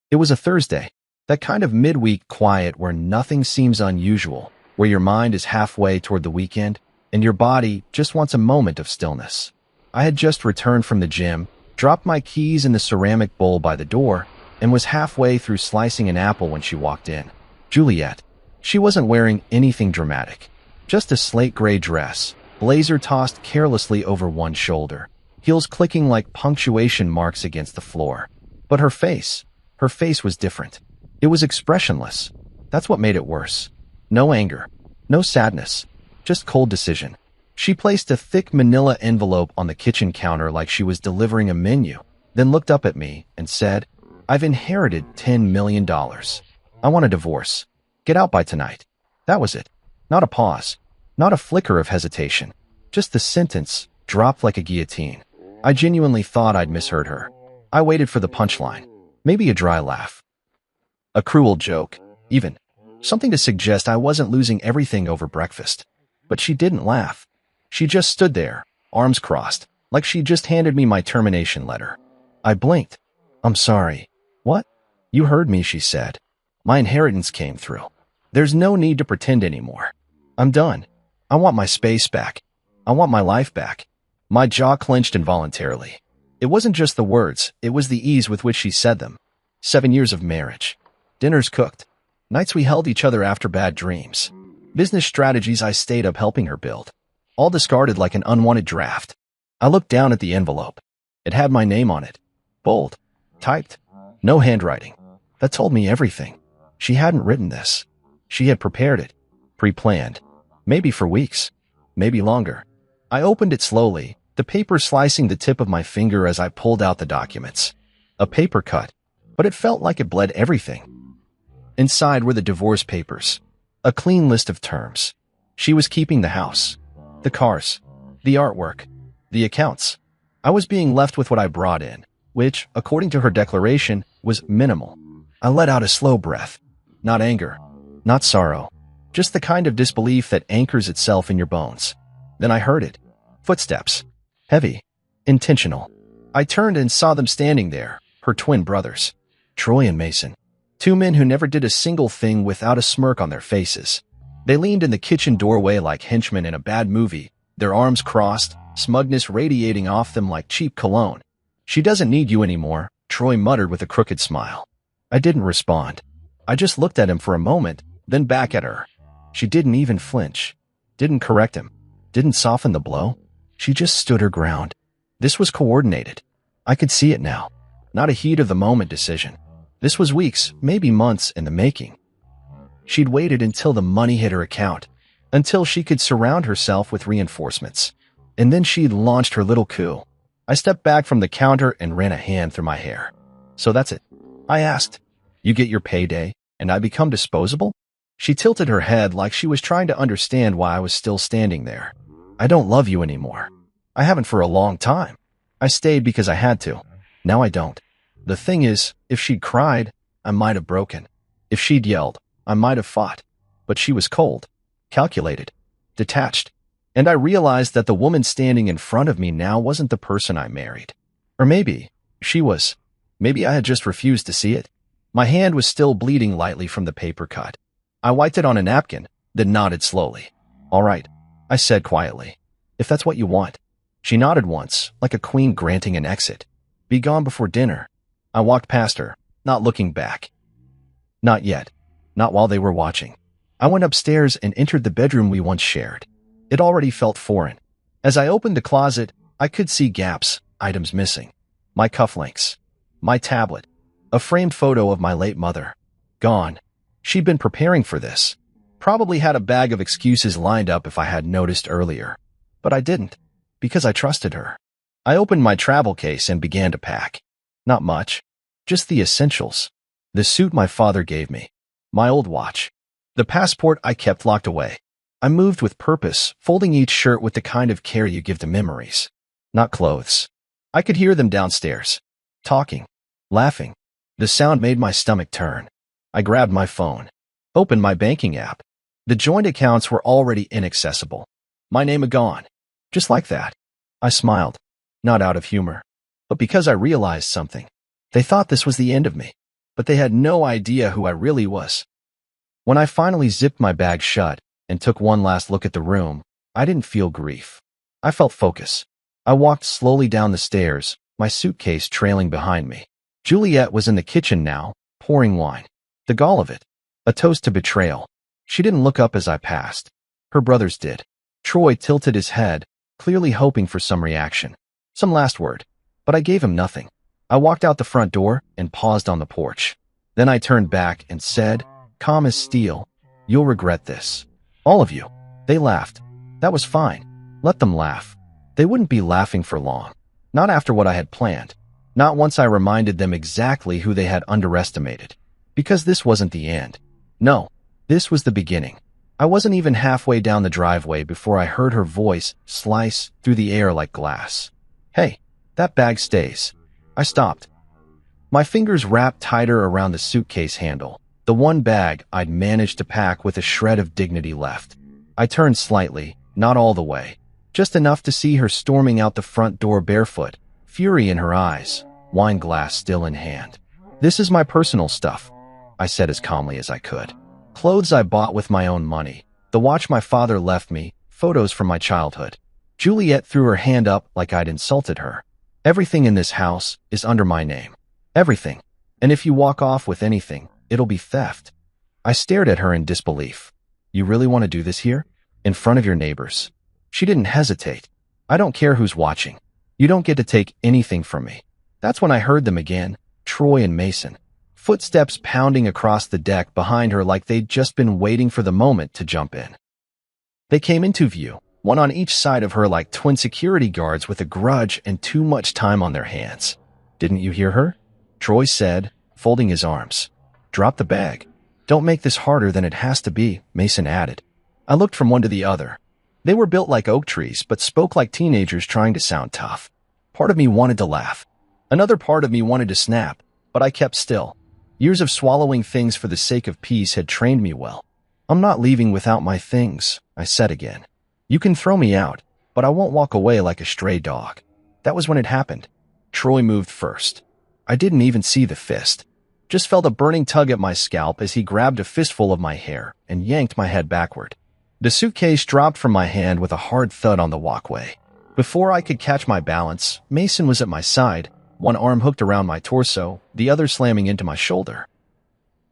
It was a Thursday, that kind of midweek quiet where nothing seems unusual, where your mind is halfway toward the weekend and your body just wants a moment of stillness. I had just returned from the gym, dropped my keys in the ceramic bowl by the door, and was halfway through slicing an apple when she walked in. Juliet. She wasn't wearing anything dramatic, just a slate gray dress, blazer tossed carelessly over one shoulder, heels clicking like punctuation marks against the floor. But her face was different. It was expressionless. That's what made it worse. No anger, no sadness, just cold decision. She placed a thick manila envelope on the kitchen counter like she was delivering a menu, then looked up at me and said, "I've inherited $10 million. I want a divorce. Get out by tonight." That was it. Not a pause, not a flicker of hesitation. Just the sentence, dropped like a guillotine. I genuinely thought I'd misheard her. I waited for the punchline. Maybe a dry laugh. A cruel joke, even. Something to suggest I wasn't losing everything over breakfast. But she didn't laugh. She just stood there, arms crossed, like she just handed me my termination letter. I blinked. "I'm sorry." "What?" "You heard me," she said. "My inheritance came through. There's no need to pretend anymore. I'm done. I want my space back. I want my life back." My jaw clenched involuntarily. It wasn't just the words, it was the ease with which she said them. 7 years of marriage. Dinners cooked. Nights we held each other after bad dreams. Business strategies I stayed up helping her build. All discarded like an unwanted draft. I looked down at the envelope. It had my name on it. Bold. Typed. No handwriting. That told me everything. She hadn't written this. She had prepared it. Pre-planned. Maybe for weeks. Maybe longer. I opened it slowly, the paper slicing the tip of my finger as I pulled out the documents. A paper cut, but it felt like it bled everything. Inside were the divorce papers. A clean list of terms. She was keeping the house, the cars, the artwork, the accounts. I was being left with what I brought in, which, according to her declaration, was minimal. I let out a slow breath. Not anger, not sorrow, just the kind of disbelief that anchors itself in your bones. Then I heard it. Footsteps. Heavy. Intentional. I turned and saw them standing there, her twin brothers. Troy and Mason. Two men who never did a single thing without a smirk on their faces. They leaned in the kitchen doorway like henchmen in a bad movie, their arms crossed, smugness radiating off them like cheap cologne. "She doesn't need you anymore," Troy muttered with a crooked smile. I didn't respond. I just looked at him for a moment, then back at her. She didn't even flinch. Didn't correct him. Didn't soften the blow. She just stood her ground. This was coordinated. I could see it now. Not a heat-of-the-moment decision. This was weeks, maybe months in the making. She'd waited until the money hit her account, until she could surround herself with reinforcements. And then she'd launched her little coup. I stepped back from the counter and ran a hand through my hair. "So that's it?" I asked. "You get your payday, and I become disposable?" She tilted her head like she was trying to understand why I was still standing there. "I don't love you anymore. I haven't for a long time. I stayed because I had to. Now I don't. The thing is, if she'd cried, I might have broken. If she'd yelled, I might have fought. But she was cold, calculated, detached. And I realized that the woman standing in front of me now wasn't the person I married. Or maybe she was. Maybe I had just refused to see it. My hand was still bleeding lightly from the paper cut. I wiped it on a napkin, then nodded slowly. "All right," I said quietly. "If that's what you want." She nodded once, like a queen granting an exit. "Be gone before dinner." I walked past her, not looking back. Not yet. Not while they were watching. I went upstairs and entered the bedroom we once shared. It already felt foreign. As I opened the closet, I could see gaps, items missing. My cufflinks. My tablet. A framed photo of my late mother. Gone. She'd been preparing for this. Probably had a bag of excuses lined up if I had noticed earlier. But I didn't. Because I trusted her. I opened my travel case and began to pack. Not much. Just the essentials. The suit my father gave me. My old watch. The passport I kept locked away. I moved with purpose, folding each shirt with the kind of care you give to memories. Not clothes. I could hear them downstairs. Talking. Laughing. The sound made my stomach turn. I grabbed my phone. Opened my banking app. The joint accounts were already inaccessible. My name had gone. Just like that. I smiled. Not out of humor, but because I realized something. They thought this was the end of me. but they had no idea who I really was. When I finally zipped my bag shut and took one last look at the room, I didn't feel grief. I felt focus. I walked slowly down the stairs, my suitcase trailing behind me. Juliet was in the kitchen now, pouring wine. The gall of it. A toast to betrayal. She didn't look up as I passed. Her brothers did. Troy tilted his head, clearly hoping for some reaction. Some last word. But I gave him nothing. I walked out the front door and paused on the porch. Then I turned back and said, calm as steel, "You'll regret this. All of you." They laughed. That was fine. Let them laugh. They wouldn't be laughing for long. Not after what I had planned. Not once I reminded them exactly who they had underestimated. Because this wasn't the end. No, this was the beginning. I wasn't even halfway down the driveway before I heard her voice slice through the air like glass. "Hey, that bag stays." I stopped. My fingers wrapped tighter around the suitcase handle, the one bag I'd managed to pack with a shred of dignity left. I turned slightly, not all the way, just enough to see her storming out the front door barefoot, fury in her eyes, wine glass still in hand. "This is my personal stuff," I said as calmly as I could. "Clothes I bought with my own money, the watch my father left me, photos from my childhood." Juliet threw her hand up like I'd insulted her. "Everything in this house is under my name. Everything. And if you walk off with anything, it'll be theft." I stared at her in disbelief. "You really want to do this here? In front of your neighbors?" She didn't hesitate. "I don't care who's watching. You don't get to take anything from me." That's when I heard them again, Troy and Mason. Footsteps pounding across the deck behind her like they'd just been waiting for the moment to jump in. They came into view, one on each side of her like twin security guards with a grudge and too much time on their hands. "Didn't you hear her?" Troy said, folding his arms. "Drop the bag." "Don't make this harder than it has to be," Mason added. I looked from one to the other. They were built like oak trees, but spoke like teenagers trying to sound tough. Part of me wanted to laugh. Another part of me wanted to snap, but I kept still. Years of swallowing things for the sake of peace had trained me well. "I'm not leaving without my things," I said again. "You can throw me out, but I won't walk away like a stray dog." That was when it happened. Troy moved first. I didn't even see the fist. Just felt a burning tug at my scalp as he grabbed a fistful of my hair and yanked my head backward. The suitcase dropped from my hand with a hard thud on the walkway. Before I could catch my balance, Mason was at my side, one arm hooked around my torso, the other slamming into my shoulder.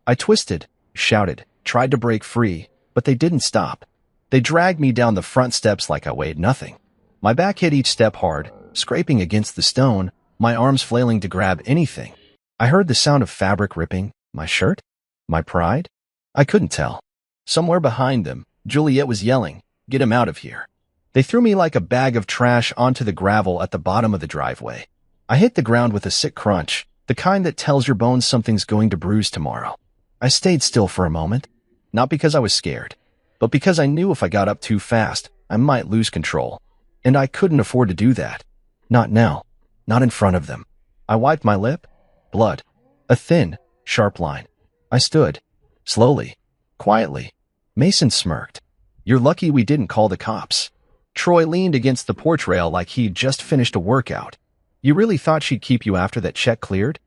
I twisted, shouted, tried to break free, but they didn't stop. They dragged me down the front steps like I weighed nothing. My back hit each step hard, scraping against the stone, my arms flailing to grab anything. I heard the sound of fabric ripping. My shirt? My pride? I couldn't tell. Somewhere behind them, Juliet was yelling, "Get him out of here." They threw me like a bag of trash onto the gravel at the bottom of the driveway. I hit the ground with a sick crunch, the kind that tells your bones something's going to bruise tomorrow. I stayed still for a moment, not because I was scared, but because I knew if I got up too fast, I might lose control. And I couldn't afford to do that. Not now. Not in front of them. I wiped my lip. Blood. A thin, sharp line. I stood. Slowly. Quietly. Mason smirked. "You're lucky we didn't call the cops." Troy leaned against the porch rail like he'd just finished a workout. "You really thought she'd keep you after that check cleared?"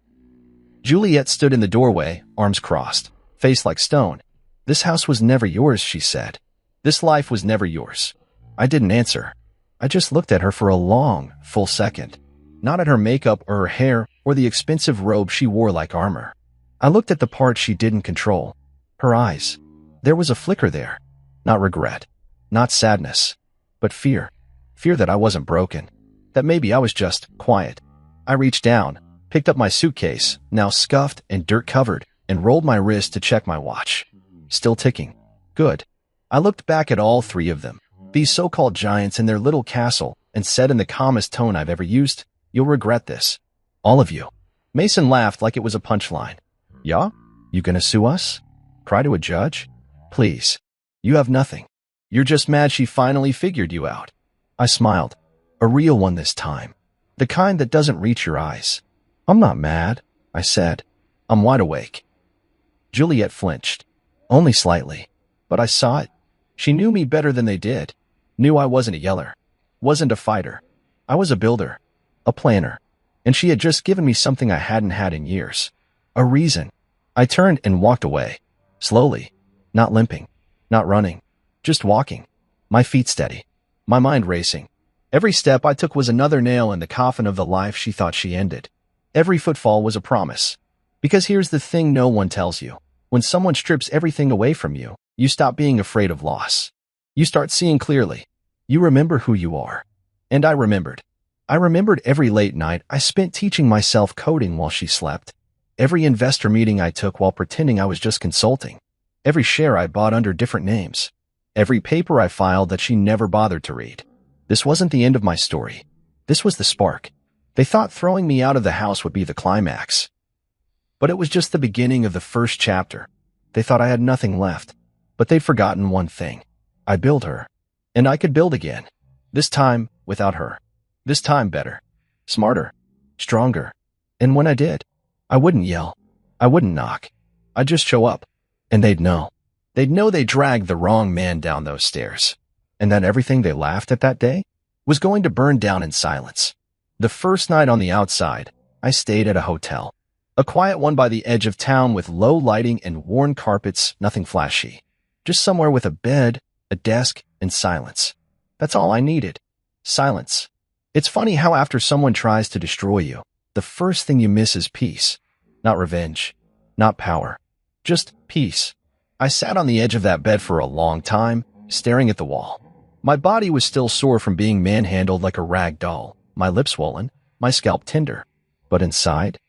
Juliet stood in the doorway, arms crossed, face like stone. "This house was never yours," she said. "This life was never yours." I didn't answer. I just looked at her for a long, full second. Not at her makeup or her hair or the expensive robe she wore like armor. I looked at the part she didn't control. Her eyes. There was a flicker there. Not regret. Not sadness. But fear. Fear that I wasn't broken. That maybe I was just quiet. I reached down, picked up my suitcase, now scuffed and dirt-covered, and rolled my wrist to check my watch. Still ticking. Good. I looked back at all three of them, these so-called giants in their little castle, and said in the calmest tone I've ever used, "You'll regret this. All of you." Mason laughed like it was a punchline. "Yeah? You gonna sue us? Cry to a judge? Please. You have nothing. You're just mad she finally figured you out." I smiled. A real one this time. The kind that doesn't reach your eyes. "I'm not mad," I said. "I'm wide awake." Juliet flinched. Only slightly. But I saw it. She knew me better than they did. Knew I wasn't a yeller. Wasn't a fighter. I was a builder. A planner. And she had just given me something I hadn't had in years. A reason. I turned and walked away, slowly, not limping, not running, just walking, my feet steady, my mind racing. Every step I took was another nail in the coffin of the life she thought she ended. Every footfall was a promise. Because here's the thing no one tells you. When someone strips everything away from you, you stop being afraid of loss. You start seeing clearly. You remember who you are. And I remembered. I remembered every late night I spent teaching myself coding while she slept. Every investor meeting I took while pretending I was just consulting. Every share I bought under different names. Every paper I filed that she never bothered to read. This wasn't the end of my story. This was the spark. They thought throwing me out of the house would be the climax. But it was just the beginning of the first chapter. They thought I had nothing left. But they'd forgotten one thing. I built her. And I could build again. This time, without her. This time better. Smarter. Stronger. And when I did, I wouldn't yell. I wouldn't knock. I'd just show up. And they'd know. They'd know they dragged the wrong man down those stairs. And that everything they laughed at that day was going to burn down in silence. The first night on the outside, I stayed at a hotel. A quiet one by the edge of town with low lighting and worn carpets, nothing flashy. Just somewhere with a bed, a desk, and silence. That's all I needed. Silence. It's funny how after someone tries to destroy you, the first thing you miss is peace. Not revenge. Not power. Just peace. I sat on the edge of that bed for a long time, staring at the wall. My body was still sore from being manhandled like a rag doll, my lips swollen, my scalp tender. But inside,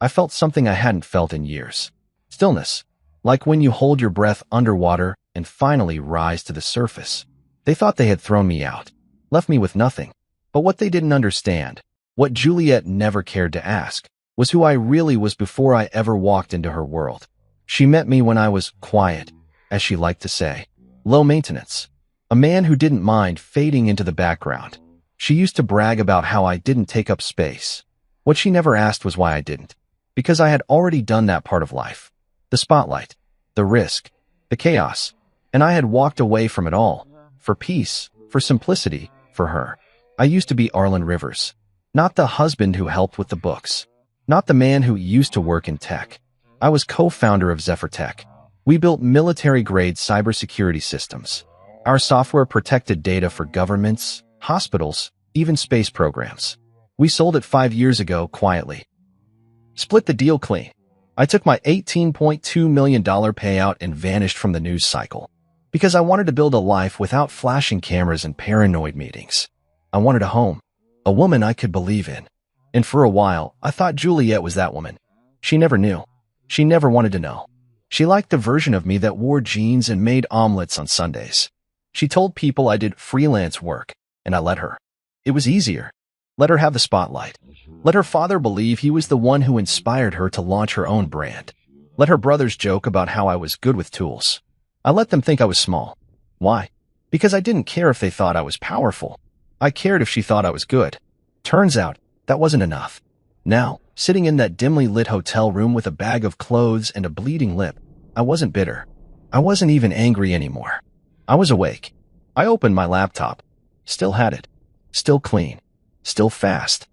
I felt something I hadn't felt in years. Stillness. Like when you hold your breath underwater and finally rise to the surface. They thought they had thrown me out, left me with nothing. But what they didn't understand, what Juliet never cared to ask, was who I really was before I ever walked into her world. She met me when I was quiet, as she liked to say. Low maintenance. A man who didn't mind fading into the background. She used to brag about how I didn't take up space. What she never asked was why I didn't. Because I had already done that part of life. The spotlight, the risk, the chaos. And I had walked away from it all. For peace, for simplicity, for her. I used to be Arlen Rivers. Not the husband who helped with the books. Not the man who used to work in tech. I was co-founder of Zephyr Tech. We built military-grade cybersecurity systems. Our software protected data for governments, hospitals, even space programs. We sold it 5 years ago quietly. Split the deal clean. I took my $18.2 million payout and vanished from the news cycle. Because I wanted to build a life without flashing cameras and paranoid meetings. I wanted a home. A woman I could believe in. And for a while, I thought Juliet was that woman. She never knew. She never wanted to know. She liked the version of me that wore jeans and made omelets on Sundays. She told people I did freelance work, and I let her. It was easier. Let her have the spotlight. Let her father believe he was the one who inspired her to launch her own brand. Let her brothers joke about how I was good with tools. I let them think I was small. Why? Because I didn't care if they thought I was powerful. I cared if she thought I was good. Turns out, that wasn't enough. Now, sitting in that dimly lit hotel room with a bag of clothes and a bleeding lip, I wasn't bitter. I wasn't even angry anymore. I was awake. I opened my laptop. Still had it. Still clean. Still fast.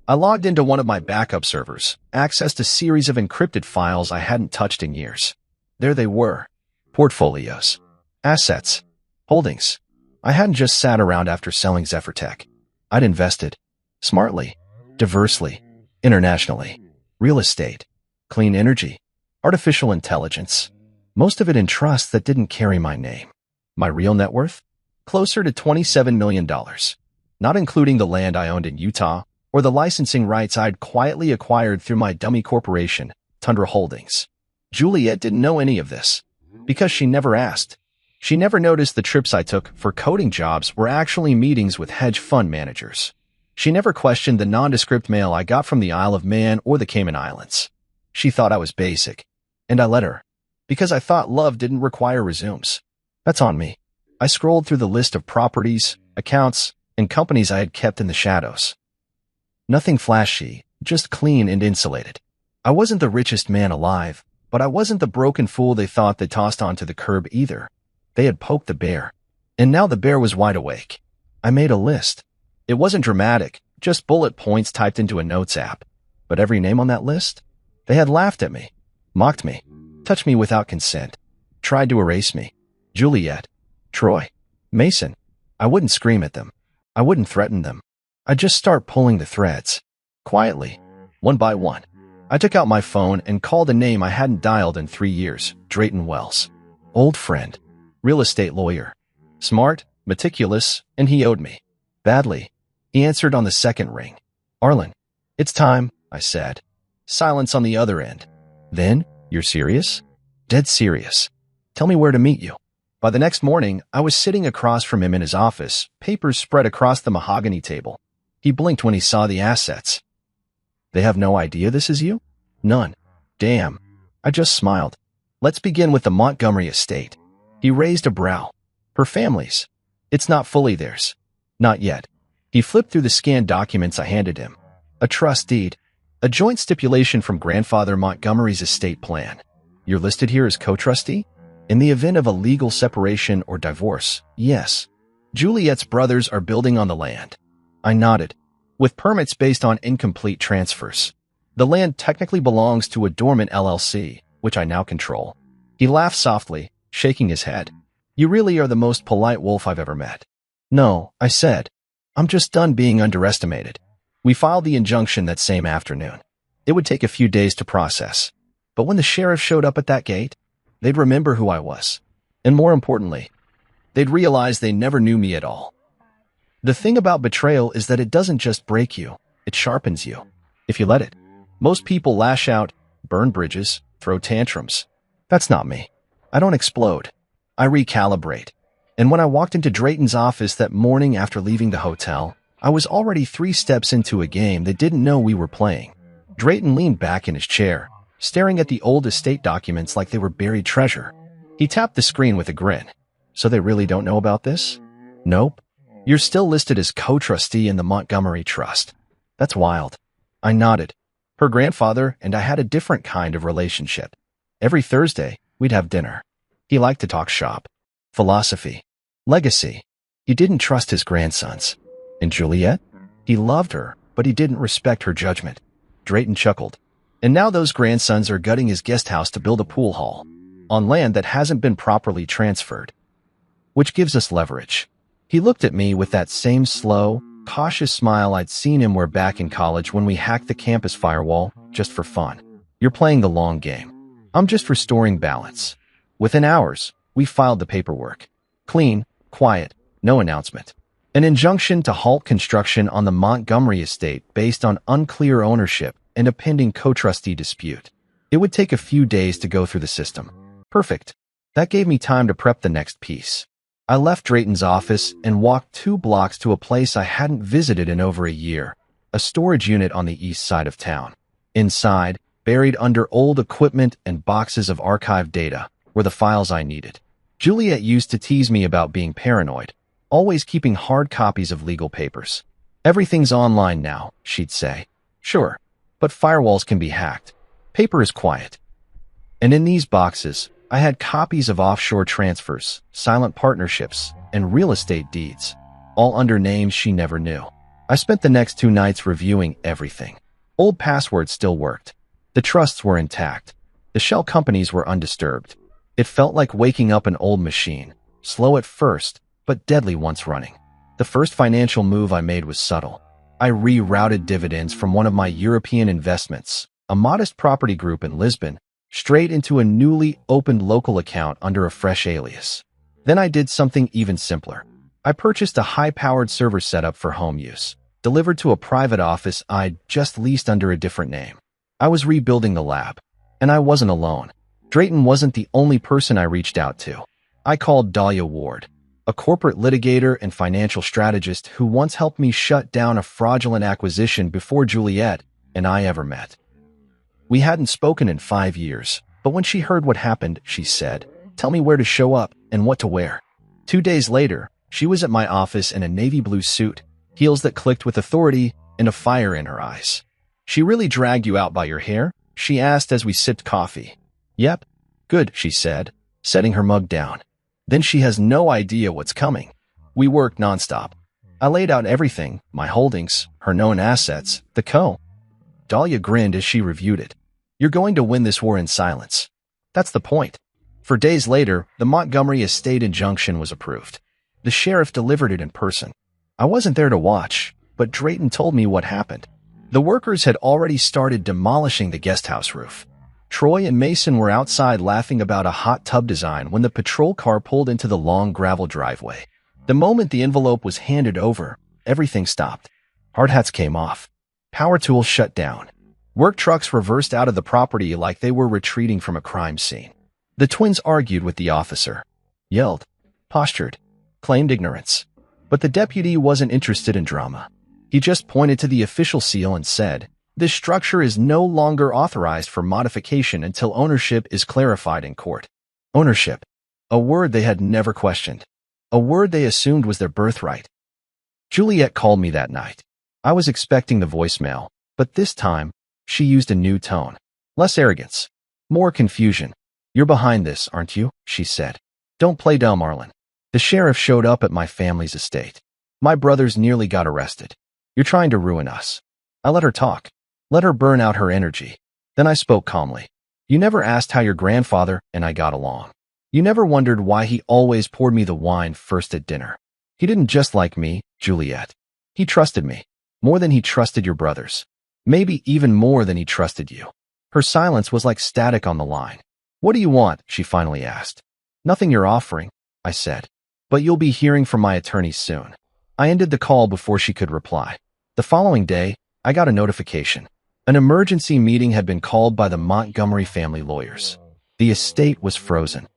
I logged into one of my backup servers, accessed a series of encrypted files I hadn't touched in years. There they were. Portfolios. Assets. Holdings. I hadn't just sat around after selling Zephyr Tech. I'd invested. Smartly. Diversely. Internationally. Real estate. Clean energy. Artificial intelligence. Most of it in trusts that didn't carry my name. My real net worth? Closer to $27 million. Not including the land I owned in Utah or the licensing rights I'd quietly acquired through my dummy corporation, Tundra Holdings. Juliet didn't know any of this because she never asked. She never noticed the trips I took for coding jobs were actually meetings with hedge fund managers. She never questioned the nondescript mail I got from the Isle of Man or the Cayman Islands. She thought I was basic, and I let her, because I thought love didn't require resumes. That's on me. I scrolled through the list of properties, accounts, and companies I had kept in the shadows. Nothing flashy, just clean and insulated. I wasn't the richest man alive, but I wasn't the broken fool they thought they tossed onto the curb either. They had poked the bear, and now the bear was wide awake. I made a list. It wasn't dramatic, just bullet points typed into a notes app. But every name on that list? They had laughed at me, mocked me, touched me without consent, tried to erase me. Juliet, Troy, Mason. I wouldn't scream at them. I wouldn't threaten them. I'd just start pulling the threads. Quietly, one by one. I took out my phone and called a name I hadn't dialed in 3 years, Drayton Wells. Old friend, real estate lawyer. Smart, meticulous, and he owed me. Badly. He answered on the second ring. Arlen, it's time, I said. Silence on the other end. Then, you're serious? Dead serious. Tell me where to meet you. By the next morning, I was sitting across from him in his office, papers spread across the mahogany table. He blinked when he saw the assets. They have no idea this is you? None. Damn. I just smiled. Let's begin with the Montgomery estate. He raised a brow. Her family's. It's not fully theirs. Not yet. He flipped through the scanned documents I handed him. A trust deed. A joint stipulation from Grandfather Montgomery's estate plan. You're listed here as co-trustee? In the event of a legal separation or divorce, yes. Juliet's brothers are building on the land. I nodded. With permits based on incomplete transfers. The land technically belongs to a dormant LLC, which I now control. He laughed softly, shaking his head. You really are the most polite wolf I've ever met. No, I said. I'm just done being underestimated. We filed the injunction that same afternoon. It would take a few days to process. But when the sheriff showed up at that gate, they'd remember who I was. And more importantly, they'd realize they never knew me at all. The thing about betrayal is that it doesn't just break you, it sharpens you, if you let it. Most people lash out, burn bridges, throw tantrums. That's not me. I don't explode. I recalibrate. And when I walked into Drayton's office that morning after leaving the hotel, I was already 3 steps into a game they didn't know we were playing. Drayton leaned back in his chair, staring at the old estate documents like they were buried treasure. He tapped the screen with a grin. So they really don't know about this? Nope. You're still listed as co-trustee in the Montgomery Trust. That's wild. I nodded. Her grandfather and I had a different kind of relationship. Every Thursday, we'd have dinner. He liked to talk shop. Philosophy. Legacy. He didn't trust his grandsons. And Juliet? He loved her, but he didn't respect her judgment. Drayton chuckled. And now those grandsons are gutting his guest house to build a pool hall on land that hasn't been properly transferred, which gives us leverage. He looked at me with that same slow, cautious smile I'd seen him wear back in college when we hacked the campus firewall just for fun. You're playing the long game. I'm just restoring balance. Within hours, we filed the paperwork. Clean, quiet, no announcement. An injunction to halt construction on the Montgomery estate based on unclear ownership and a pending co-trustee dispute. It would take a few days to go through the system. Perfect. That gave me time to prep the next piece. I left Drayton's office and walked 2 blocks to a place I hadn't visited in over a year, a storage unit on the east side of town. Inside, buried under old equipment and boxes of archived data, were the files I needed. Juliet used to tease me about being paranoid, always keeping hard copies of legal papers. Everything's online now, she'd say. Sure, but firewalls can be hacked. Paper is quiet. And in these boxes, I had copies of offshore transfers, silent partnerships, and real estate deeds, all under names she never knew. I spent the next 2 nights reviewing everything. Old passwords still worked. The trusts were intact. The shell companies were undisturbed. It felt like waking up an old machine, slow at first, but deadly once running. The first financial move I made was subtle. I rerouted dividends from one of my European investments, a modest property group in Lisbon, straight into a newly opened local account under a fresh alias. Then I did something even simpler. I purchased a high-powered server setup for home use, delivered to a private office I'd just leased under a different name. I was rebuilding the lab, and I wasn't alone. Drayton wasn't the only person I reached out to. I called Dahlia Ward, a corporate litigator and financial strategist who once helped me shut down a fraudulent acquisition before Juliet and I ever met. We hadn't spoken in 5 years, but when she heard what happened, she said, "Tell me where to show up and what to wear." 2 days later, she was at my office in a navy blue suit, heels that clicked with authority, and a fire in her eyes. "She really dragged you out by your hair?" she asked as we sipped coffee. "Yep." "Good," she said, setting her mug down. "Then she has no idea what's coming." We worked nonstop. I laid out everything, my holdings, her known assets, the co. Dahlia grinned as she reviewed it. You're going to win this war in silence. That's the point. For days later, the Montgomery estate injunction was approved. The sheriff delivered it in person. I wasn't there to watch, but Drayton told me what happened. The workers had already started demolishing the guest house roof. Troy and Mason were outside laughing about a hot tub design when the patrol car pulled into the long gravel driveway. The moment the envelope was handed over, everything stopped. Hard hats came off. Power tools shut down. Work trucks reversed out of the property like they were retreating from a crime scene. The twins argued with the officer, yelled, postured, claimed ignorance. But the deputy wasn't interested in drama. He just pointed to the official seal and said, "This structure is no longer authorized for modification until ownership is clarified in court." Ownership. A word they had never questioned. A word they assumed was their birthright. Juliet called me that night. I was expecting the voicemail, but this time, she used a new tone. Less arrogance. More confusion. "You're behind this, aren't you?" she said. "Don't play dumb, Arlen. The sheriff showed up at my family's estate. My brothers nearly got arrested. You're trying to ruin us." I let her talk. Let her burn out her energy. Then I spoke calmly. "You never asked how your grandfather and I got along. You never wondered why he always poured me the wine first at dinner. He didn't just like me, Juliet. He trusted me. More than he trusted your brothers. Maybe even more than he trusted you." Her silence was like static on the line. "What do you want?" she finally asked. "Nothing you're offering," I said. "But you'll be hearing from my attorneys soon." I ended the call before she could reply. The following day, I got a notification. An emergency meeting had been called by the Montgomery family lawyers. The estate was frozen.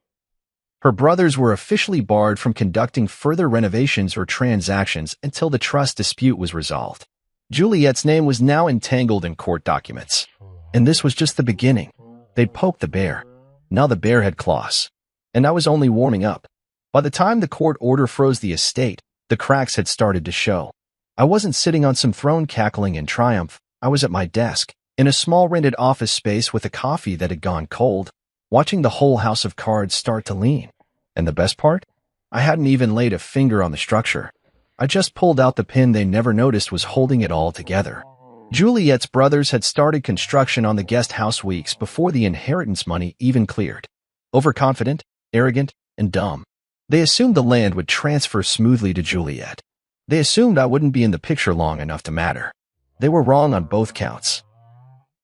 Her brothers were officially barred from conducting further renovations or transactions until the trust dispute was resolved. Juliet's name was now entangled in court documents. And this was just the beginning. They'd poked the bear. Now the bear had claws. And I was only warming up. By the time the court order froze the estate, the cracks had started to show. I wasn't sitting on some throne cackling in triumph. I was at my desk, in a small rented office space with a coffee that had gone cold, watching the whole house of cards start to lean. And the best part? I hadn't even laid a finger on the structure. I just pulled out the pin they never noticed was holding it all together. Juliet's brothers had started construction on the guest house weeks before the inheritance money even cleared. Overconfident, arrogant, and dumb. They assumed the land would transfer smoothly to Juliet. They assumed I wouldn't be in the picture long enough to matter. They were wrong on both counts.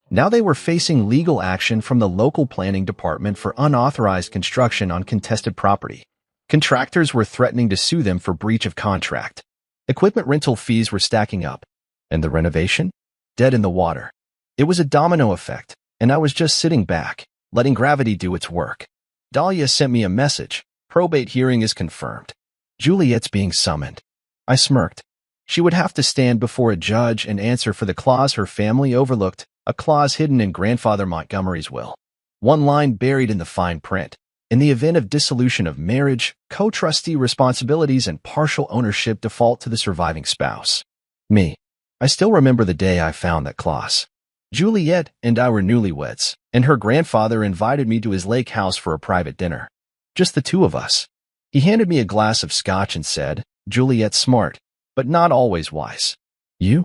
Now they were facing legal action from the local planning department for unauthorized construction on contested property. Contractors were threatening to sue them for breach of contract. Equipment rental fees were stacking up. And the renovation? Dead in the water. It was a domino effect, and I was just sitting back, letting gravity do its work. Dahlia sent me a message. "Probate hearing is confirmed. Juliet's being summoned." I smirked. She would have to stand before a judge and answer for the clause her family overlooked, a clause hidden in Grandfather Montgomery's will. One line buried in the fine print. In the event of dissolution of marriage, co-trustee responsibilities and partial ownership default to the surviving spouse. Me. I still remember the day I found that clause. Juliet and I were newlyweds, and her grandfather invited me to his lake house for a private dinner. Just the two of us. He handed me a glass of scotch and said, "Juliet's smart, but not always wise. You're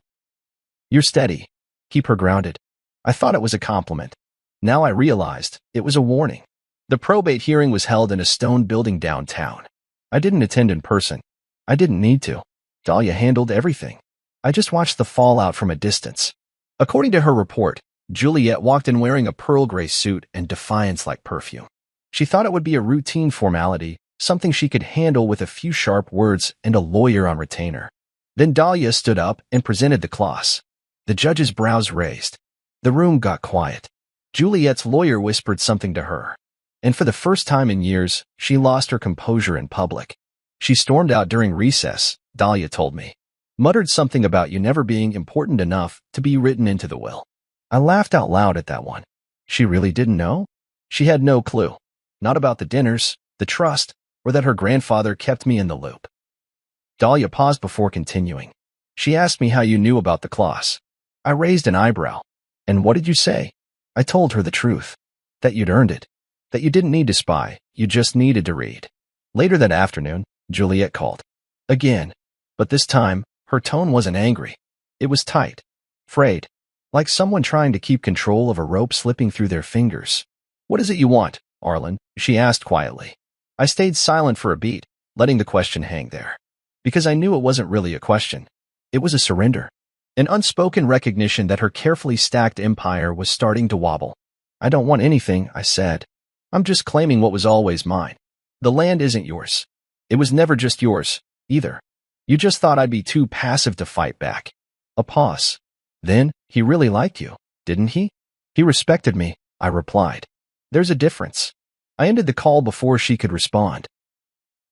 steady. Keep her grounded." I thought it was a compliment. Now I realized it was a warning. The probate hearing was held in a stone building downtown. I didn't attend in person. I didn't need to. Dahlia handled everything. I just watched the fallout from a distance. According to her report, Juliet walked in wearing a pearl gray suit and defiance like perfume. She thought it would be a routine formality, something she could handle with a few sharp words and a lawyer on retainer. Then Dahlia stood up and presented the clause. The judge's brows raised. The room got quiet. Juliet's lawyer whispered something to her. And for the first time in years, she lost her composure in public. She stormed out during recess, Dahlia told me. Muttered something about you never being important enough to be written into the will. I laughed out loud at that one. She really didn't know? She had no clue. Not about the dinners, the trust, or that her grandfather kept me in the loop. Dahlia paused before continuing. She asked me how you knew about the clause. I raised an eyebrow. "And what did you say?" I told her the truth. That you'd earned it. That you didn't need to spy, you just needed to read. Later that afternoon, Juliet called. Again. But this time, her tone wasn't angry. It was tight. Frayed. like someone trying to keep control of a rope slipping through their fingers. "What is it you want, Arlen?" she asked quietly. I stayed silent for a beat, letting the question hang there. Because I knew it wasn't really a question. It was a surrender. An unspoken recognition that her carefully stacked empire was starting to wobble. "I don't want anything," I said. "I'm just claiming what was always mine. The land isn't yours. It was never just yours, either. You just thought I'd be too passive to fight back." A pause. "Then, he really liked you, didn't he?" "He respected me," I replied. "There's a difference." I ended the call before she could respond.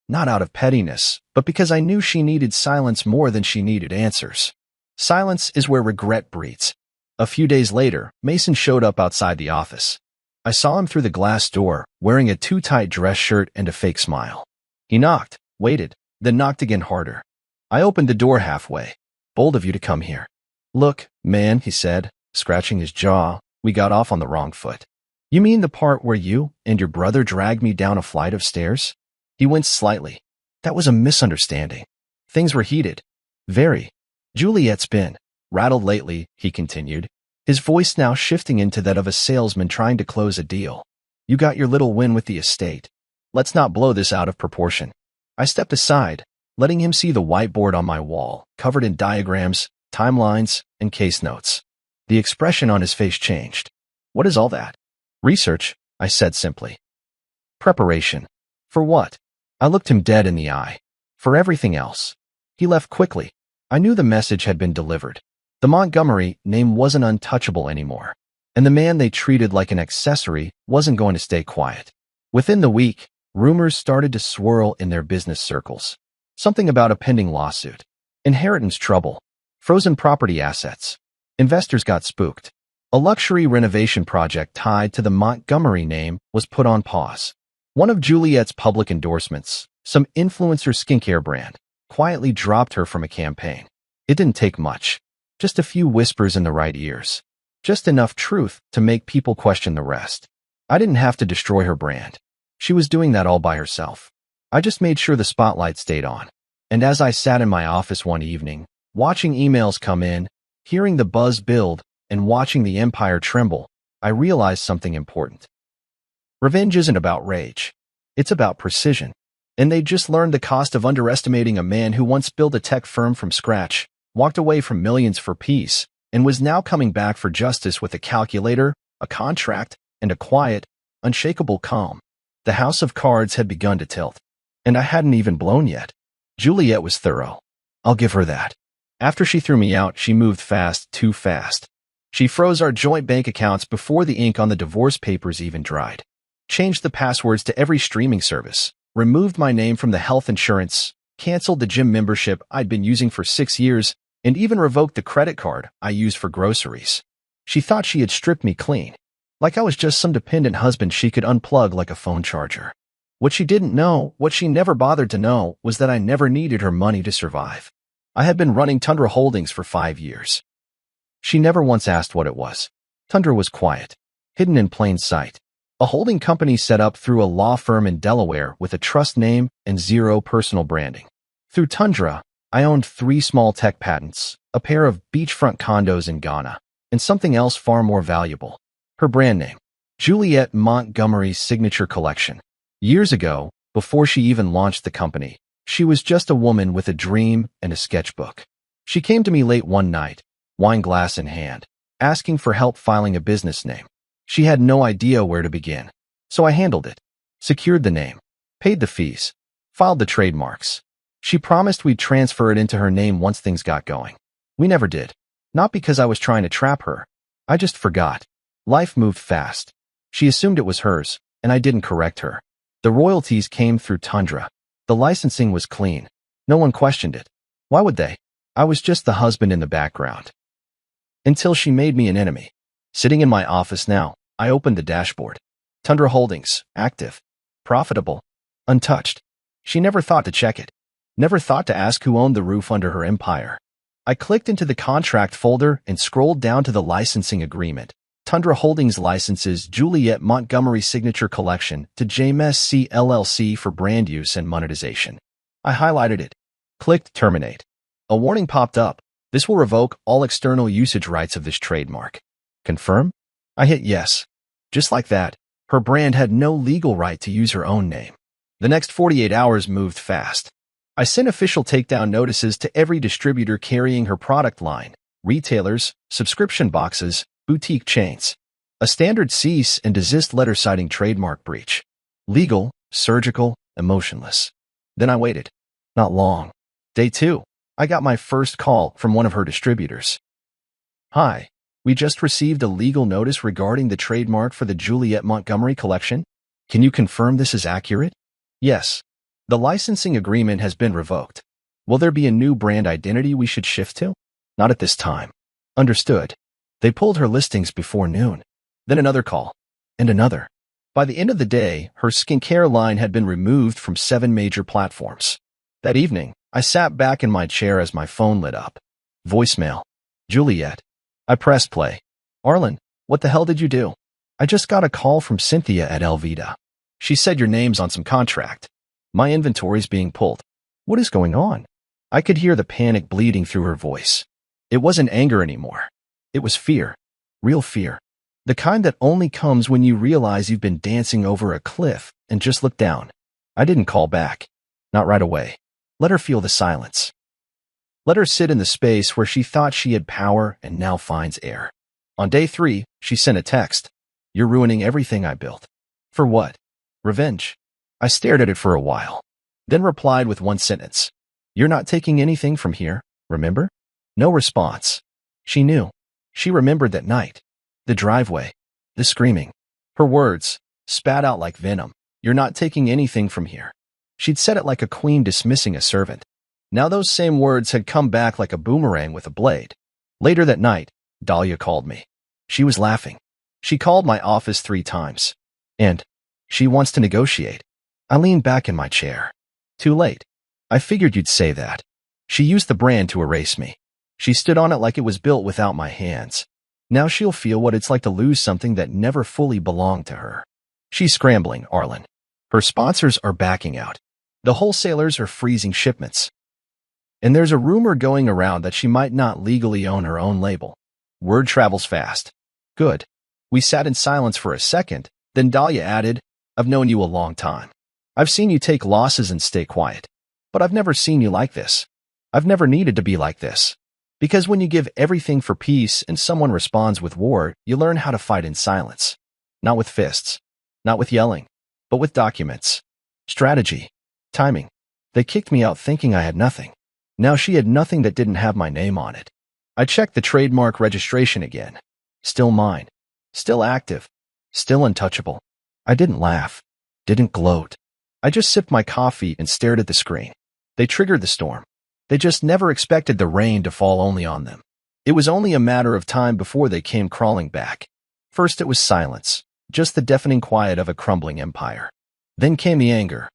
Not out of pettiness, but because I knew she needed silence more than she needed answers. Silence is where regret breeds. A few days later, Mason showed up outside the office. I saw him through the glass door, wearing a too-tight dress shirt and a fake smile. He knocked, waited, then knocked again harder. I opened the door halfway. "Bold of you to come here." "Look, man," he said, scratching his jaw, "we got off on the wrong foot." "You mean the part where you and your brother dragged me down a flight of stairs?" He winced slightly. "That was a misunderstanding. Things were heated. Very. Juliet's been rattled lately," he continued, his voice now shifting into that of a salesman trying to close a deal. "You got your little win with the estate. Let's not blow this out of proportion." I stepped aside, letting him see the whiteboard on my wall, covered in diagrams, timelines, and case notes. The expression on his face changed. "What is all that?" "Research," I said simply. "Preparation. For what?" I looked him dead in the eye. "For everything else." He left quickly. I knew the message had been delivered. The Montgomery name wasn't untouchable anymore, and the man they treated like an accessory wasn't going to stay quiet. Within the week, rumors started to swirl in their business circles. Something about a pending lawsuit, inheritance trouble, frozen property assets. Investors got spooked. A luxury renovation project tied to the Montgomery name was put on pause. One of Juliet's public endorsements, some influencer skincare brand, quietly dropped her from a campaign. It didn't take much. Just a few whispers in the right ears. Just enough truth to make people question the rest. I didn't have to destroy her brand. She was doing that all by herself. I just made sure the spotlight stayed on. And as I sat in my office one evening, watching emails come in, hearing the buzz build, and watching the empire tremble, I realized something important. Revenge isn't about rage. It's about precision. And they just learned the cost of underestimating a man who once built a tech firm from scratch, walked away from millions for peace, and was now coming back for justice with a calculator, a contract, and a quiet, unshakable calm. The house of cards had begun to tilt. And I hadn't even blown yet. Juliet was thorough. I'll give her that. After she threw me out, she moved fast, too fast. She froze our joint bank accounts before the ink on the divorce papers even dried. Changed the passwords to every streaming service. Removed my name from the health insurance, canceled the gym membership I'd been using for 6 years, and even revoked the credit card I used for groceries. She thought she had stripped me clean, like I was just some dependent husband she could unplug like a phone charger. What she didn't know, what she never bothered to know, was that I never needed her money to survive. I had been running Tundra Holdings for 5 years. She never once asked what it was. Tundra was quiet, hidden in plain sight. A holding company set up through a law firm in Delaware with a trust name and zero personal branding. Through Tundra, I owned 3 small tech patents, a pair of beachfront condos in Ghana, and something else far more valuable. Her brand name, Juliet Montgomery's Signature Collection. Years ago, before she even launched the company, she was just a woman with a dream and a sketchbook. She came to me late one night, wine glass in hand, asking for help filing a business name. She had no idea where to begin, so I handled it, secured the name, paid the fees, filed the trademarks. She promised we'd transfer it into her name once things got going. We never did. Not because I was trying to trap her. I just forgot. Life moved fast. She assumed it was hers, and I didn't correct her. The royalties came through Tundra. The licensing was clean. No one questioned it. Why would they? I was just the husband in the background. Until she made me an enemy. Sitting in my office now, I opened the dashboard. Tundra Holdings, active, profitable, untouched. She never thought to check it. Never thought to ask who owned the roof under her empire. I clicked into the contract folder and scrolled down to the licensing agreement. Tundra Holdings licenses Juliet Montgomery Signature Collection to JMSC LLC for brand use and monetization. I highlighted it. Clicked Terminate. A warning popped up. This will revoke all external usage rights of this trademark. Confirm? I hit yes. Just like that, her brand had no legal right to use her own name. The next 48 hours moved fast. I sent official takedown notices to every distributor carrying her product line, retailers, subscription boxes, boutique chains. A standard cease and desist letter citing trademark breach. Legal, surgical, emotionless. Then I waited. Not long. Day 2. I got my first call from one of her distributors. Hi, we just received a legal notice regarding the trademark for the Juliette Montgomery collection. Can you confirm this is accurate? Yes. The licensing agreement has been revoked. Will there be a new brand identity we should shift to? Not at this time. Understood. They pulled her listings before noon. Then another call. And another. By the end of the day, her skincare line had been removed from 7 major platforms. That evening, I sat back in my chair as my phone lit up. Voicemail. Juliette. I pressed play. Arlen, what the hell did you do? I just got a call from Cynthia at Elvita. She said your name's on some contract. My inventory's being pulled. What is going on? I could hear the panic bleeding through her voice. It wasn't anger anymore. It was fear. Real fear. The kind that only comes when you realize you've been dancing over a cliff and just look down. I didn't call back. Not right away. Let her feel the silence. Let her sit in the space where she thought she had power and now finds air. On day 3, she sent a text. You're ruining everything I built. For what? Revenge. I stared at it for a while, then replied with one sentence. You're not taking anything from here, remember? No response. She knew. She remembered that night. The driveway. The screaming. Her words, spat out like venom. You're not taking anything from here. She'd said it like a queen dismissing a servant. Now those same words had come back like a boomerang with a blade. Later that night, Dahlia called me. She was laughing. She called my office 3 times. And she wants to negotiate. I leaned back in my chair. Too late. I figured you'd say that. She used the brand to erase me. She stood on it like it was built without my hands. Now she'll feel what it's like to lose something that never fully belonged to her. She's scrambling, Arlen. Her sponsors are backing out. The wholesalers are freezing shipments. And there's a rumor going around that she might not legally own her own label. Word travels fast. Good. We sat in silence for a second, then Dahlia added, I've known you a long time. I've seen you take losses and stay quiet. But I've never seen you like this. I've never needed to be like this. Because when you give everything for peace and someone responds with war, you learn how to fight in silence. Not with fists. Not with yelling. But with documents. Strategy. Timing. They kicked me out thinking I had nothing. Now she had nothing that didn't have my name on it. I checked the trademark registration again. Still mine. Still active. Still untouchable. I didn't laugh. Didn't gloat. I just sipped my coffee and stared at the screen. They triggered the storm. They just never expected the rain to fall only on them. It was only a matter of time before they came crawling back. First it was silence, just the deafening quiet of a crumbling empire. Then came the anger.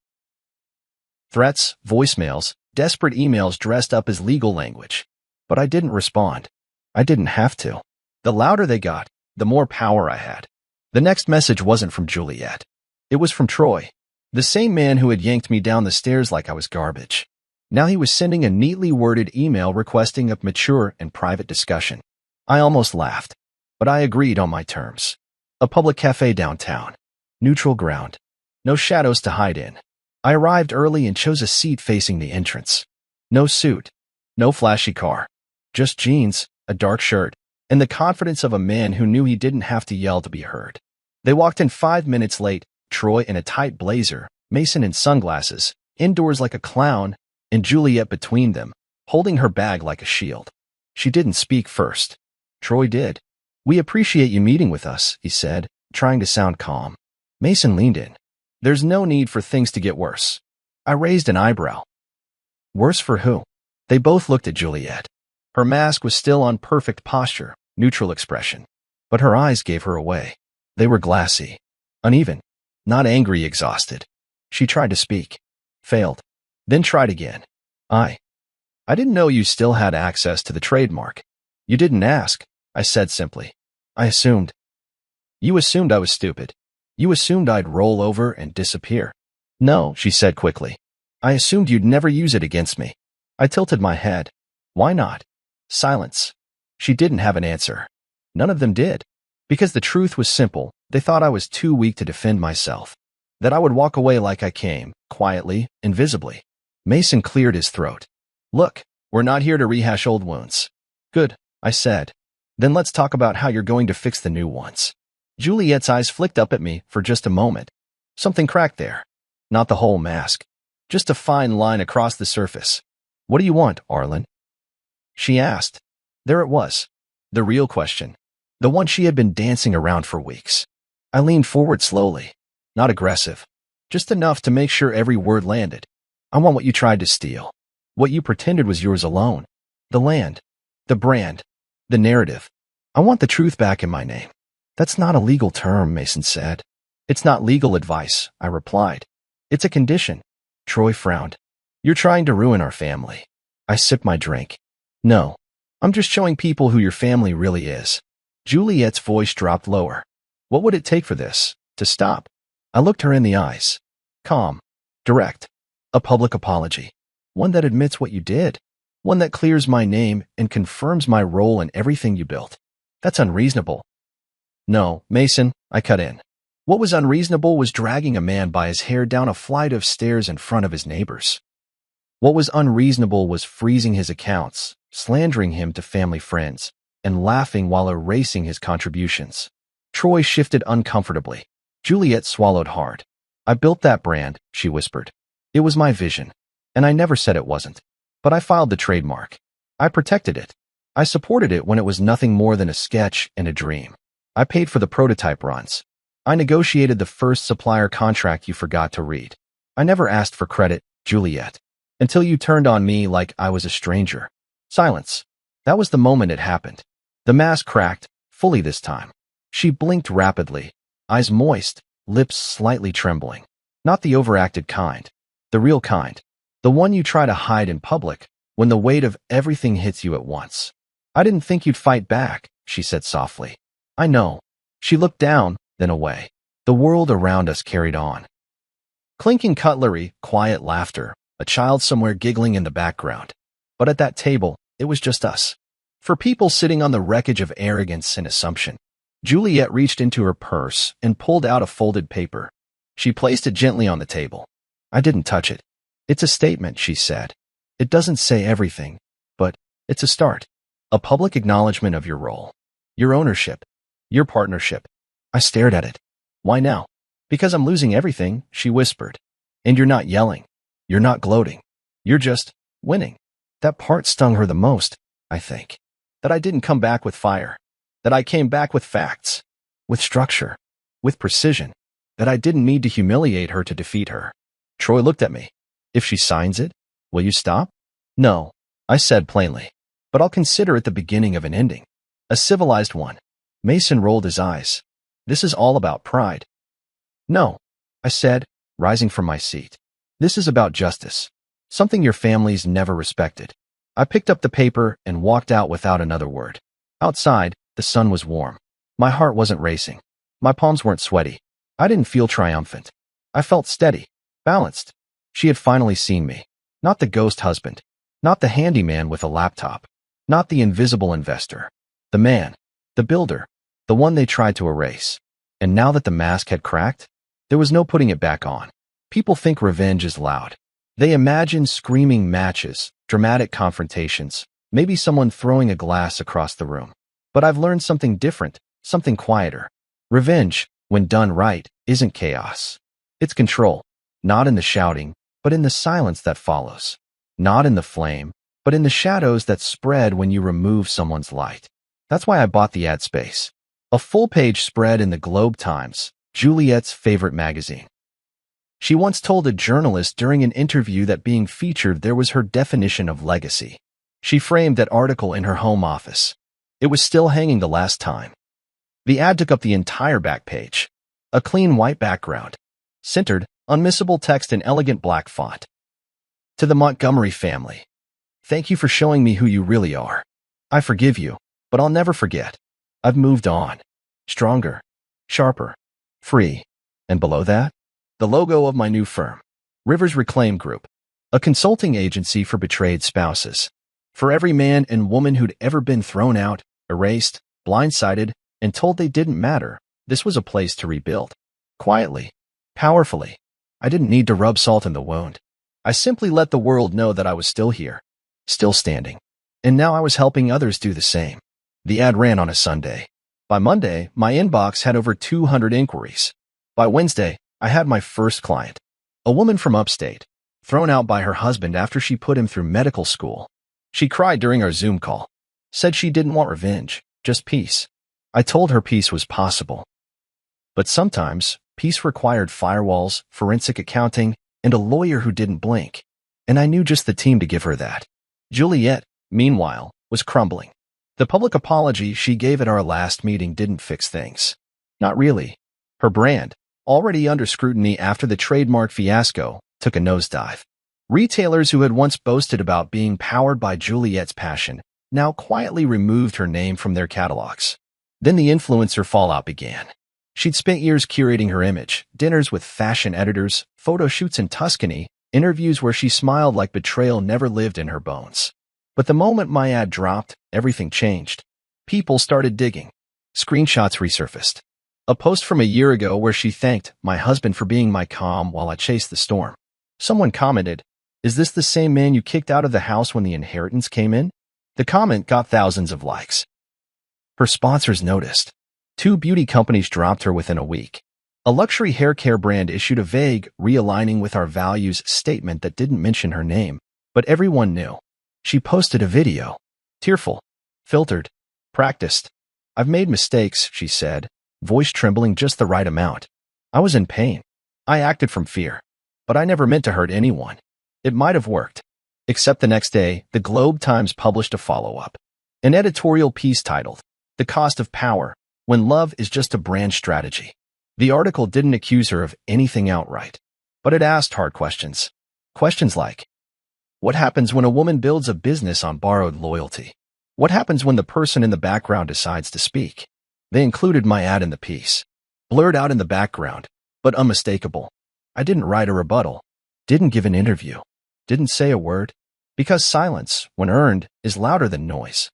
Threats, voicemails, desperate emails dressed up as legal language. But I didn't respond. I didn't have to. The louder they got, the more power I had. The next message wasn't from Juliette. It was from Troy, the same man who had yanked me down the stairs like I was garbage. Now he was sending a neatly worded email requesting a mature and private discussion. I almost laughed, but I agreed on my terms. A public cafe downtown. Neutral ground. No shadows to hide in. I arrived early and chose a seat facing the entrance. No suit. No flashy car. Just jeans, a dark shirt, and the confidence of a man who knew he didn't have to yell to be heard. They walked in 5 minutes late, Troy in a tight blazer, Mason in sunglasses, indoors like a clown, and Juliette between them, holding her bag like a shield. She didn't speak first. Troy did. We appreciate you meeting with us, he said, trying to sound calm. Mason leaned in. There's no need for things to get worse. I raised an eyebrow. Worse for who? They both looked at Juliette. Her mask was still on perfect posture, neutral expression. But her eyes gave her away. They were glassy. Uneven. Not angry, exhausted. She tried to speak. Failed. Then tried again. I didn't know you still had access to the trademark. You didn't ask, I said simply. I assumed. You assumed I was stupid. You assumed I'd roll over and disappear. No, she said quickly. I assumed you'd never use it against me. I tilted my head. Why not? Silence. She didn't have an answer. None of them did. Because the truth was simple, they thought I was too weak to defend myself. That I would walk away like I came, quietly, invisibly. Mason cleared his throat. Look, we're not here to rehash old wounds. Good, I said. Then let's talk about how you're going to fix the new ones. Juliet's eyes flicked up at me for just a moment. Something cracked there. Not the whole mask. Just a fine line across the surface. What do you want, Arlen? She asked. There it was. The real question. The one she had been dancing around for weeks. I leaned forward slowly. Not aggressive. Just enough to make sure every word landed. I want what you tried to steal. What you pretended was yours alone. The land. The brand. The narrative. I want the truth back in my name. That's not a legal term, Mason said. It's not legal advice, I replied. It's a condition. Troy frowned. You're trying to ruin our family. I sipped my drink. No. I'm just showing people who your family really is. Juliet's voice dropped lower. What would it take for this to stop? I looked her in the eyes. Calm. Direct. A public apology. One that admits what you did. One that clears my name and confirms my role in everything you built. That's unreasonable. No, Mason, I cut in. What was unreasonable was dragging a man by his hair down a flight of stairs in front of his neighbors. What was unreasonable was freezing his accounts, slandering him to family friends, and laughing while erasing his contributions. Troy shifted uncomfortably. Juliet swallowed hard. I built that brand, she whispered. It was my vision. And I never said it wasn't. But I filed the trademark. I protected it. I supported it when it was nothing more than a sketch and a dream. I paid for the prototype runs. I negotiated the first supplier contract you forgot to read. I never asked for credit, Juliet, until you turned on me like I was a stranger. Silence. That was the moment it happened. The mask cracked, fully this time. She blinked rapidly, eyes moist, lips slightly trembling. Not the overacted kind. The real kind. The one you try to hide in public when the weight of everything hits you at once. I didn't think you'd fight back, she said softly. I know. She looked down, then away. The world around us carried on. Clinking cutlery, quiet laughter, a child somewhere giggling in the background. But at that table, it was just us. For people sitting on the wreckage of arrogance and assumption. Juliet reached into her purse and pulled out a folded paper. She placed it gently on the table. I didn't touch it. It's a statement, she said. It doesn't say everything, but it's a start. A public acknowledgement of your role. Your ownership. Your partnership. I stared at it. Why now? Because I'm losing everything, she whispered. And you're not yelling. You're not gloating. You're just winning. That part stung her the most, I think. That I didn't come back with fire. That I came back with facts. With structure. With precision. That I didn't need to humiliate her to defeat her. Troy looked at me. If she signs it, will you stop? No, I said plainly. But I'll consider it the beginning of an ending. A civilized one. Mason rolled his eyes. This is all about pride. No, I said, rising from my seat. This is about justice. Something your family's never respected. I picked up the paper and walked out without another word. Outside, the sun was warm. My heart wasn't racing. My palms weren't sweaty. I didn't feel triumphant. I felt steady, balanced. She had finally seen me. Not the ghost husband. Not the handyman with a laptop. Not the invisible investor. The man. The builder. The one they tried to erase. And now that the mask had cracked, there was no putting it back on. People think revenge is loud. They imagine screaming matches, dramatic confrontations, maybe someone throwing a glass across the room. But I've learned something different, something quieter. Revenge, when done right, isn't chaos. It's control. Not in the shouting, but in the silence that follows. Not in the flame, but in the shadows that spread when you remove someone's light. That's why I bought the ad space. A full-page spread in the Globe Times, Juliet's favorite magazine. She once told a journalist during an interview that being featured there was her definition of legacy. She framed that article in her home office. It was still hanging the last time. The ad took up the entire back page. A clean white background. Centered, unmissable text in elegant black font. To the Montgomery family. Thank you for showing me who you really are. I forgive you, but I'll never forget. I've moved on. Stronger. Sharper. Free. And below that, the logo of my new firm, Rivers Reclaim Group, a consulting agency for betrayed spouses. For every man and woman who'd ever been thrown out, erased, blindsided, and told they didn't matter, this was a place to rebuild. Quietly, powerfully. I didn't need to rub salt in the wound. I simply let the world know that I was still here, still standing. And now I was helping others do the same. The ad ran on a Sunday. By Monday, my inbox had over 200 inquiries. By Wednesday, I had my first client, a woman from upstate, thrown out by her husband after she put him through medical school. She cried during our Zoom call, said she didn't want revenge, just peace. I told her peace was possible. But sometimes, peace required firewalls, forensic accounting, and a lawyer who didn't blink. And I knew just the team to give her that. Juliet, meanwhile, was crumbling. The public apology she gave at our last meeting didn't fix things. Not really. Her brand, already under scrutiny after the trademark fiasco, took a nosedive. Retailers who had once boasted about being powered by Juliet's passion now quietly removed her name from their catalogs. Then the influencer fallout began. She'd spent years curating her image, dinners with fashion editors, photo shoots in Tuscany, interviews where she smiled like betrayal never lived in her bones. But the moment my ad dropped, everything changed. People started digging. Screenshots resurfaced. A post from a year ago where she thanked my husband for being my calm while I chased the storm. Someone commented, "Is this the same man you kicked out of the house when the inheritance came in?" The comment got thousands of likes. Her sponsors noticed. 2 beauty companies dropped her within a week. A luxury hair care brand issued a vague, realigning with our values statement that didn't mention her name, but everyone knew. She posted a video. Tearful. Filtered. Practiced. "I've made mistakes," she said, voice trembling just the right amount. I was in pain. I acted from fear. But I never meant to hurt anyone. It might have worked. Except the next day, the Globe Times published a follow-up. An editorial piece titled, "The Cost of Power, When Love is Just a Brand Strategy." The article didn't accuse her of anything outright, but it asked hard questions. Questions like, what happens when a woman builds a business on borrowed loyalty? What happens when the person in the background decides to speak? They included my ad in the piece. Blurred out in the background, but unmistakable. I didn't write a rebuttal. Didn't give an interview. Didn't say a word. Because silence, when earned, is louder than noise.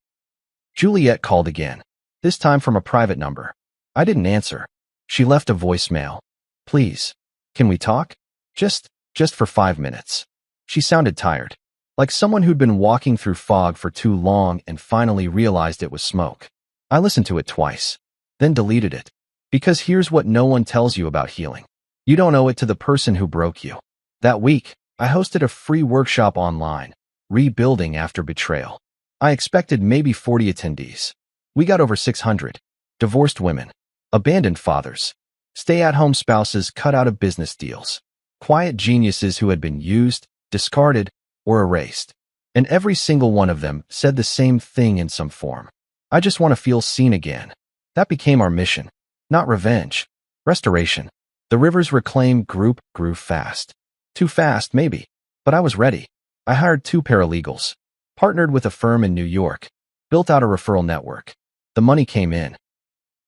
Juliet called again, this time from a private number. I didn't answer. She left a voicemail. "Please, can we talk? Just for 5 minutes." She sounded tired, like someone who'd been walking through fog for too long and finally realized it was smoke. I listened to it twice, then deleted it. Because here's what no one tells you about healing. You don't owe it to the person who broke you. That week, I hosted a free workshop online, Rebuilding After Betrayal. I expected maybe 40 attendees. We got over 600. Divorced women, abandoned fathers, stay-at-home spouses cut out of business deals, quiet geniuses who had been used, discarded, or erased. And every single one of them said the same thing in some form. I just want to feel seen again. That became our mission. Not revenge. Restoration. The Rivers Reclaim group grew fast. Too fast, maybe. But I was ready. I hired 2 paralegals. Partnered with a firm in New York. Built out a referral network. The money came in.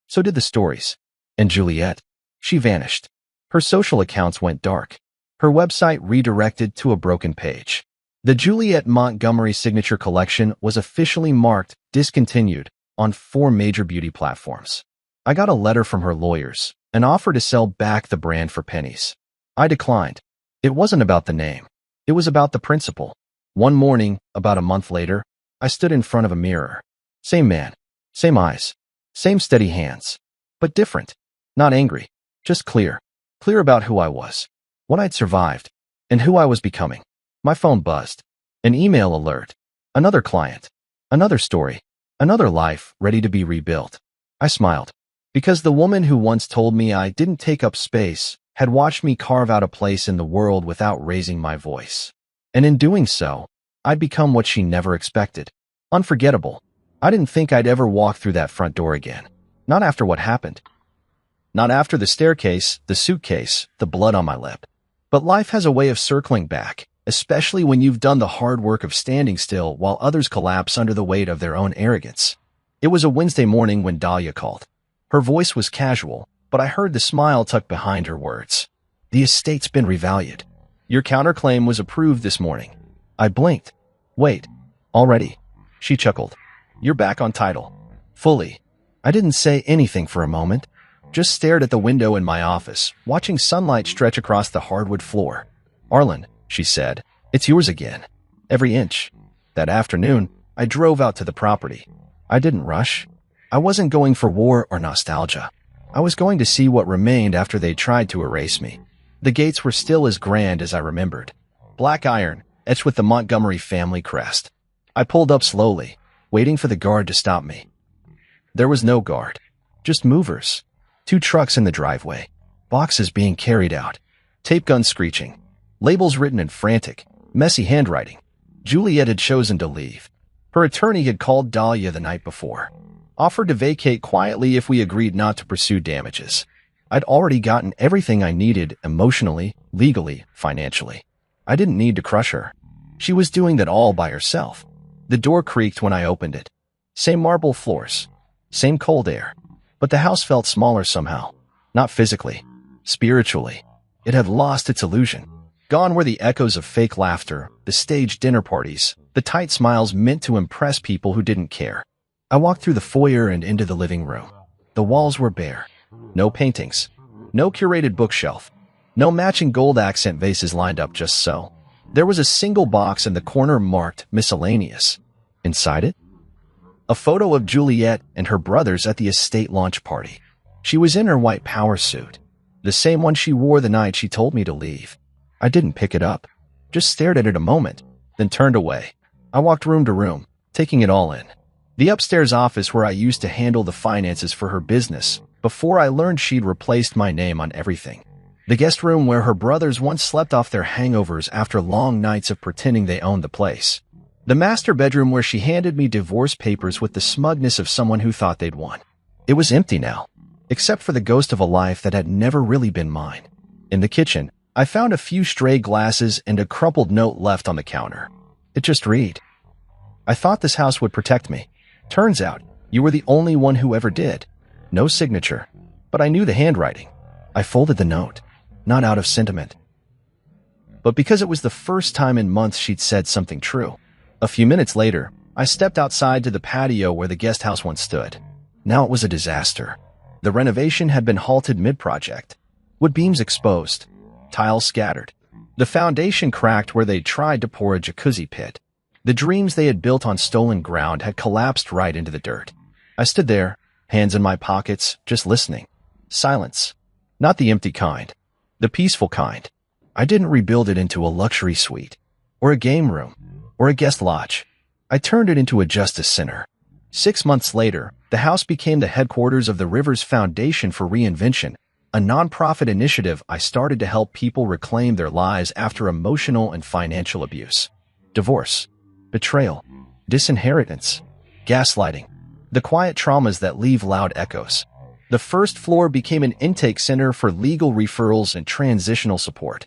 So did the stories. And Juliet. She vanished. Her social accounts went dark. Her website redirected to a broken page. The Juliet Montgomery Signature Collection was officially marked discontinued on 4 major beauty platforms. I got a letter from her lawyers, an offer to sell back the brand for pennies. I declined. It wasn't about the name. It was about the principle. One morning, about a month later, I stood in front of a mirror. Same man, same eyes, same steady hands, but different. Not angry, just clear. Clear about who I was, what I'd survived, and who I was becoming. My phone buzzed. An email alert. Another client. Another story. Another life ready to be rebuilt. I smiled. Because the woman who once told me I didn't take up space had watched me carve out a place in the world without raising my voice. And in doing so, I'd become what she never expected. Unforgettable. I didn't think I'd ever walk through that front door again. Not after what happened. Not after the staircase, the suitcase, the blood on my lip. But life has a way of circling back, especially when you've done the hard work of standing still while others collapse under the weight of their own arrogance. It was a Wednesday morning when Dahlia called. Her voice was casual, but I heard the smile tucked behind her words. "The estate's been revalued. Your counterclaim was approved this morning." I blinked. Wait, Already. She chuckled. You're back on title. Fully. I didn't say anything for a moment. Just stared at the window in my office, watching sunlight stretch across the hardwood floor. Arlen, she said, it's yours again. Every inch. That afternoon, I drove out to the property. I didn't rush. I wasn't going for war or nostalgia. I was going to see what remained after they tried to erase me. The gates were still as grand as I remembered. Black iron, etched with the Montgomery family crest. I pulled up slowly, waiting for the guard to stop me. There was no guard. Just movers. 2 trucks in the driveway. Boxes being carried out. Tape guns screeching. Labels written in frantic, messy handwriting. Juliet had chosen to leave. Her attorney had called Dahlia the night before. Offered to vacate quietly if we agreed not to pursue damages. I'd already gotten everything I needed emotionally, legally, financially. I didn't need to crush her. She was doing that all by herself. The door creaked when I opened it. Same marble floors. Same cold air. But the house felt smaller somehow. Not physically. Spiritually. It had lost its illusion. Gone were the echoes of fake laughter, the staged dinner parties, the tight smiles meant to impress people who didn't care. I walked through the foyer and into the living room. The walls were bare. No paintings. No curated bookshelf. No matching gold accent vases lined up just so. There was a single box in the corner marked miscellaneous. Inside it, a photo of Juliet and her brothers at the estate launch party. She was in her white power suit, the same one she wore the night she told me to leave. I didn't pick it up, just stared at it a moment, then turned away. I walked room to room, taking it all in. The upstairs office where I used to handle the finances for her business before I learned she'd replaced my name on everything. The guest room where her brothers once slept off their hangovers after long nights of pretending they owned the place. The master bedroom where she handed me divorce papers with the smugness of someone who thought they'd won. It was empty now, except for the ghost of a life that had never really been mine. In the kitchen, I found a few stray glasses and a crumpled note left on the counter. It just read, I thought this house would protect me. Turns out, you were the only one who ever did. No signature, but I knew the handwriting. I folded the note, not out of sentiment, but because it was the first time in months she'd said something true. A few minutes later, I stepped outside to the patio where the guest house once stood. Now it was a disaster. The renovation had been halted mid-project. Wood beams exposed. Tiles scattered. The foundation cracked where they tried to pour a jacuzzi pit. The dreams they had built on stolen ground had collapsed right into the dirt. I stood there, hands in my pockets, just listening. Silence. Not the empty kind. The peaceful kind. I didn't rebuild it into a luxury suite, or a game room, or a guest lodge. I turned it into a justice center. 6 months later, the house became the headquarters of the Rivers Foundation for Reinvention, a nonprofit initiative I started to help people reclaim their lives after emotional and financial abuse. Divorce, betrayal, disinheritance, gaslighting, the quiet traumas that leave loud echoes. The first floor became an intake center for legal referrals and transitional support.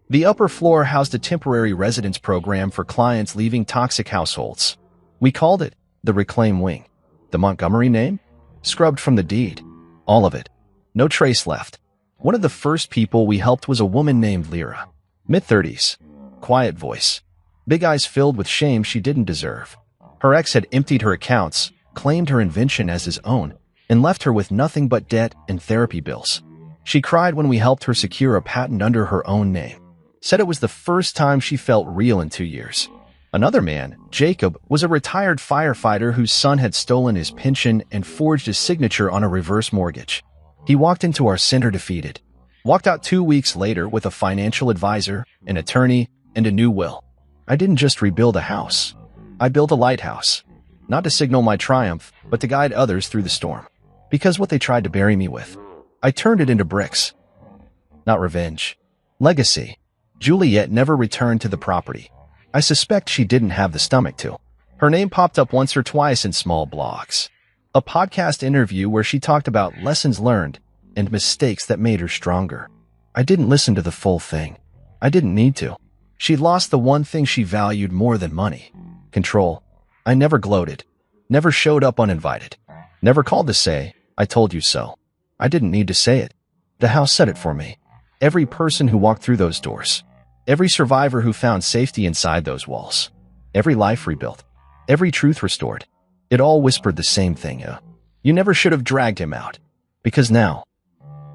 The upper floor housed a temporary residence program for clients leaving toxic households. We called it the Reclaim Wing. The Montgomery name? Scrubbed from the deed. All of it. No trace left. One of the first people we helped was a woman named Lyra. Mid-30s. Quiet voice. Big eyes filled with shame she didn't deserve. Her ex had emptied her accounts, claimed her invention as his own, and left her with nothing but debt and therapy bills. She cried when we helped her secure a patent under her own name. Said it was the first time she felt real in 2 years. Another man, Jacob, was a retired firefighter whose son had stolen his pension and forged his signature on a reverse mortgage. He walked into our center defeated. Walked out 2 weeks later with a financial advisor, an attorney, and a new will. I didn't just rebuild a house. I built a lighthouse. Not to signal my triumph, but to guide others through the storm. Because what they tried to bury me with, I turned it into bricks. Not revenge. Legacy. Juliet never returned to the property. I suspect she didn't have the stomach to. Her name popped up once or twice in small blogs. A podcast interview where she talked about lessons learned and mistakes that made her stronger. I didn't listen to the full thing. I didn't need to. She'd lost the one thing she valued more than money. Control. I never gloated. Never showed up uninvited. Never called to say, I told you so. I didn't need to say it. The house said it for me. Every person who walked through those doors. Every survivor who found safety inside those walls. every life rebuilt, every truth restored. It all whispered the same thing. You never should have dragged him out. Because now,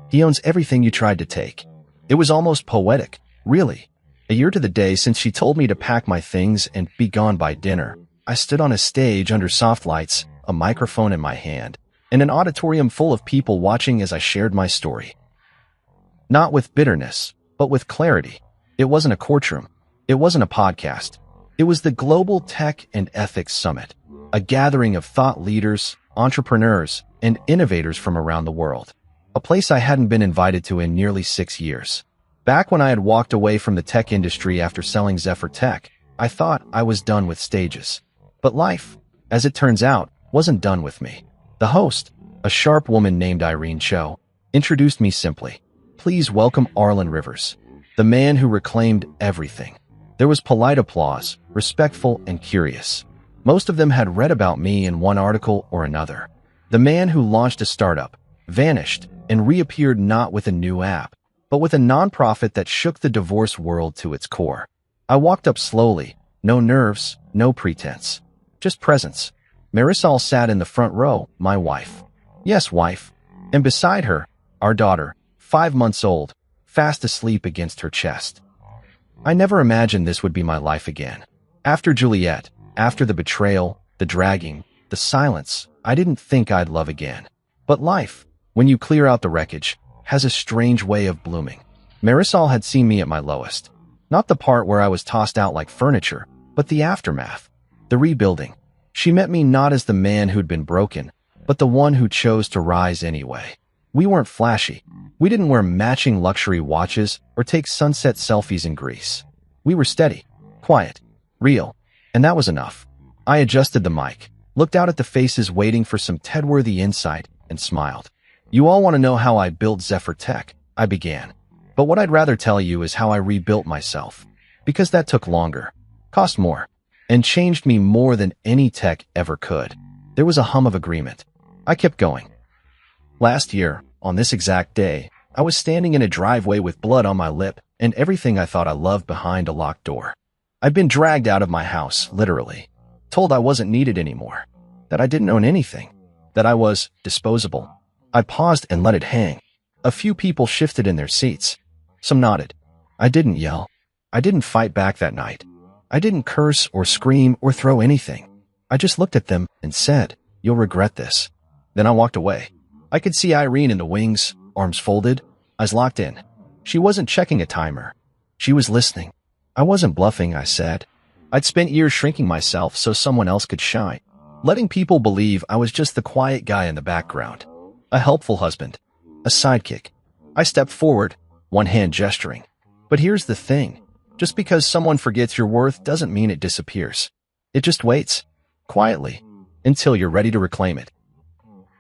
he owns everything you tried to take. It was almost poetic, really. A year to the day since she told me to pack my things and be gone by dinner, I stood on a stage under soft lights, a microphone in my hand, and an auditorium full of people watching as I shared my story. Not with bitterness, but with clarity. It wasn't a courtroom. It wasn't a podcast. It was the Global Tech and Ethics Summit, a gathering of thought leaders, entrepreneurs, and innovators from around the world. A place I hadn't been invited to in nearly 6 years. Back when I had walked away from the tech industry after selling Zephyr Tech, I thought I was done with stages. But life, as it turns out, wasn't done with me. The host, a sharp woman named Irene Cho, introduced me simply. Please welcome Arlen Rivers, the man who reclaimed everything. There was polite applause, respectful and curious. Most of them had read about me in one article or another. The man who launched a startup, vanished, and reappeared not with a new app, but with a nonprofit that shook the divorce world to its core. I walked up slowly, no nerves, no pretense, just presence. Marisol sat in the front row, my wife. Yes, wife. And beside her, our daughter, 5 months old, fast asleep against her chest. I never imagined this would be my life again. After Juliet, after the betrayal, the dragging, the silence, I didn't think I'd love again. But life, when you clear out the wreckage, has a strange way of blooming. Marisol had seen me at my lowest. Not the part where I was tossed out like furniture, but the aftermath, the rebuilding. She met me not as the man who'd been broken, but the one who chose to rise anyway. We weren't flashy. We didn't wear matching luxury watches or take sunset selfies in Greece. We were steady, quiet, real, and that was enough. I adjusted the mic, looked out at the faces waiting for some TED-worthy insight, and smiled. You all want to know how I built Zephyr Tech, I began. But what I'd rather tell you is how I rebuilt myself. Because that took longer, cost more, and changed me more than any tech ever could. There was a hum of agreement. I kept going. Last year, on this exact day, I was standing in a driveway with blood on my lip and everything I thought I loved behind a locked door. I'd been dragged out of my house, literally. Told I wasn't needed anymore. That I didn't own anything. That I was disposable. I paused and let it hang. A few people shifted in their seats. Some nodded. I didn't yell. I didn't fight back that night. I didn't curse or scream or throw anything. I just looked at them and said, "You'll regret this." Then I walked away. I could see Irene in the wings, arms folded, eyes locked in. She wasn't checking a timer. She was listening. I wasn't bluffing, I said. I'd spent years shrinking myself so someone else could shine, letting people believe I was just the quiet guy in the background. A helpful husband. A sidekick. I stepped forward, one hand gesturing. But here's the thing. Just because someone forgets your worth doesn't mean it disappears. It just waits, quietly, until you're ready to reclaim it.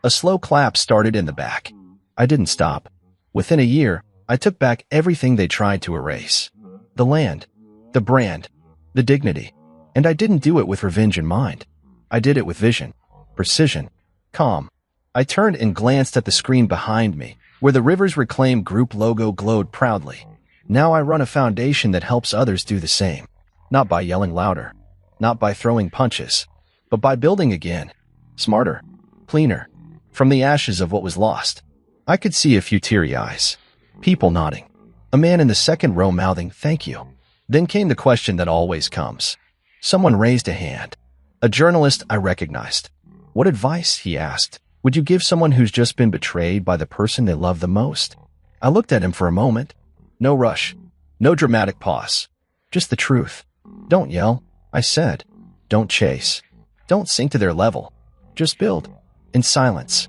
A slow clap started in the back. I didn't stop. Within a year, I took back everything they tried to erase. The land, the brand, the dignity. And I didn't do it with revenge in mind. I did it with vision, precision, calm. I turned and glanced at the screen behind me, where the Rivers Reclaim Group logo glowed proudly. Now I run a foundation that helps others do the same. Not by yelling louder, not by throwing punches, but by building again. Smarter, cleaner, from the ashes of what was lost. I could see a few teary eyes. People nodding. A man in the second row mouthing, "Thank you." Then came the question that always comes. Someone raised a hand. A journalist I recognized. "What advice," he asked, "would you give someone who's just been betrayed by the person they love the most?" I looked at him for a moment. No rush. No dramatic pause. Just the truth. Don't yell, I said. Don't chase. Don't sink to their level. Just build. In silence.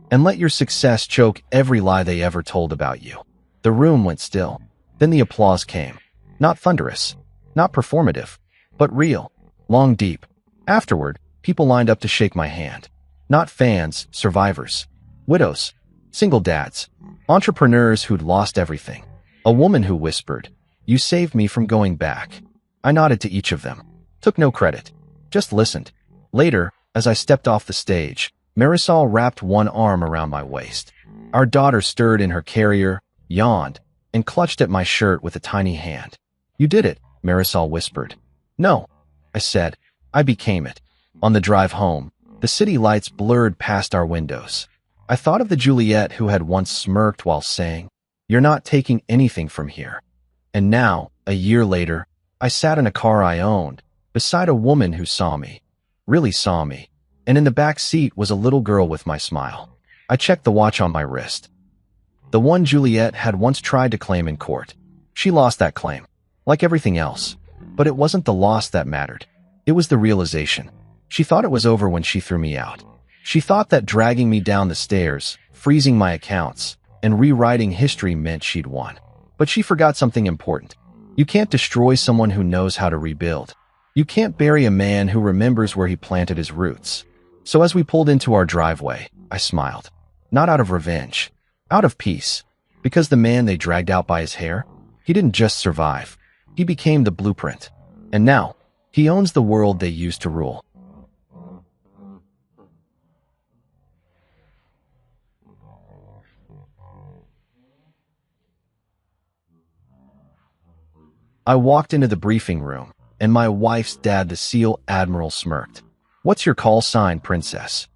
And let your success choke every lie they ever told about you. The room went still. Then the applause came. Not thunderous. Not performative. But real. Long, deep. Afterward, people lined up to shake my hand. Not fans, survivors. Widows. Single dads. Entrepreneurs who'd lost everything. A woman who whispered, "You saved me from going back." I nodded to each of them. Took no credit. Just listened. Later, as I stepped off the stage, Marisol wrapped one arm around my waist. Our daughter stirred in her carrier, yawned, and clutched at my shirt with a tiny hand. "You did it," Marisol whispered. "No," I said. I became it. On the drive home, the city lights blurred past our windows. I thought of the Juliet who had once smirked while saying, "You're not taking anything from here." And now, a year later, I sat in a car I owned, beside a woman who saw me, really saw me, and in the back seat was a little girl with my smile. I checked the watch on my wrist. The one Juliet had once tried to claim in court. She lost that claim, like everything else. But it wasn't the loss that mattered. It was the realization. She thought it was over when she threw me out. She thought that dragging me down the stairs, freezing my accounts, and rewriting history meant she'd won. But she forgot something important. You can't destroy someone who knows how to rebuild. You can't bury a man who remembers where he planted his roots. So as we pulled into our driveway, I smiled. Not out of revenge, out of peace. Because the man they dragged out by his hair, he didn't just survive. He became the blueprint. And now, he owns the world they used to rule. I walked into the briefing room, and my wife's dad, the SEAL Admiral, smirked. "What's your call sign, princess?"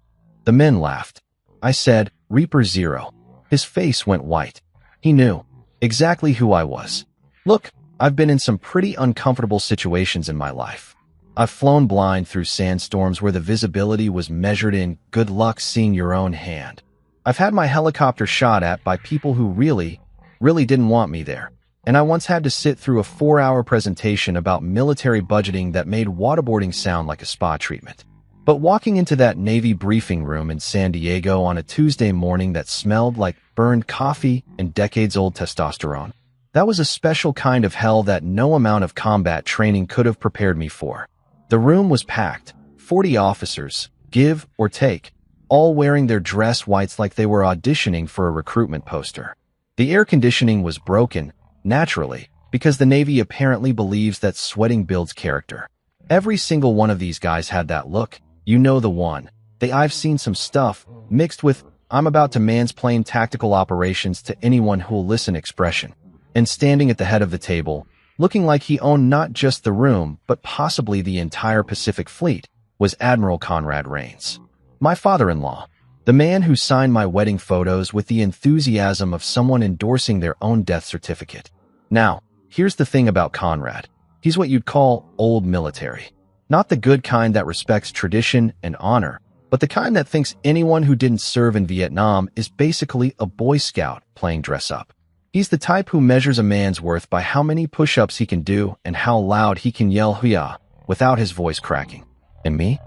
The men laughed. I said, "Reaper Zero." His face went white. He knew exactly who I was. Look, I've been in some pretty uncomfortable situations in my life. I've flown blind through sandstorms where the visibility was measured in good luck seeing your own hand. I've had my helicopter shot at by people who really didn't want me there. And I once had to sit through a 4-hour presentation about military budgeting that made waterboarding sound like a spa treatment. But walking into that Navy briefing room in San Diego on a Tuesday morning that smelled like burned coffee and decades-old testosterone, that was a special kind of hell that no amount of combat training could have prepared me for. The room was packed, 40 officers, give or take, all wearing their dress whites like they were auditioning for a recruitment poster. The air conditioning was broken, naturally, because the Navy apparently believes that sweating builds character. Every single one of these guys had that look. You know the one. I've seen some stuff, mixed with, "I'm about to mansplain tactical operations to anyone who'll listen" expression. And standing at the head of the table, looking like he owned not just the room, but possibly the entire Pacific Fleet, was Admiral Conrad Rains. My father-in-law. The man who signed my wedding photos with the enthusiasm of someone endorsing their own death certificate. Now, here's the thing about Conrad. He's what you'd call old military. Not the good kind that respects tradition and honor, but the kind that thinks anyone who didn't serve in Vietnam is basically a Boy Scout playing dress-up. He's the type who measures a man's worth by how many push-ups he can do and how loud he can yell "Hoo-yah" without his voice cracking. And me?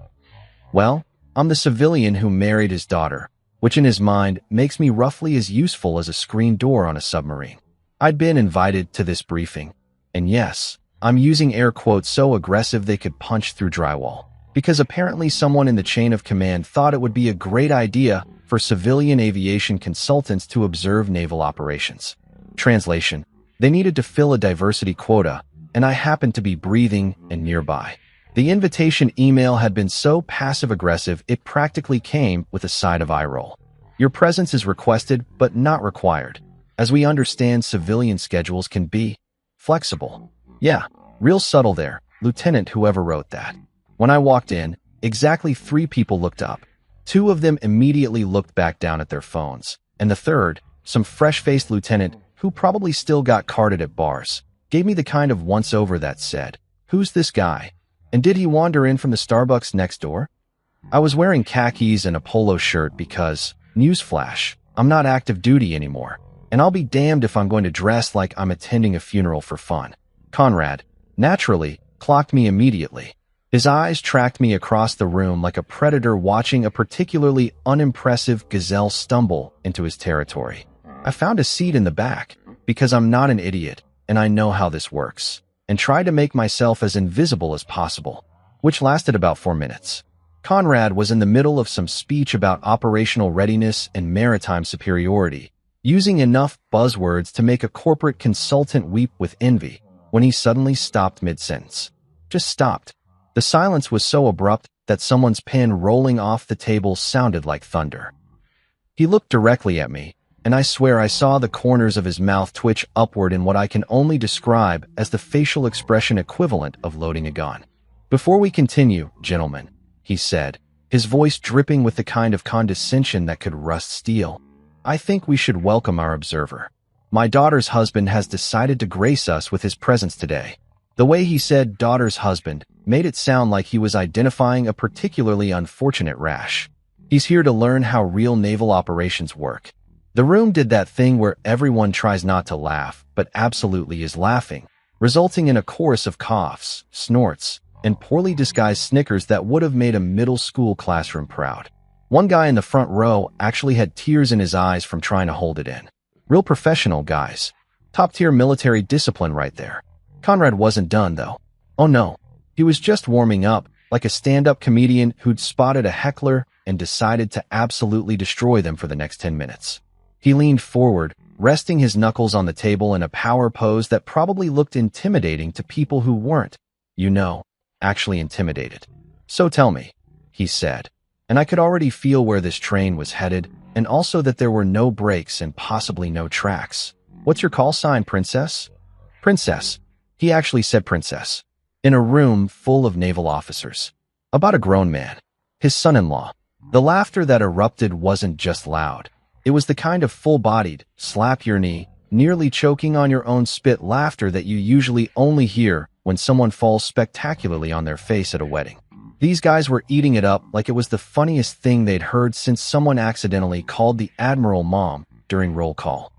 Well, I'm the civilian who married his daughter, which in his mind makes me roughly as useful as a screen door on a submarine. I'd been invited to this briefing, and yes, I'm using air quotes so aggressive they could punch through drywall, because apparently someone in the chain of command thought it would be a great idea for civilian aviation consultants to observe naval operations. Translation: they needed to fill a diversity quota, and I happened to be breathing and nearby. The invitation email had been so passive-aggressive it practically came with a side of eye roll. Your presence is requested but not required. As we understand, civilian schedules can be flexible. Yeah, real subtle there, Lieutenant whoever wrote that. When I walked in, exactly 3 people looked up. 2 of them immediately looked back down at their phones, and the third, some fresh-faced lieutenant who probably still got carded at bars, gave me the kind of once-over that said, "Who's this guy? And did he wander in from the Starbucks next door?" I was wearing khakis and a polo shirt because, newsflash, I'm not active duty anymore, and I'll be damned if I'm going to dress like I'm attending a funeral for fun. Conrad, naturally, clocked me immediately. His eyes tracked me across the room like a predator watching a particularly unimpressive gazelle stumble into his territory. I found a seat in the back, because I'm not an idiot, and I know how this works, and tried to make myself as invisible as possible, which lasted about 4 minutes. Conrad was in the middle of some speech about operational readiness and maritime superiority, using enough buzzwords to make a corporate consultant weep with envy, when he suddenly stopped mid-sentence. Just stopped. The silence was so abrupt that someone's pen rolling off the table sounded like thunder. He looked directly at me, and I swear I saw the corners of his mouth twitch upward in what I can only describe as the facial expression equivalent of loading a gun. Before we continue, gentlemen, he said, his voice dripping with the kind of condescension that could rust steel, I think we should welcome our observer. My daughter's husband has decided to grace us with his presence today. The way he said daughter's husband made it sound like he was identifying a particularly unfortunate rash. He's here to learn how real naval operations work. The room did that thing where everyone tries not to laugh, but absolutely is laughing, resulting in a chorus of coughs, snorts, and poorly disguised snickers that would have made a middle school classroom proud. One guy in the front row actually had tears in his eyes from trying to hold it in. Real professional guys. Top-tier military discipline right there. Conrad wasn't done, though. Oh no. He was just warming up, like a stand-up comedian who'd spotted a heckler and decided to absolutely destroy them for the next 10 minutes. He leaned forward, resting his knuckles on the table in a power pose that probably looked intimidating to people who weren't, actually intimidated. So tell me, he said, and I could already feel where this train was headed, and also that there were no brakes and possibly no tracks. What's your call sign, princess? Princess. He actually said princess. In a room full of naval officers. About a grown man. His son-in-law. The laughter that erupted wasn't just loud. It was the kind of full-bodied, slap-your-knee, nearly choking on your own spit laughter that you usually only hear when someone falls spectacularly on their face at a wedding. These guys were eating it up like it was the funniest thing they'd heard since someone accidentally called the Admiral Mom during roll call.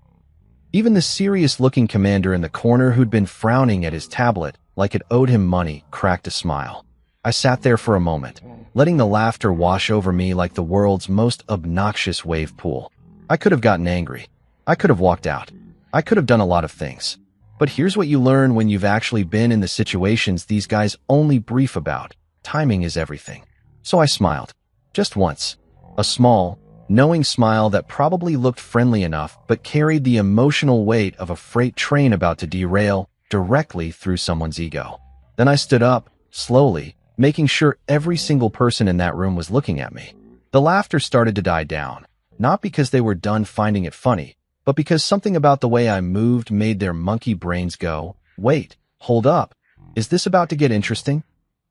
Even the serious-looking commander in the corner who'd been frowning at his tablet like it owed him money cracked a smile. I sat there for a moment, letting the laughter wash over me like the world's most obnoxious wave pool. I could have gotten angry. I could have walked out. I could have done a lot of things. But here's what you learn when you've actually been in the situations these guys only brief about. Timing is everything. So I smiled. Just once. A small, knowing smile that probably looked friendly enough but carried the emotional weight of a freight train about to derail directly through someone's ego. Then I stood up, slowly, making sure every single person in that room was looking at me. The laughter started to die down, not because they were done finding it funny, but because something about the way I moved made their monkey brains go, wait, hold up, is this about to get interesting?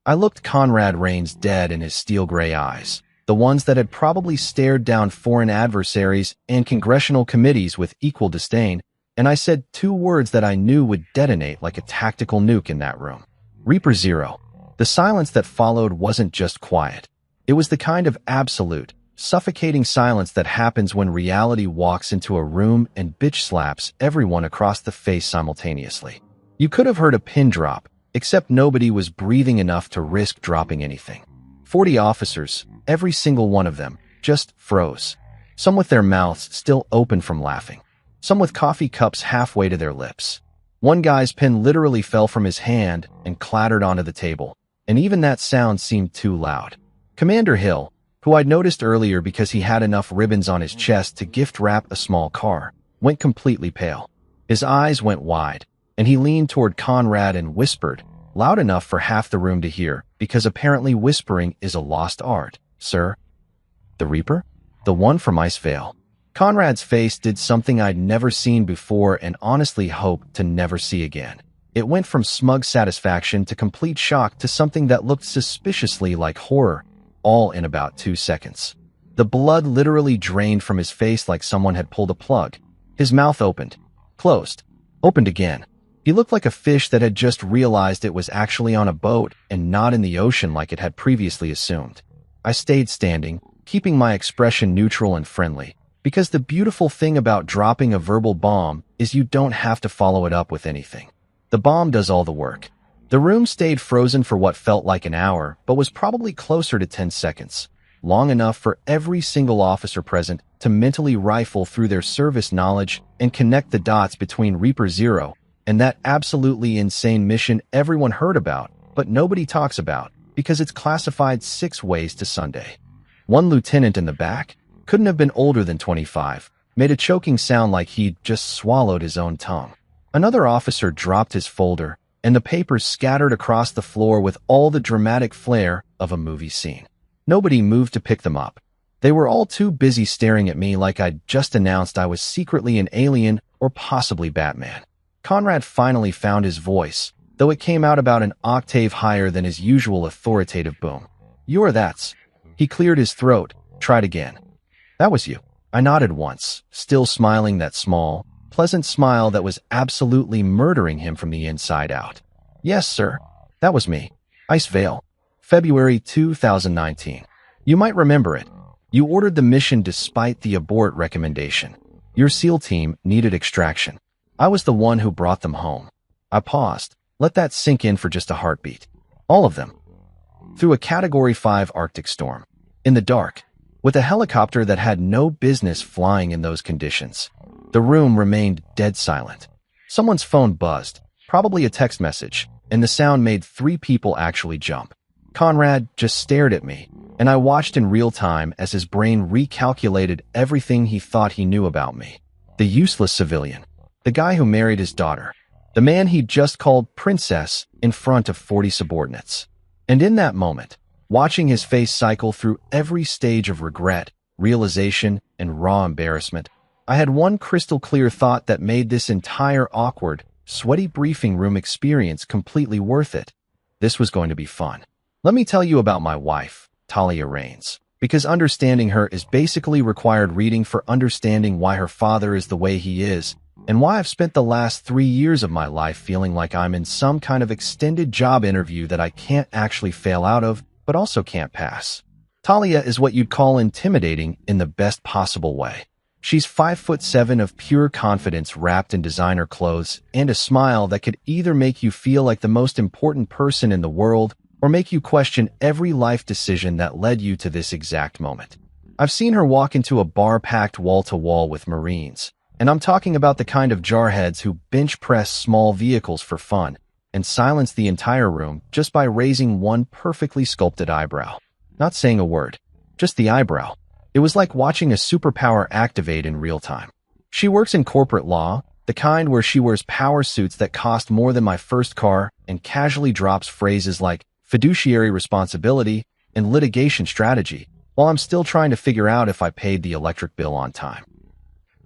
I looked Conrad Rains dead in his steel-gray eyes, the ones that had probably stared down foreign adversaries and congressional committees with equal disdain, and I said two words that I knew would detonate like a tactical nuke in that room. Reaper Zero. The silence that followed wasn't just quiet. It was the kind of absolute, suffocating silence that happens when reality walks into a room and bitch slaps everyone across the face simultaneously. You could have heard a pin drop, except nobody was breathing enough to risk dropping anything. 40 officers, every single one of them, just froze. Some with their mouths still open from laughing. Some with coffee cups halfway to their lips. One guy's pen literally fell from his hand and clattered onto the table, and even that sound seemed too loud. Commander Hill, who I'd noticed earlier because he had enough ribbons on his chest to gift wrap a small car, went completely pale. His eyes went wide, and he leaned toward Conrad and whispered, loud enough for half the room to hear, because apparently whispering is a lost art. Sir? The Reaper? The one from Icevale. Conrad's face did something I'd never seen before and honestly hoped to never see again. It went from smug satisfaction to complete shock to something that looked suspiciously like horror, all in about 2 seconds. The blood literally drained from his face like someone had pulled a plug. His mouth opened, closed, opened again. He looked like a fish that had just realized it was actually on a boat and not in the ocean like it had previously assumed. I stayed standing, keeping my expression neutral and friendly, because the beautiful thing about dropping a verbal bomb is you don't have to follow it up with anything. The bomb does all the work. The room stayed frozen for what felt like an hour, but was probably closer to 10 seconds, long enough for every single officer present to mentally rifle through their service knowledge and connect the dots between Reaper Zero and that absolutely insane mission everyone heard about, but nobody talks about, because it's classified 6 ways to Sunday. One lieutenant in the back, couldn't have been older than 25, made a choking sound like he'd just swallowed his own tongue. Another officer dropped his folder, and the papers scattered across the floor with all the dramatic flair of a movie scene. Nobody moved to pick them up. They were all too busy staring at me like I'd just announced I was secretly an alien or possibly Batman. Conrad finally found his voice, though it came out about an octave higher than his usual authoritative boom. "You or that's." He cleared his throat, tried again. "That was you." I nodded once, still smiling that small, pleasant smile that was absolutely murdering him from the inside out. "Yes, sir. That was me." Ice Vale, February 2019. You might remember it. You ordered the mission despite the abort recommendation. Your SEAL team needed extraction. I was the one who brought them home. I paused. Let that sink in for just a heartbeat. All of them. Through a Category 5 Arctic storm. In the dark. With a helicopter that had no business flying in those conditions. The room remained dead silent. Someone's phone buzzed, probably a text message, and the sound made 3 people actually jump. Conrad just stared at me, and I watched in real time as his brain recalculated everything he thought he knew about me. The useless civilian. The guy who married his daughter. The man he'd just called princess in front of 40 subordinates. And in that moment, watching his face cycle through every stage of regret, realization, and raw embarrassment, I had one crystal clear thought that made this entire awkward, sweaty briefing room experience completely worth it. This was going to be fun. Let me tell you about my wife, Talia Rains, because understanding her is basically required reading for understanding why her father is the way he is, and why I've spent the last 3 years of my life feeling like I'm in some kind of extended job interview that I can't actually fail out of, but also can't pass. Talia is what you'd call intimidating in the best possible way. She's 5'7" of pure confidence wrapped in designer clothes and a smile that could either make you feel like the most important person in the world or make you question every life decision that led you to this exact moment. I've seen her walk into a bar packed wall-to-wall with Marines, and I'm talking about the kind of jarheads who bench press small vehicles for fun and silence the entire room just by raising one perfectly sculpted eyebrow. Not saying a word, just the eyebrow. It was like watching a superpower activate in real time. She works in corporate law, the kind where she wears power suits that cost more than my first car and casually drops phrases like fiduciary responsibility and litigation strategy, while I'm still trying to figure out if I paid the electric bill on time.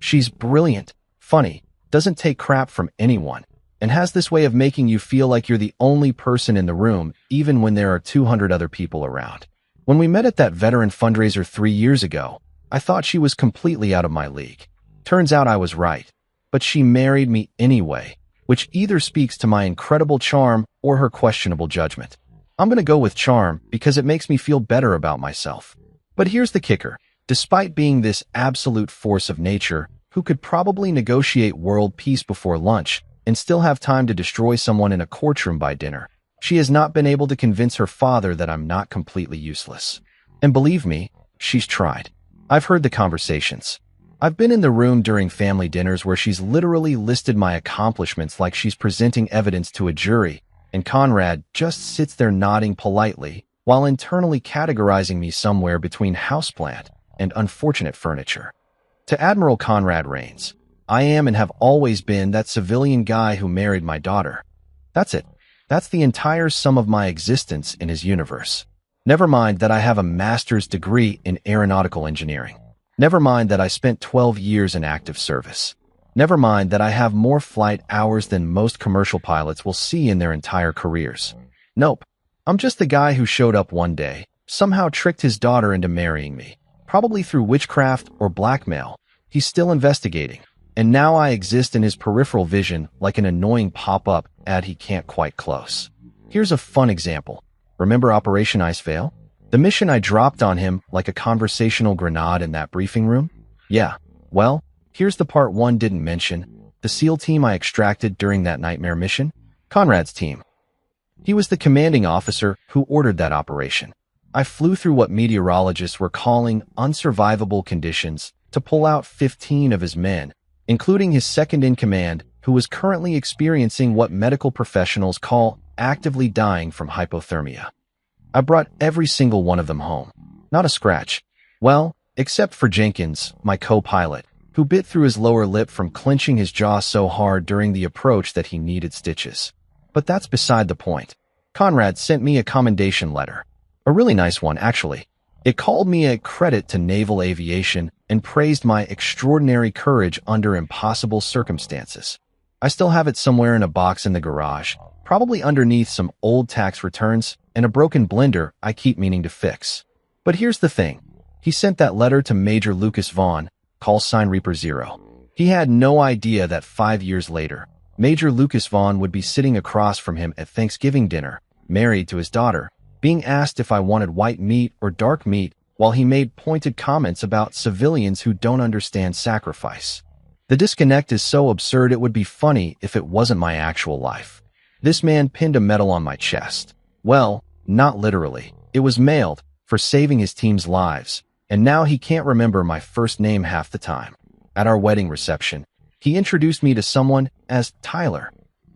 She's brilliant, funny, doesn't take crap from anyone, and has this way of making you feel like you're the only person in the room, even when there are 200 other people around. When we met at that veteran fundraiser 3 years ago, I thought she was completely out of my league. Turns out I was right. But she married me anyway, which either speaks to my incredible charm or her questionable judgment. I'm going to go with charm because it makes me feel better about myself. But here's the kicker. Despite being this absolute force of nature, who could probably negotiate world peace before lunch and still have time to destroy someone in a courtroom by dinner, she has not been able to convince her father that I'm not completely useless. And believe me, she's tried. I've heard the conversations. I've been in the room during family dinners where she's literally listed my accomplishments like she's presenting evidence to a jury, and Conrad just sits there nodding politely while internally categorizing me somewhere between houseplant and unfortunate furniture. To Admiral Conrad Rains, I am and have always been that civilian guy who married my daughter. That's it. That's the entire sum of my existence in his universe. Never mind that I have a master's degree in aeronautical engineering. Never mind that I spent 12 years in active service. Never mind that I have more flight hours than most commercial pilots will see in their entire careers. Nope. I'm just the guy who showed up one day, somehow tricked his daughter into marrying me, probably through witchcraft or blackmail. He's still investigating. And now I exist in his peripheral vision like an annoying pop-up ad he can't quite close. Here's a fun example. Remember Operation Ice Vale? The mission I dropped on him like a conversational grenade in that briefing room? Yeah, well, here's the part one didn't mention. The SEAL team I extracted during that nightmare mission? Conrad's team. He was the commanding officer who ordered that operation. I flew through what meteorologists were calling unsurvivable conditions to pull out 15 of his men, including his second-in-command, who was currently experiencing what medical professionals call actively dying from hypothermia. I brought every single one of them home. Not a scratch. Well, except for Jenkins, my co-pilot, who bit through his lower lip from clenching his jaw so hard during the approach that he needed stitches. But that's beside the point. Conrad sent me a commendation letter. A really nice one, actually. It called me a credit to naval aviation and praised my extraordinary courage under impossible circumstances. I still have it somewhere in a box in the garage, probably underneath some old tax returns and a broken blender I keep meaning to fix. But here's the thing. He sent that letter to Major Lucas Vaughn, call sign Reaper Zero. He had no idea that 5 years later, Major Lucas Vaughn would be sitting across from him at Thanksgiving dinner, married to his daughter, being asked if I wanted white meat or dark meat while he made pointed comments about civilians who don't understand sacrifice. The disconnect is so absurd it would be funny if it wasn't my actual life. This man pinned a medal on my chest. Well, not literally. It was mailed for saving his team's lives, and now he can't remember my first name half the time. At our wedding reception, he introduced me to someone as Tyler.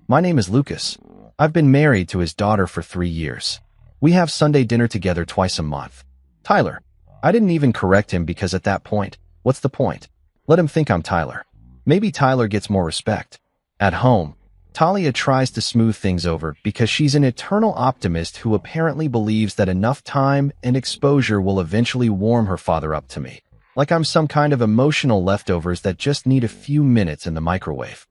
My name is Lucas. I've been married to his daughter for 3 years. We have Sunday dinner together twice a month. Tyler. I didn't even correct him because at that point, what's the point? Let him think I'm Tyler. Maybe Tyler gets more respect. At home, Talia tries to smooth things over because she's an eternal optimist who apparently believes that enough time and exposure will eventually warm her father up to me. Like I'm some kind of emotional leftovers that just need a few minutes in the microwave.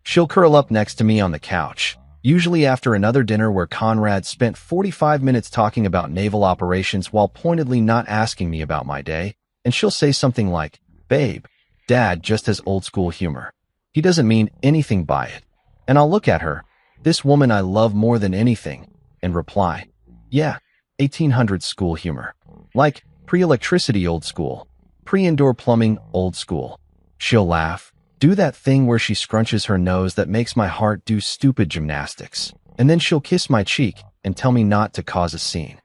She'll curl up next to me on the couch, usually after another dinner where Conrad spent 45 minutes talking about naval operations while pointedly not asking me about my day, and she'll say something like, "Babe, Dad just has old school humor. He doesn't mean anything by it." And I'll look at her, this woman I love more than anything, and reply, "Yeah, 1800s school humor. Like pre-electricity old school, pre-indoor plumbing old school." She'll laugh, do that thing where she scrunches her nose that makes my heart do stupid gymnastics, and then she'll kiss my cheek and tell me not to cause a scene.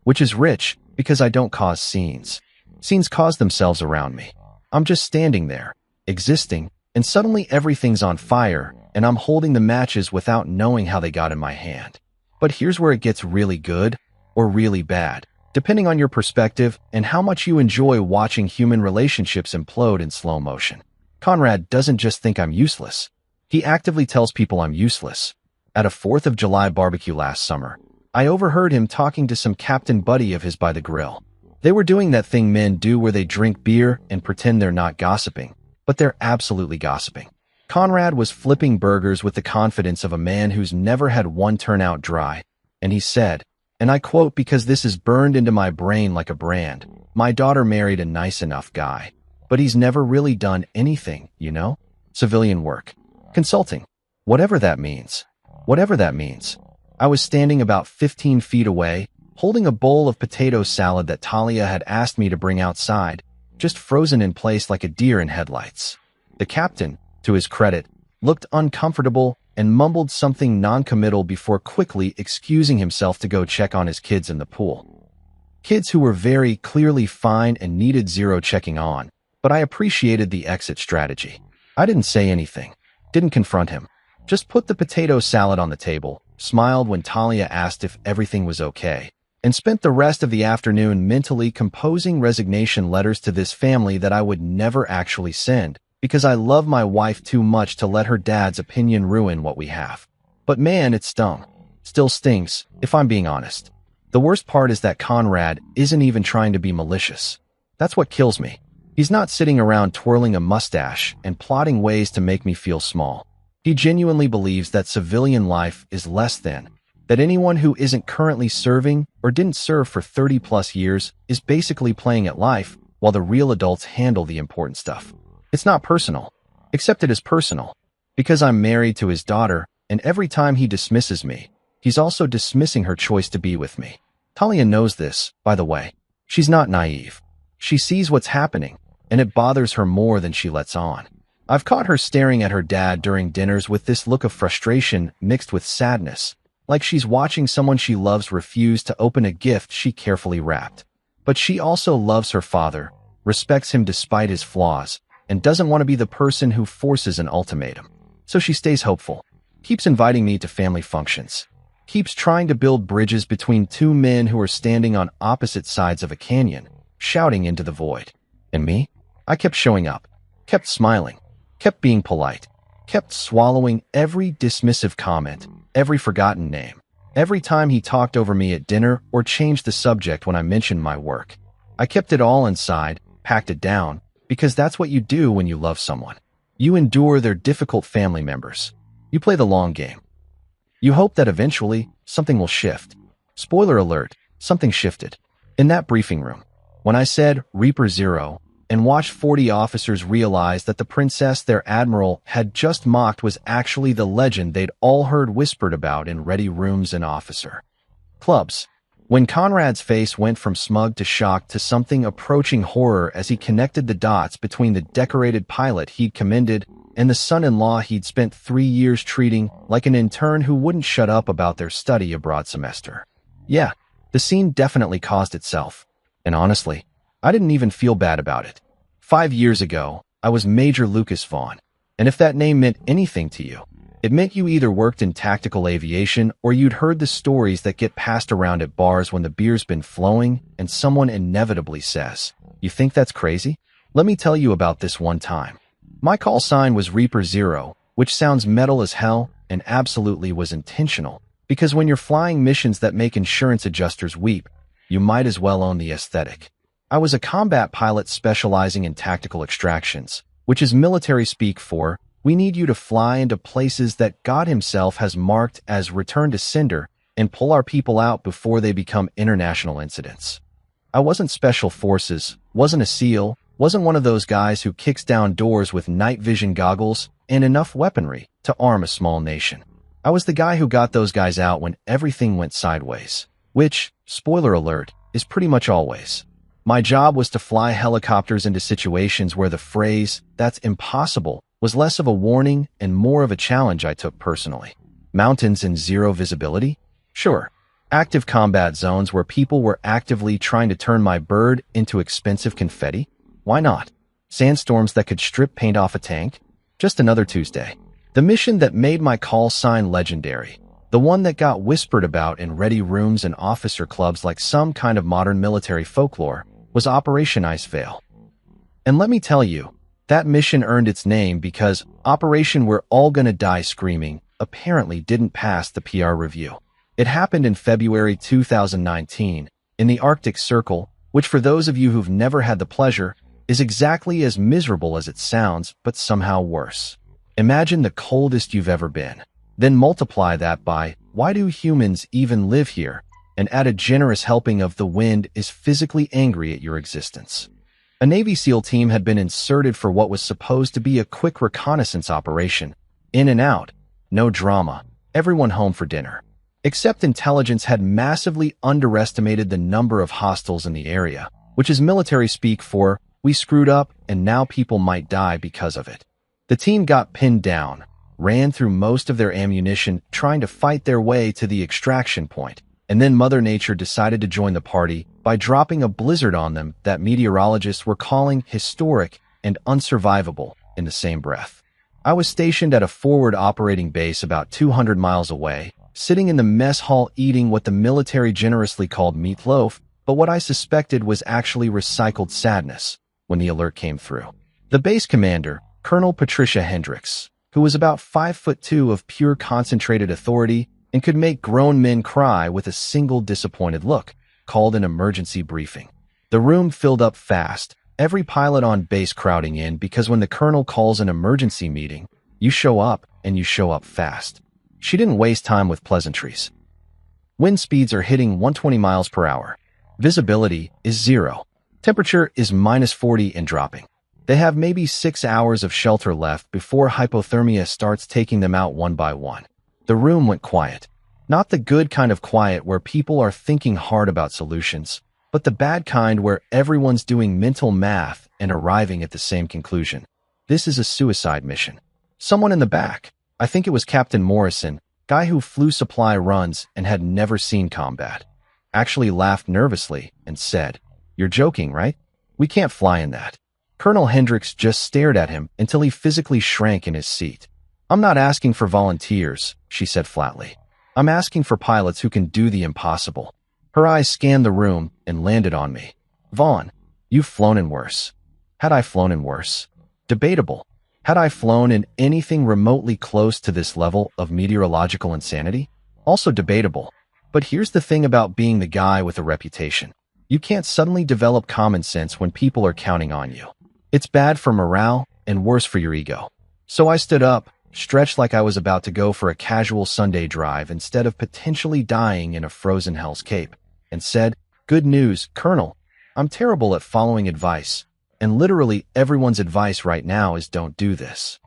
Which is rich, because I don't cause scenes. Scenes cause themselves around me. I'm just standing there, existing, and suddenly everything's on fire, and I'm holding the matches without knowing how they got in my hand. But here's where it gets really good, or really bad, depending on your perspective and how much you enjoy watching human relationships implode in slow motion. Conrad doesn't just think I'm useless. He actively tells people I'm useless. At a 4th of July barbecue last summer, I overheard him talking to some captain buddy of his by the grill. They were doing that thing men do where they drink beer and pretend they're not gossiping, but they're absolutely gossiping. Conrad was flipping burgers with the confidence of a man who's never had one turn out dry, and he said, and I quote because this is burned into my brain like a brand, "My daughter married a nice enough guy. But he's never really done anything, you know? Civilian work. Consulting. Whatever that means. Whatever that means." I was standing about 15 feet away, holding a bowl of potato salad that Talia had asked me to bring outside, just frozen in place like a deer in headlights. The captain, to his credit, looked uncomfortable and mumbled something non-committal before quickly excusing himself to go check on his kids in the pool. Kids who were very clearly fine and needed zero checking on. But I appreciated the exit strategy. I didn't say anything, didn't confront him, just put the potato salad on the table, smiled when Talia asked if everything was okay, and spent the rest of the afternoon mentally composing resignation letters to this family that I would never actually send, because I love my wife too much to let her dad's opinion ruin what we have. But man, it stung. Still stings, if I'm being honest. The worst part is that Conrad isn't even trying to be malicious. That's what kills me. He's not sitting around twirling a mustache and plotting ways to make me feel small. He genuinely believes that civilian life is less than, that anyone who isn't currently serving or didn't serve for 30+ years is basically playing at life while the real adults handle the important stuff. It's not personal, except it is personal, because I'm married to his daughter, and every time he dismisses me, he's also dismissing her choice to be with me. Talia knows this, by the way. She's not naive. She sees what's happening, and it bothers her more than she lets on. I've caught her staring at her dad during dinners with this look of frustration mixed with sadness, like she's watching someone she loves refuse to open a gift she carefully wrapped. But she also loves her father, respects him despite his flaws, and doesn't want to be the person who forces an ultimatum. So she stays hopeful, keeps inviting me to family functions, keeps trying to build bridges between two men who are standing on opposite sides of a canyon, shouting into the void. And me? I kept showing up, kept smiling, kept being polite, kept swallowing every dismissive comment, every forgotten name, every time he talked over me at dinner or changed the subject when I mentioned my work. I kept it all inside, packed it down, because that's what you do when you love someone. You endure their difficult family members. You play the long game. You hope that eventually something will shift. Spoiler alert, something shifted. In that briefing room, when I said Reaper Zero and watched 40 officers realize that the princess their admiral had just mocked was actually the legend they'd all heard whispered about in ready rooms and officer clubs. When Conrad's face went from smug to shocked to something approaching horror as he connected the dots between the decorated pilot he'd commended and the son-in-law he'd spent 3 years treating like an intern who wouldn't shut up about their study abroad semester. Yeah, the scene definitely caused itself. And honestly, I didn't even feel bad about it. 5 years ago, I was Major Lucas Vaughn. And if that name meant anything to you, it meant you either worked in tactical aviation or you'd heard the stories that get passed around at bars when the beer's been flowing and someone inevitably says, "You think that's crazy? Let me tell you about this one time." My call sign was Reaper Zero, which sounds metal as hell and absolutely was intentional, because when you're flying missions that make insurance adjusters weep, you might as well own the aesthetic. I was a combat pilot specializing in tactical extractions, which is military speak for, we need you to fly into places that God himself has marked as return to sender and pull our people out before they become international incidents. I wasn't special forces, wasn't a SEAL, wasn't one of those guys who kicks down doors with night vision goggles and enough weaponry to arm a small nation. I was the guy who got those guys out when everything went sideways, which, spoiler alert, is pretty much always. My job was to fly helicopters into situations where the phrase, "that's impossible," was less of a warning and more of a challenge I took personally. Mountains and zero visibility? Sure. Active combat zones where people were actively trying to turn my bird into expensive confetti? Why not? Sandstorms that could strip paint off a tank? Just another Tuesday. The mission that made my call sign legendary, the one that got whispered about in ready rooms and officer clubs like some kind of modern military folklore, was Operation Icevale. And let me tell you, that mission earned its name because Operation We're All Gonna Die Screaming apparently didn't pass the PR review. It happened in February 2019 in the Arctic Circle, which for those of you who've never had the pleasure, is exactly as miserable as it sounds, but somehow worse. Imagine the coldest you've ever been. Then multiply that by, why do humans even live here? And add a generous helping of the wind is physically angry at your existence. A Navy SEAL team had been inserted for what was supposed to be a quick reconnaissance operation. In and out. No drama. Everyone home for dinner. Except intelligence had massively underestimated the number of hostiles in the area, which is military speak for, we screwed up and now people might die because of it. The team got pinned down, ran through most of their ammunition trying to fight their way to the extraction point, and then Mother Nature decided to join the party by dropping a blizzard on them that meteorologists were calling historic and unsurvivable in the same breath. I was stationed at a forward operating base about 200 miles away, sitting in the mess hall eating what the military generously called meatloaf, but what I suspected was actually recycled sadness when the alert came through. The base commander, Colonel Patricia Hendricks, who was about 5'2" of pure concentrated authority and could make grown men cry with a single disappointed look, called an emergency briefing. The room filled up fast, every pilot on base crowding in because when the colonel calls an emergency meeting, you show up and you show up fast. She didn't waste time with pleasantries. Wind speeds are hitting 120 miles per hour. Visibility is 0. Temperature is -40 and dropping. They have maybe 6 hours of shelter left before hypothermia starts taking them out one by one. The room went quiet. Not the good kind of quiet where people are thinking hard about solutions, but the bad kind where everyone's doing mental math and arriving at the same conclusion. This is a suicide mission. Someone in the back, I think it was Captain Morrison, guy who flew supply runs and had never seen combat, actually laughed nervously and said, "You're joking, right? We can't fly in that." Colonel Hendricks just stared at him until he physically shrank in his seat. "I'm not asking for volunteers," she said flatly. "I'm asking for pilots who can do the impossible." Her eyes scanned the room and landed on me. "Vaughn, you've flown in worse." Had I flown in worse? Debatable. Had I flown in anything remotely close to this level of meteorological insanity? Also debatable. But here's the thing about being the guy with a reputation. You can't suddenly develop common sense when people are counting on you. It's bad for morale and worse for your ego. So I stood up, stretched like I was about to go for a casual Sunday drive instead of potentially dying in a frozen Hell's Cape, and said, "Good news, Colonel. I'm terrible at following advice, and literally everyone's advice right now is don't do this."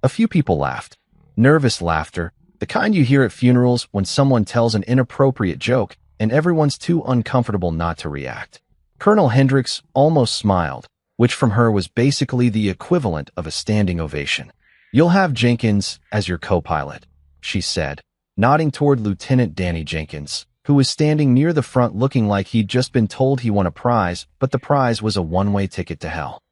A few people laughed. Nervous laughter, the kind you hear at funerals when someone tells an inappropriate joke and everyone's too uncomfortable not to react. Colonel Hendricks almost smiled, which from her was basically the equivalent of a standing ovation. "You'll have Jenkins as your co-pilot," she said, nodding toward Lieutenant Danny Jenkins, who was standing near the front looking like he'd just been told he won a prize, but the prize was a one-way ticket to hell.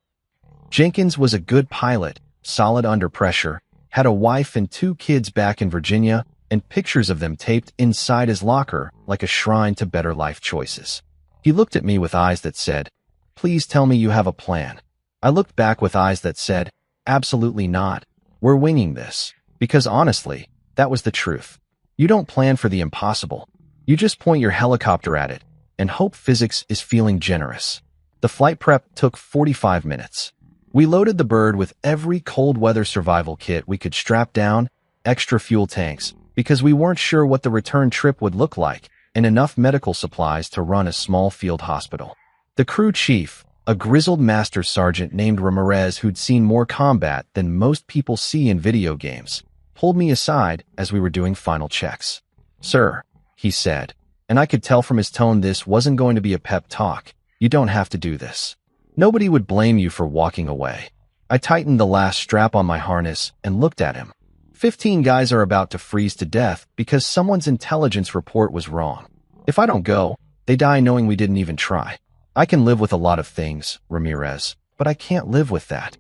Jenkins was a good pilot, solid under pressure, had a wife and 2 kids back in Virginia, and pictures of them taped inside his locker like a shrine to better life choices. He looked at me with eyes that said, "Please tell me you have a plan." I looked back with eyes that said, "Absolutely not. We're winging this." Because honestly, that was the truth. You don't plan for the impossible. You just point your helicopter at it and hope physics is feeling generous. The flight prep took 45 minutes. We loaded the bird with every cold weather survival kit we could strap down, extra fuel tanks, because we weren't sure what the return trip would look like, and enough medical supplies to run a small field hospital. The crew chief, a grizzled master sergeant named Ramirez who'd seen more combat than most people see in video games, pulled me aside as we were doing final checks. "Sir," he said, and I could tell from his tone this wasn't going to be a pep talk, "you don't have to do this. Nobody would blame you for walking away." I tightened the last strap on my harness and looked at him. 15 guys are about to freeze to death because someone's intelligence report was wrong. If I don't go, they die knowing we didn't even try. I can live with a lot of things, Ramirez, but I can't live with that.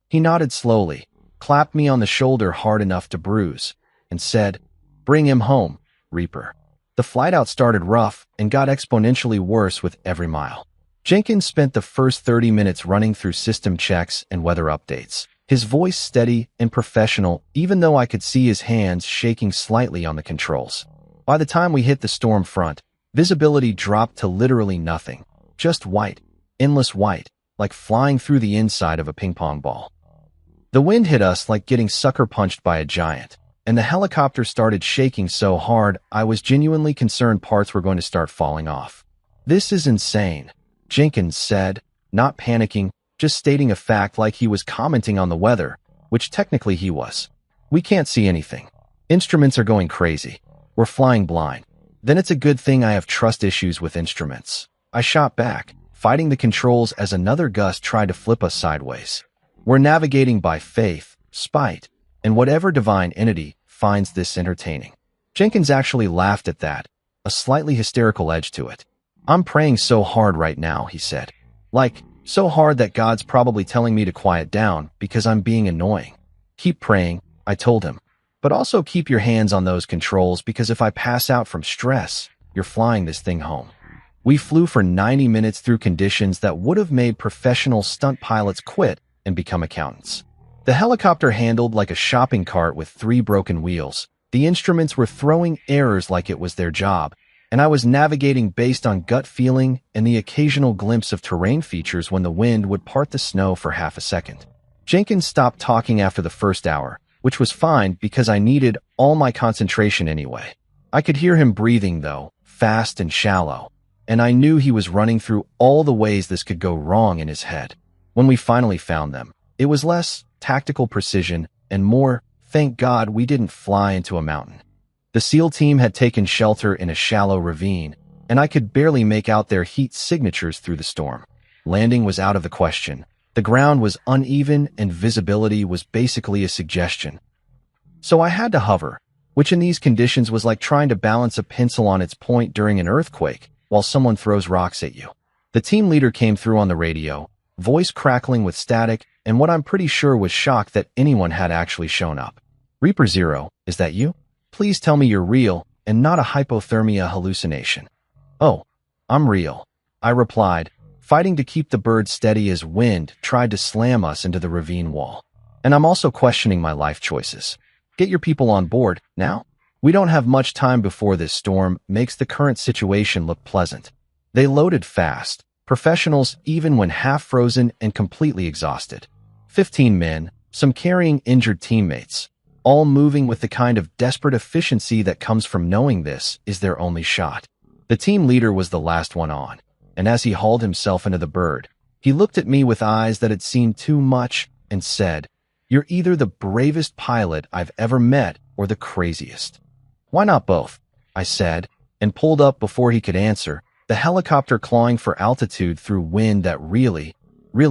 He nodded slowly, clapped me on the shoulder hard enough to bruise, and said, "Bring him home, Reaper." The flight out started rough and got exponentially worse with every mile. Jenkins spent the first 30 minutes running through system checks and weather updates, his voice steady and professional even though I could see his hands shaking slightly on the controls. By the time we hit the storm front, visibility dropped to literally nothing, just white, endless white, like flying through the inside of a ping-pong ball. The wind hit us like getting sucker punched by a giant, and the helicopter started shaking so hard I was genuinely concerned parts were going to start falling off. "This is insane," Jenkins said, not panicking, just stating a fact like he was commenting on the weather, which technically he was. "We can't see anything. Instruments are going crazy. We're flying blind." "Then it's a good thing I have trust issues with instruments," I shot back, fighting the controls as another gust tried to flip us sideways. "We're navigating by faith, spite, and whatever divine entity finds this entertaining." Jenkins actually laughed at that, a slightly hysterical edge to it. "I'm praying so hard right now," he said. "Like, so hard that God's probably telling me to quiet down because I'm being annoying." "Keep praying," I told him. "But also keep your hands on those controls because if I pass out from stress, you're flying this thing home." We flew for 90 minutes through conditions that would have made professional stunt pilots quit and become accountants. The helicopter handled like a shopping cart with 3 broken wheels. The instruments were throwing errors like it was their job, and I was navigating based on gut feeling and the occasional glimpse of terrain features when the wind would part the snow for half a second. Jenkins stopped talking after the first hour, which was fine because I needed all my concentration anyway. I could hear him breathing though, fast and shallow, and I knew he was running through all the ways this could go wrong in his head. When we finally found them, it was less tactical precision and more, thank God we didn't fly into a mountain. The SEAL team had taken shelter in a shallow ravine, and I could barely make out their heat signatures through the storm. Landing was out of the question. The ground was uneven and visibility was basically a suggestion. So I had to hover, which in these conditions was like trying to balance a pencil on its point during an earthquake while someone throws rocks at you. The team leader came through on the radio, voice crackling with static, and what I'm pretty sure was shocked that anyone had actually shown up. "Reaper Zero, is that you? Please tell me you're real and not a hypothermia hallucination." "Oh, I'm real," I replied, fighting to keep the bird steady as wind tried to slam us into the ravine wall. "And I'm also questioning my life choices. Get your people on board, now? We don't have much time before this storm makes the current situation look pleasant." They loaded fast, professionals even when half frozen and completely exhausted. 15 men, some carrying injured teammates, all moving with the kind of desperate efficiency that comes from knowing this is their only shot. The team leader was the last one on, and as he hauled himself into the bird, he looked at me with eyes that had seen too much and said, "You're either the bravest pilot I've ever met or the craziest." "Why not both?" I said, and pulled up before he could answer, the helicopter clawing for altitude through wind that really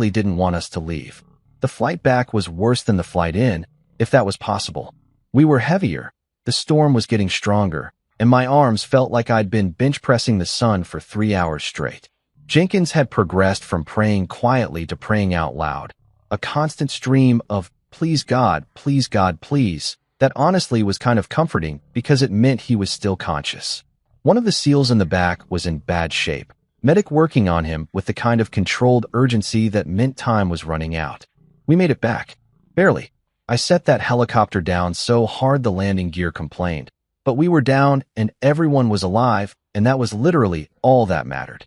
didn't want us to leave. The flight back was worse than the flight in, if that was possible. We were heavier, the storm was getting stronger, and my arms felt like I'd been bench pressing the sun for 3 hours straight. Jenkins had progressed from praying quietly to praying out loud, a constant stream of please God, please, that honestly was kind of comforting because it meant he was still conscious. One of the SEALs in the back was in bad shape, medic working on him with the kind of controlled urgency that meant time was running out. We made it back. Barely. I set that helicopter down so hard the landing gear complained, but we were down and everyone was alive, and that was literally all that mattered.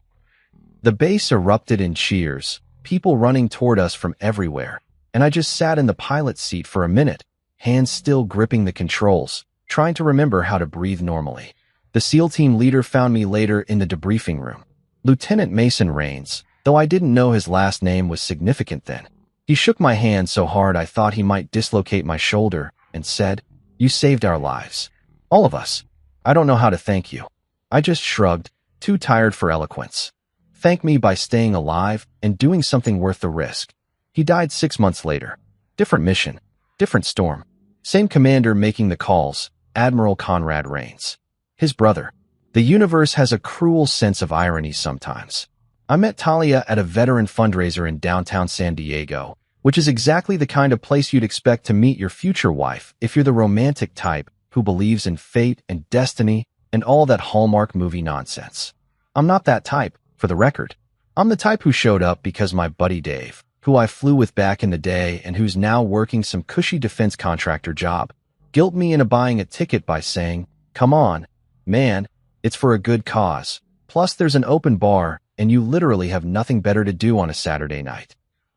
The base erupted in cheers, people running toward us from everywhere, and I just sat in the pilot's seat for a minute, hands still gripping the controls, trying to remember how to breathe normally. The SEAL team leader found me later in the debriefing room. Lieutenant Mason Rains, though I didn't know his last name was significant then. He shook my hand so hard I thought he might dislocate my shoulder and said, "You saved our lives. All of us. I don't know how to thank you." I just shrugged, too tired for eloquence. Thank me by staying alive and doing something worth the risk. He died 6 months later. Different mission, different storm. Same commander making the calls, Admiral Conrad Rains. His brother. The universe has a cruel sense of irony sometimes. I met Talia at a veteran fundraiser in downtown San Diego, which is exactly the kind of place you'd expect to meet your future wife if you're the romantic type who believes in fate and destiny and all that Hallmark movie nonsense. I'm not that type, for the record. I'm the type who showed up because my buddy Dave, who I flew with back in the day and who's now working some cushy defense contractor job, guilt me into buying a ticket by saying, "Come on, man, it's for a good cause. Plus there's an open bar, and you literally have nothing better to do on a Saturday night."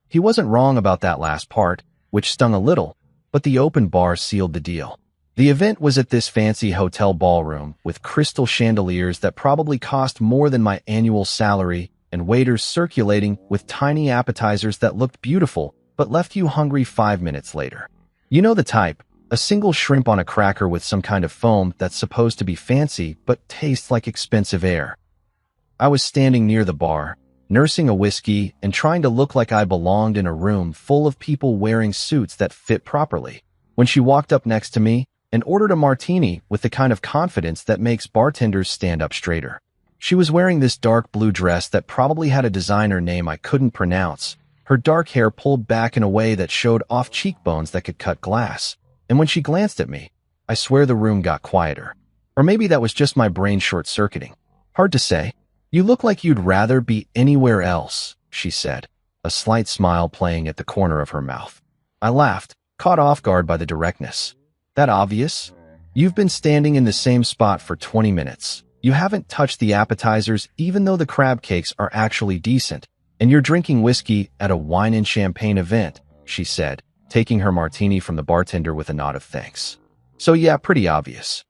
He wasn't wrong about that last part, which stung a little, but the open bar sealed the deal. The event was at this fancy hotel ballroom with crystal chandeliers that probably cost more than my annual salary and waiters circulating with tiny appetizers that looked beautiful but left you hungry 5 minutes later. You know the type, a single shrimp on a cracker with some kind of foam that's supposed to be fancy but tastes like expensive air. I was standing near the bar, nursing a whiskey and trying to look like I belonged in a room full of people wearing suits that fit properly, when she walked up next to me and ordered a martini with the kind of confidence that makes bartenders stand up straighter. She was wearing this dark blue dress that probably had a designer name I couldn't pronounce, her dark hair pulled back in a way that showed off cheekbones that could cut glass, and when she glanced at me, I swear the room got quieter. Or maybe that was just my brain short-circuiting. Hard to say. "You look like you'd rather be anywhere else," she said, a slight smile playing at the corner of her mouth. I laughed, caught off guard by the directness. "That obvious? You've been standing in the same spot for 20 minutes. You haven't touched the appetizers even though the crab cakes are actually decent, and you're drinking whiskey at a wine and champagne event," she said, taking her martini from the bartender with a nod of thanks. "So yeah, pretty obvious."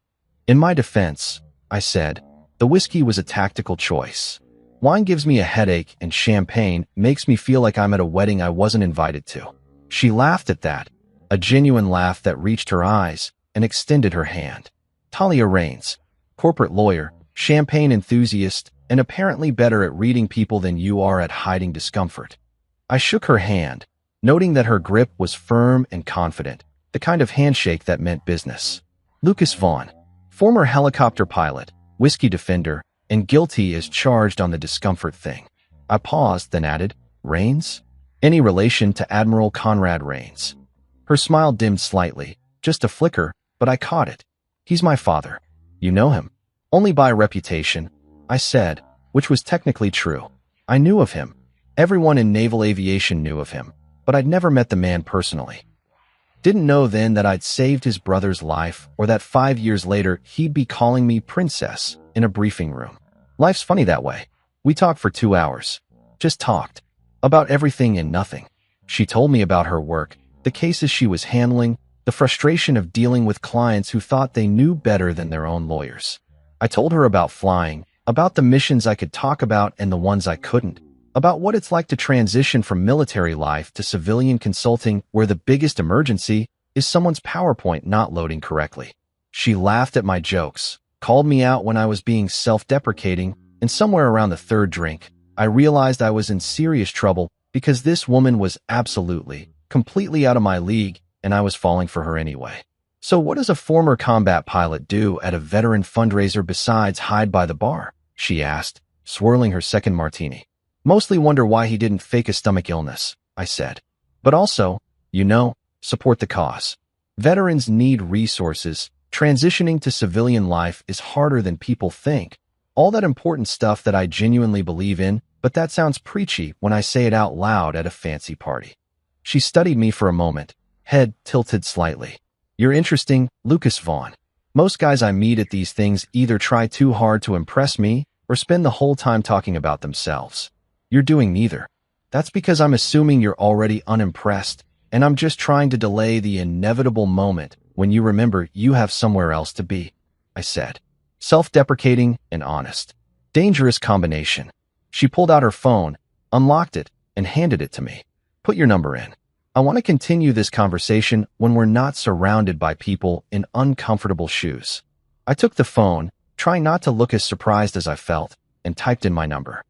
In my defense, I said, the whiskey was a tactical choice. Wine gives me a headache and champagne makes me feel like I'm at a wedding I wasn't invited to. She laughed at that, a genuine laugh that reached her eyes, and extended her hand. Talia Rains, corporate lawyer, champagne enthusiast, and apparently better at reading people than you are at hiding discomfort. I shook her hand, noting that her grip was firm and confident, the kind of handshake that meant business. Lucas Vaughn, former helicopter pilot, whiskey defender, and guilty as charged on the discomfort thing. I paused, then added, "Rains? Any relation to Admiral Conrad Rains?" Her smile dimmed slightly, just a flicker, but I caught it. "He's my father. You know him?" "Only by reputation," I said, which was technically true. I knew of him. Everyone in naval aviation knew of him, but I'd never met the man personally. Didn't know then that I'd saved his brother's life or that 5 years later he'd be calling me princess in a briefing room. Life's funny that way. We talked for 2 hours. Just talked. About everything and nothing. She told me about her work, the cases she was handling, the frustration of dealing with clients who thought they knew better than their own lawyers. I told her about flying, about the missions I could talk about and the ones I couldn't, about what it's like to transition from military life to civilian consulting where the biggest emergency is someone's PowerPoint not loading correctly. She laughed at my jokes, called me out when I was being self-deprecating, and somewhere around the third drink, I realized I was in serious trouble because this woman was absolutely, completely out of my league, and I was falling for her anyway. So what does a former combat pilot do at a veteran fundraiser besides hide by the bar? She asked, swirling her second martini. Mostly wonder why he didn't fake a stomach illness, I said. But also, support the cause. Veterans need resources. Transitioning to civilian life is harder than people think. All that important stuff that I genuinely believe in, but that sounds preachy when I say it out loud at a fancy party. She studied me for a moment, head tilted slightly. You're interesting, Lucas Vaughn. Most guys I meet at these things either try too hard to impress me or spend the whole time talking about themselves. You're doing neither. That's because I'm assuming you're already unimpressed, and I'm just trying to delay the inevitable moment when you remember you have somewhere else to be, I said. Self-deprecating and honest. Dangerous combination. She pulled out her phone, unlocked it, and handed it to me. Put your number in. I want to continue this conversation when we're not surrounded by people in uncomfortable shoes. I took the phone, trying not to look as surprised as I felt, and typed in my number.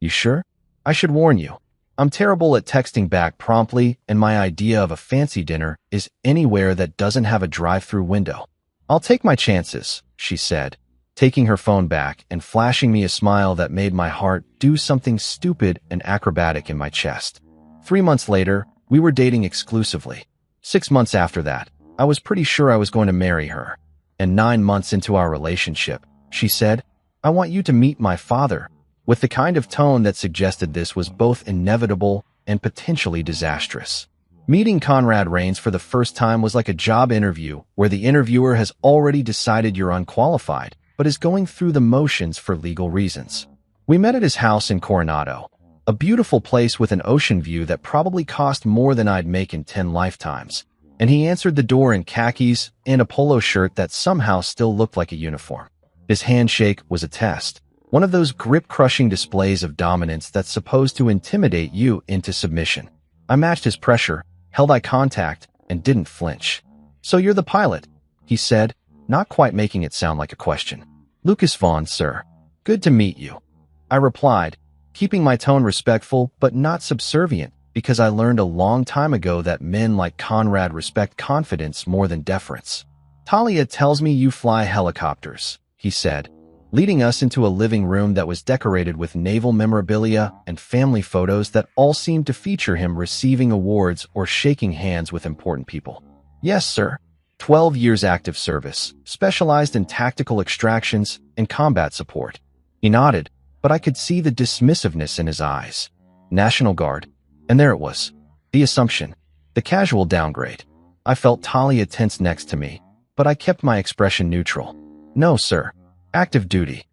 You sure? I should warn you. I'm terrible at texting back promptly, and my idea of a fancy dinner is anywhere that doesn't have a drive-through window. I'll take my chances, she said, taking her phone back and flashing me a smile that made my heart do something stupid and acrobatic in my chest. 3 months later, we were dating exclusively. 6 months after that, I was pretty sure I was going to marry her. And 9 months into our relationship, she said, I want you to meet my father, with the kind of tone that suggested this was both inevitable and potentially disastrous. Meeting Conrad Rains for the first time was like a job interview where the interviewer has already decided you're unqualified, but is going through the motions for legal reasons. We met at his house in Coronado, a beautiful place with an ocean view that probably cost more than I'd make in 10 lifetimes, and he answered the door in khakis and a polo shirt that somehow still looked like a uniform. His handshake was a test, one of those grip-crushing displays of dominance that's supposed to intimidate you into submission. I matched his pressure, held eye contact, and didn't flinch. So you're the pilot, he said, not quite making it sound like a question. Lucas Vaughn, sir. Good to meet you. I replied, keeping my tone respectful but not subservient, because I learned a long time ago that men like Conrad respect confidence more than deference. Talia tells me you fly helicopters, he said, leading us into a living room that was decorated with naval memorabilia and family photos that all seemed to feature him receiving awards or shaking hands with important people. Yes, sir. 12 years active service, specialized in tactical extractions and combat support. He nodded, but I could see the dismissiveness in his eyes. National Guard. And there it was. The assumption. The casual downgrade. I felt Talia tense next to me, but I kept my expression neutral. No, sir. Active duty.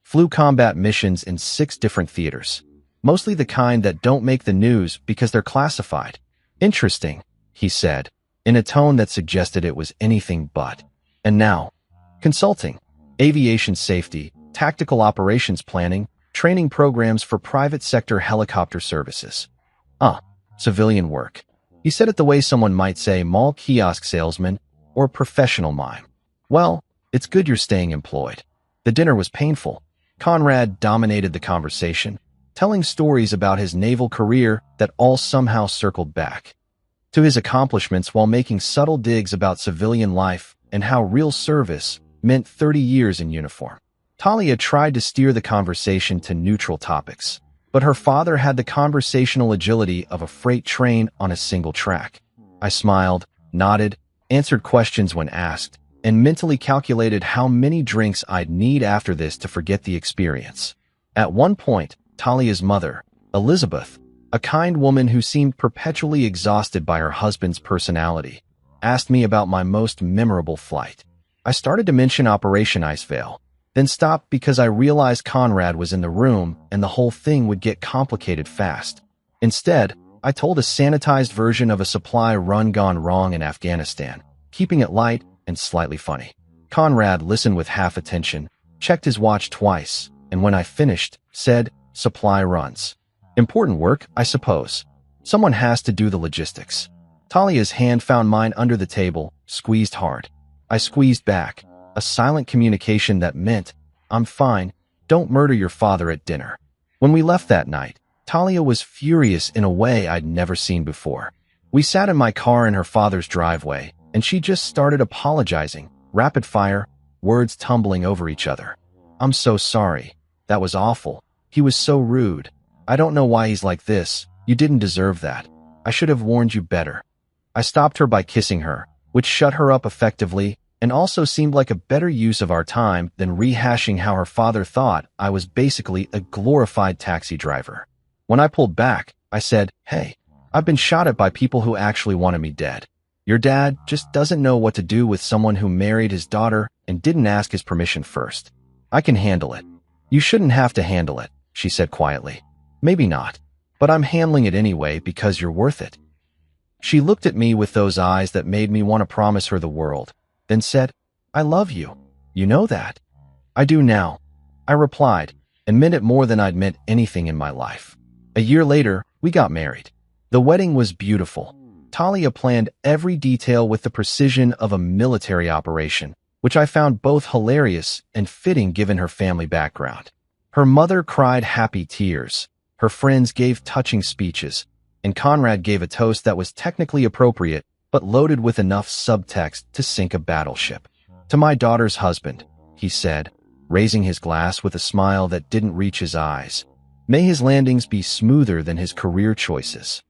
Flew combat missions in 6 different theaters. Mostly the kind that don't make the news because they're classified. Interesting, he said, in a tone that suggested it was anything but. And now, consulting, aviation safety, tactical operations planning, training programs for private sector helicopter services. Civilian work. He said it the way someone might say mall kiosk salesman or professional mime. Well, it's good you're staying employed. The dinner was painful. Conrad dominated the conversation, telling stories about his naval career that all somehow circled back to his accomplishments while making subtle digs about civilian life and how real service meant 30 years in uniform. Talia tried to steer the conversation to neutral topics, but her father had the conversational agility of a freight train on a single track. I smiled, nodded, answered questions when asked, and mentally calculated how many drinks I'd need after this to forget the experience. At one point, Talia's mother, Elizabeth, a kind woman who seemed perpetually exhausted by her husband's personality, asked me about my most memorable flight. I started to mention Operation Icevale, then stopped because I realized Conrad was in the room and the whole thing would get complicated fast. Instead, I told a sanitized version of a supply run gone wrong in Afghanistan, keeping it light and slightly funny. Conrad listened with half attention, checked his watch twice, and when I finished, said, "Supply runs. Important work, I suppose. Someone has to do the logistics." Talia's hand found mine under the table, squeezed hard. I squeezed back, a silent communication that meant, "I'm fine, don't murder your father at dinner." When we left that night, Talia was furious in a way I'd never seen before. We sat in my car in her father's driveway, and she just started apologizing, rapid fire, words tumbling over each other. "I'm so sorry. That was awful. He was so rude. I don't know why he's like this. You didn't deserve that. I should have warned you better." I stopped her by kissing her, which shut her up effectively and also seemed like a better use of our time than rehashing how her father thought I was basically a glorified taxi driver. When I pulled back, I said, "Hey, I've been shot at by people who actually wanted me dead. Your dad just doesn't know what to do with someone who married his daughter and didn't ask his permission first. I can handle it." "You shouldn't have to handle it," she said quietly. "Maybe not, but I'm handling it anyway because you're worth it." She looked at me with those eyes that made me want to promise her the world, then said, "I love you. You know that." "I do now," I replied, and meant it more than I'd meant anything in my life. A year later, we got married. The wedding was beautiful. Talia planned every detail with the precision of a military operation, which I found both hilarious and fitting given her family background. Her mother cried happy tears, her friends gave touching speeches, and Conrad gave a toast that was technically appropriate but loaded with enough subtext to sink a battleship. "To my daughter's husband," he said, raising his glass with a smile that didn't reach his eyes. "May his landings be smoother than his career choices."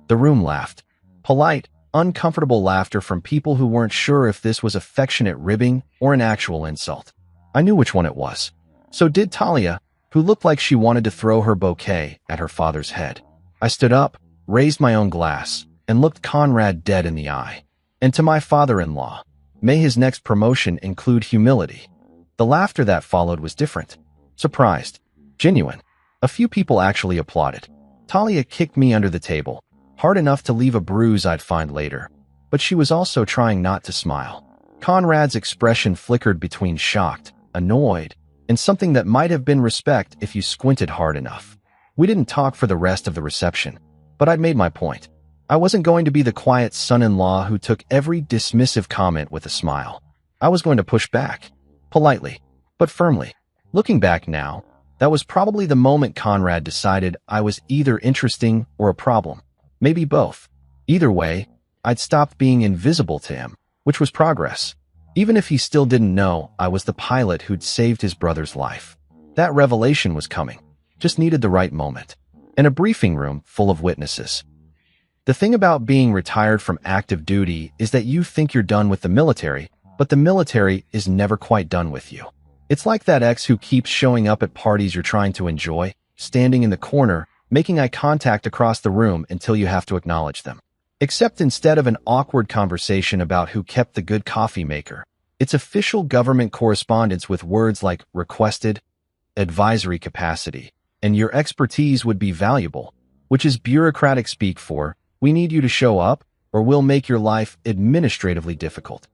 The room laughed. Polite, uncomfortable laughter from people who weren't sure if this was affectionate ribbing or an actual insult. I knew which one it was. So did Talia, who looked like she wanted to throw her bouquet at her father's head. I stood up, raised my own glass, and looked Conrad dead in the eye. "And to my father-in-law, may his next promotion include humility." The laughter that followed was different. Surprised. Genuine. A few people actually applauded. Talia kicked me under the table, hard enough to leave a bruise I'd find later, but she was also trying not to smile. Conrad's expression flickered between shocked, annoyed, and something that might have been respect if you squinted hard enough. We didn't talk for the rest of the reception, but I'd made my point. I wasn't going to be the quiet son-in-law who took every dismissive comment with a smile. I was going to push back, politely, but firmly. Looking back now, that was probably the moment Conrad decided I was either interesting or a problem. Maybe both. Either way, I'd stopped being invisible to him, which was progress. Even if he still didn't know I was the pilot who'd saved his brother's life. That revelation was coming. Just needed the right moment. In a briefing room full of witnesses. The thing about being retired from active duty is that you think you're done with the military, but the military is never quite done with you. It's like that ex who keeps showing up at parties you're trying to enjoy, standing in the corner, making eye contact across the room until you have to acknowledge them. Except instead of an awkward conversation about who kept the good coffee maker, it's official government correspondence with words like requested, advisory capacity, and your expertise would be valuable, which is bureaucratic speak for, we need you to show up, or we'll make your life administratively difficult.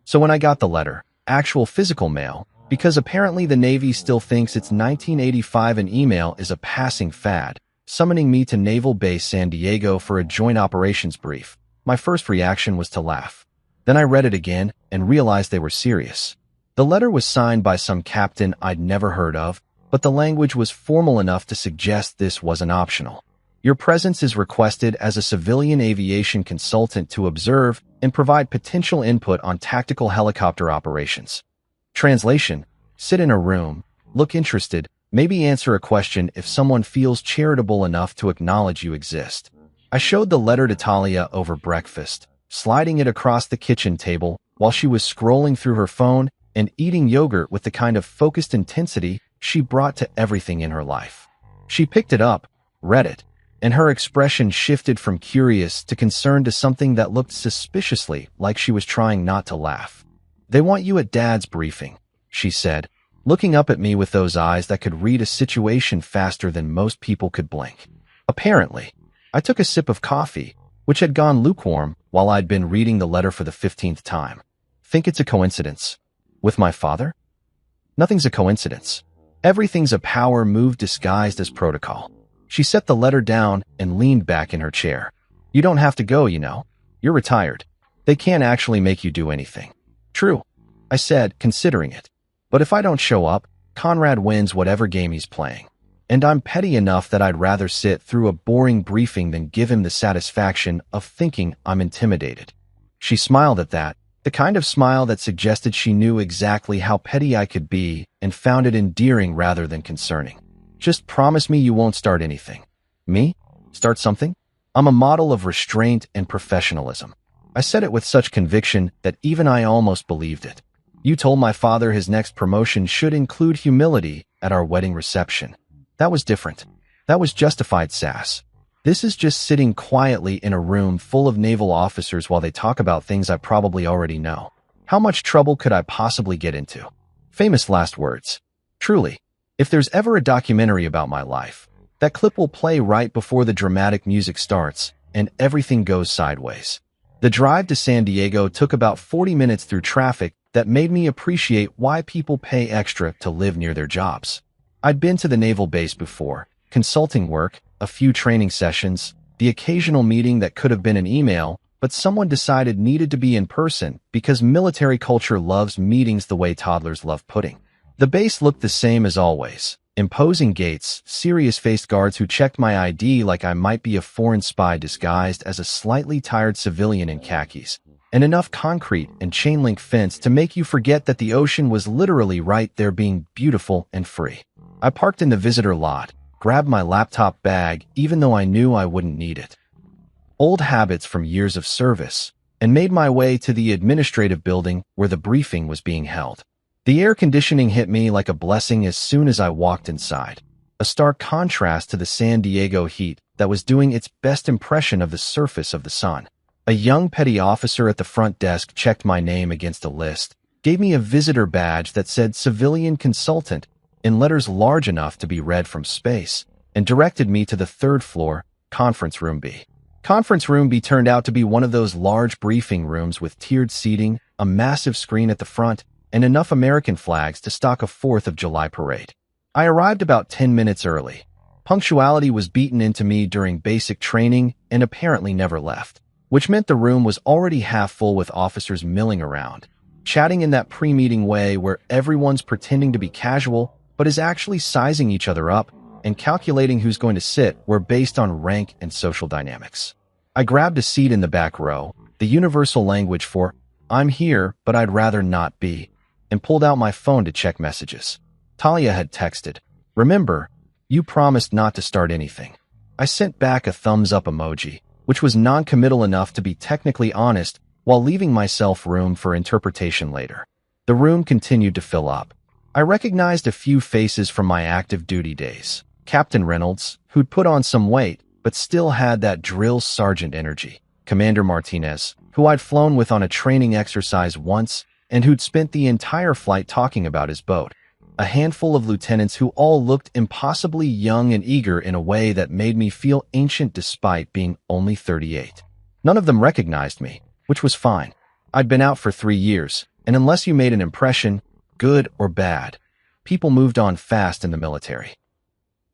So when I got the letter, actual physical mail, because apparently the Navy still thinks it's 1985 and email is a passing fad, summoning me to Naval Base San Diego for a joint operations brief, my first reaction was to laugh. Then I read it again and realized they were serious. The letter was signed by some captain I'd never heard of, but the language was formal enough to suggest this wasn't optional. Your presence is requested as a civilian aviation consultant to observe and provide potential input on tactical helicopter operations. Translation: sit in a room, look interested, maybe answer a question if someone feels charitable enough to acknowledge you exist. I showed the letter to Talia over breakfast, sliding it across the kitchen table while she was scrolling through her phone and eating yogurt with the kind of focused intensity she brought to everything in her life. She picked it up, read it, and her expression shifted from curious to concerned to something that looked suspiciously like she was trying not to laugh. "They want you at Dad's briefing," she said, looking up at me with those eyes that could read a situation faster than most people could blink. Apparently, I took a sip of coffee, which had gone lukewarm while I'd been reading the letter for the 15th time. Think it's a coincidence? With my father? Nothing's a coincidence. Everything's a power move disguised as protocol. She set the letter down and leaned back in her chair. You don't have to go, you know. You're retired. They can't actually make you do anything. True, I said, considering it. But if I don't show up, Conrad wins whatever game he's playing. And I'm petty enough that I'd rather sit through a boring briefing than give him the satisfaction of thinking I'm intimidated. She smiled at that, the kind of smile that suggested she knew exactly how petty I could be and found it endearing rather than concerning. Just promise me you won't start anything. Me? Start something? I'm a model of restraint and professionalism. I said it with such conviction that even I almost believed it. You told my father his next promotion should include humility at our wedding reception. That was different. That was justified sass. This is just sitting quietly in a room full of naval officers while they talk about things I probably already know. How much trouble could I possibly get into? Famous last words. Truly, if there's ever a documentary about my life, that clip will play right before the dramatic music starts and everything goes sideways. The drive to San Diego took about 40 minutes through traffic that made me appreciate why people pay extra to live near their jobs. I'd been to the naval base before, consulting work, a few training sessions, the occasional meeting that could have been an email, but someone decided needed to be in person because military culture loves meetings the way toddlers love pudding. The base looked the same as always. Imposing gates, serious-faced guards who checked my ID like I might be a foreign spy disguised as a slightly tired civilian in khakis, and enough concrete and chain-link fence to make you forget that the ocean was literally right there being beautiful and free. I parked in the visitor lot, grabbed my laptop bag even though I knew I wouldn't need it. Old habits from years of service, and made my way to the administrative building where the briefing was being held. The air conditioning hit me like a blessing as soon as I walked inside, a stark contrast to the San Diego heat that was doing its best impression of the surface of the sun. A young petty officer at the front desk checked my name against a list, gave me a visitor badge that said civilian consultant in letters large enough to be read from space, and directed me to the third floor, Conference Room B. Conference Room B turned out to be one of those large briefing rooms with tiered seating, a massive screen at the front, and enough American flags to stock a 4th of July parade. I arrived about 10 minutes early. Punctuality was beaten into me during basic training and apparently never left, which meant the room was already half full with officers milling around, chatting in that pre-meeting way where everyone's pretending to be casual but is actually sizing each other up and calculating who's going to sit where based on rank and social dynamics. I grabbed a seat in the back row, the universal language for, I'm here, but I'd rather not be, and pulled out my phone to check messages. Talia had texted, remember, you promised not to start anything. I sent back a thumbs-up emoji, which was non-committal enough to be technically honest while leaving myself room for interpretation later. The room continued to fill up. I recognized a few faces from my active duty days. Captain Reynolds, who'd put on some weight, but still had that drill sergeant energy. Commander Martinez, who I'd flown with on a training exercise once, and who'd spent the entire flight talking about his boat. A handful of lieutenants who all looked impossibly young and eager in a way that made me feel ancient despite being only 38. None of them recognized me, which was fine. I'd been out for 3 years, and unless you made an impression, good or bad, people moved on fast in the military.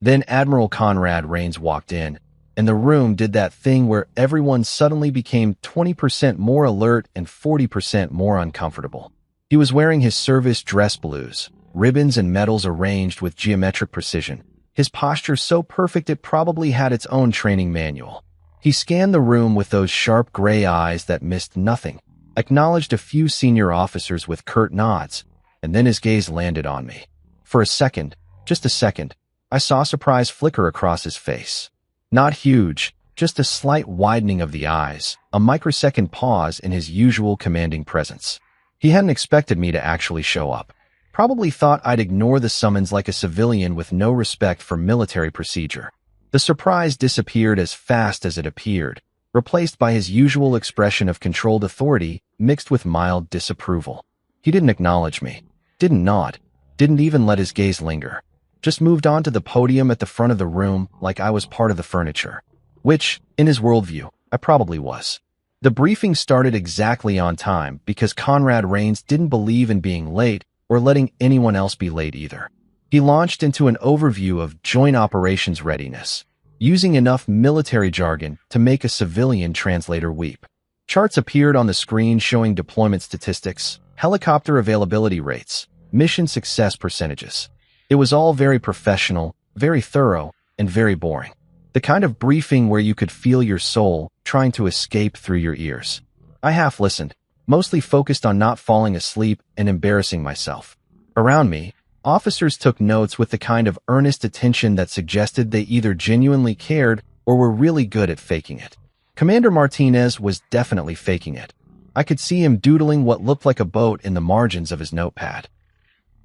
Then Admiral Conrad Rains walked in, and the room did that thing where everyone suddenly became 20% more alert and 40% more uncomfortable. He was wearing his service dress blues, ribbons and medals arranged with geometric precision, his posture so perfect it probably had its own training manual. He scanned the room with those sharp gray eyes that missed nothing, acknowledged a few senior officers with curt nods, and then his gaze landed on me. For a second, just a second, I saw surprise flicker across his face. Not huge, just a slight widening of the eyes, a microsecond pause in his usual commanding presence. He hadn't expected me to actually show up. Probably thought I'd ignore the summons like a civilian with no respect for military procedure. The surprise disappeared as fast as it appeared, replaced by his usual expression of controlled authority mixed with mild disapproval. He didn't acknowledge me, didn't nod, didn't even let his gaze linger. Just moved on to the podium at the front of the room like I was part of the furniture. which, in his worldview, I probably was. The briefing started exactly on time because Conrad Rains didn't believe in being late or letting anyone else be late either. He launched into an overview of joint operations readiness, using enough military jargon to make a civilian translator weep. Charts appeared on the screen showing deployment statistics, helicopter availability rates, mission success percentages. It was all very professional, very thorough, and very boring. The kind of briefing where you could feel your soul trying to escape through your ears. I half listened, mostly focused on not falling asleep and embarrassing myself. Around me, officers took notes with the kind of earnest attention that suggested they either genuinely cared or were really good at faking it. Commander Martinez was definitely faking it. I could see him doodling what looked like a boat in the margins of his notepad.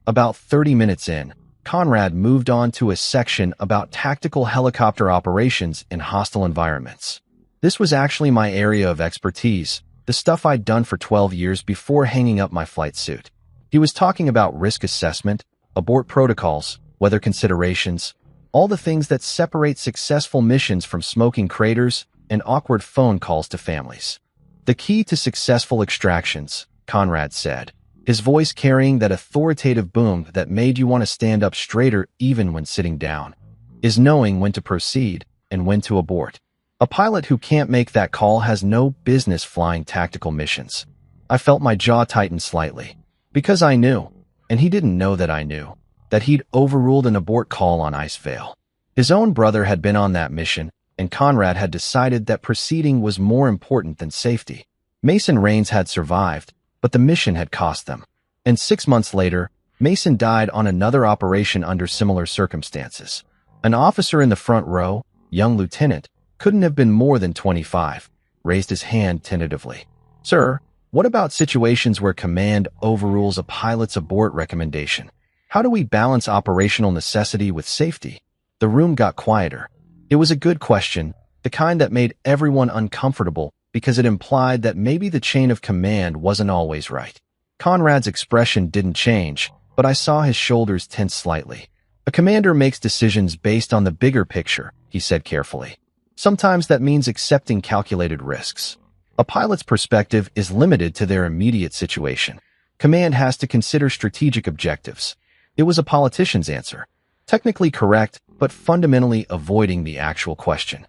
About 30 minutes in, Conrad moved on to a section about tactical helicopter operations in hostile environments. This was actually my area of expertise, the stuff I'd done for 12 years before hanging up my flight suit. He was talking about risk assessment, abort protocols, weather considerations, all the things that separate successful missions from smoking craters and awkward phone calls to families. The key to successful extractions, Conrad said, his voice carrying that authoritative boom that made you want to stand up straighter even when sitting down, is knowing when to proceed and when to abort. A pilot who can't make that call has no business flying tactical missions. I felt my jaw tighten slightly, because I knew, and he didn't know that I knew, that he'd overruled an abort call on Icevale. His own brother had been on that mission, and Conrad had decided that proceeding was more important than safety. Mason Rains had survived, but the mission had cost them. And 6 months later, Mason died on another operation under similar circumstances. An officer in the front row, young lieutenant, couldn't have been more than 25, raised his hand tentatively. "Sir, what about situations where command overrules a pilot's abort recommendation? How do we balance operational necessity with safety?" The room got quieter. It was a good question, the kind that made everyone uncomfortable because it implied that maybe the chain of command wasn't always right. Conrad's expression didn't change, but I saw his shoulders tense slightly. "A commander makes decisions based on the bigger picture," he said carefully. "Sometimes that means accepting calculated risks. A pilot's perspective is limited to their immediate situation. Command has to consider strategic objectives." It was a politician's answer. Technically correct, but fundamentally avoiding the actual question.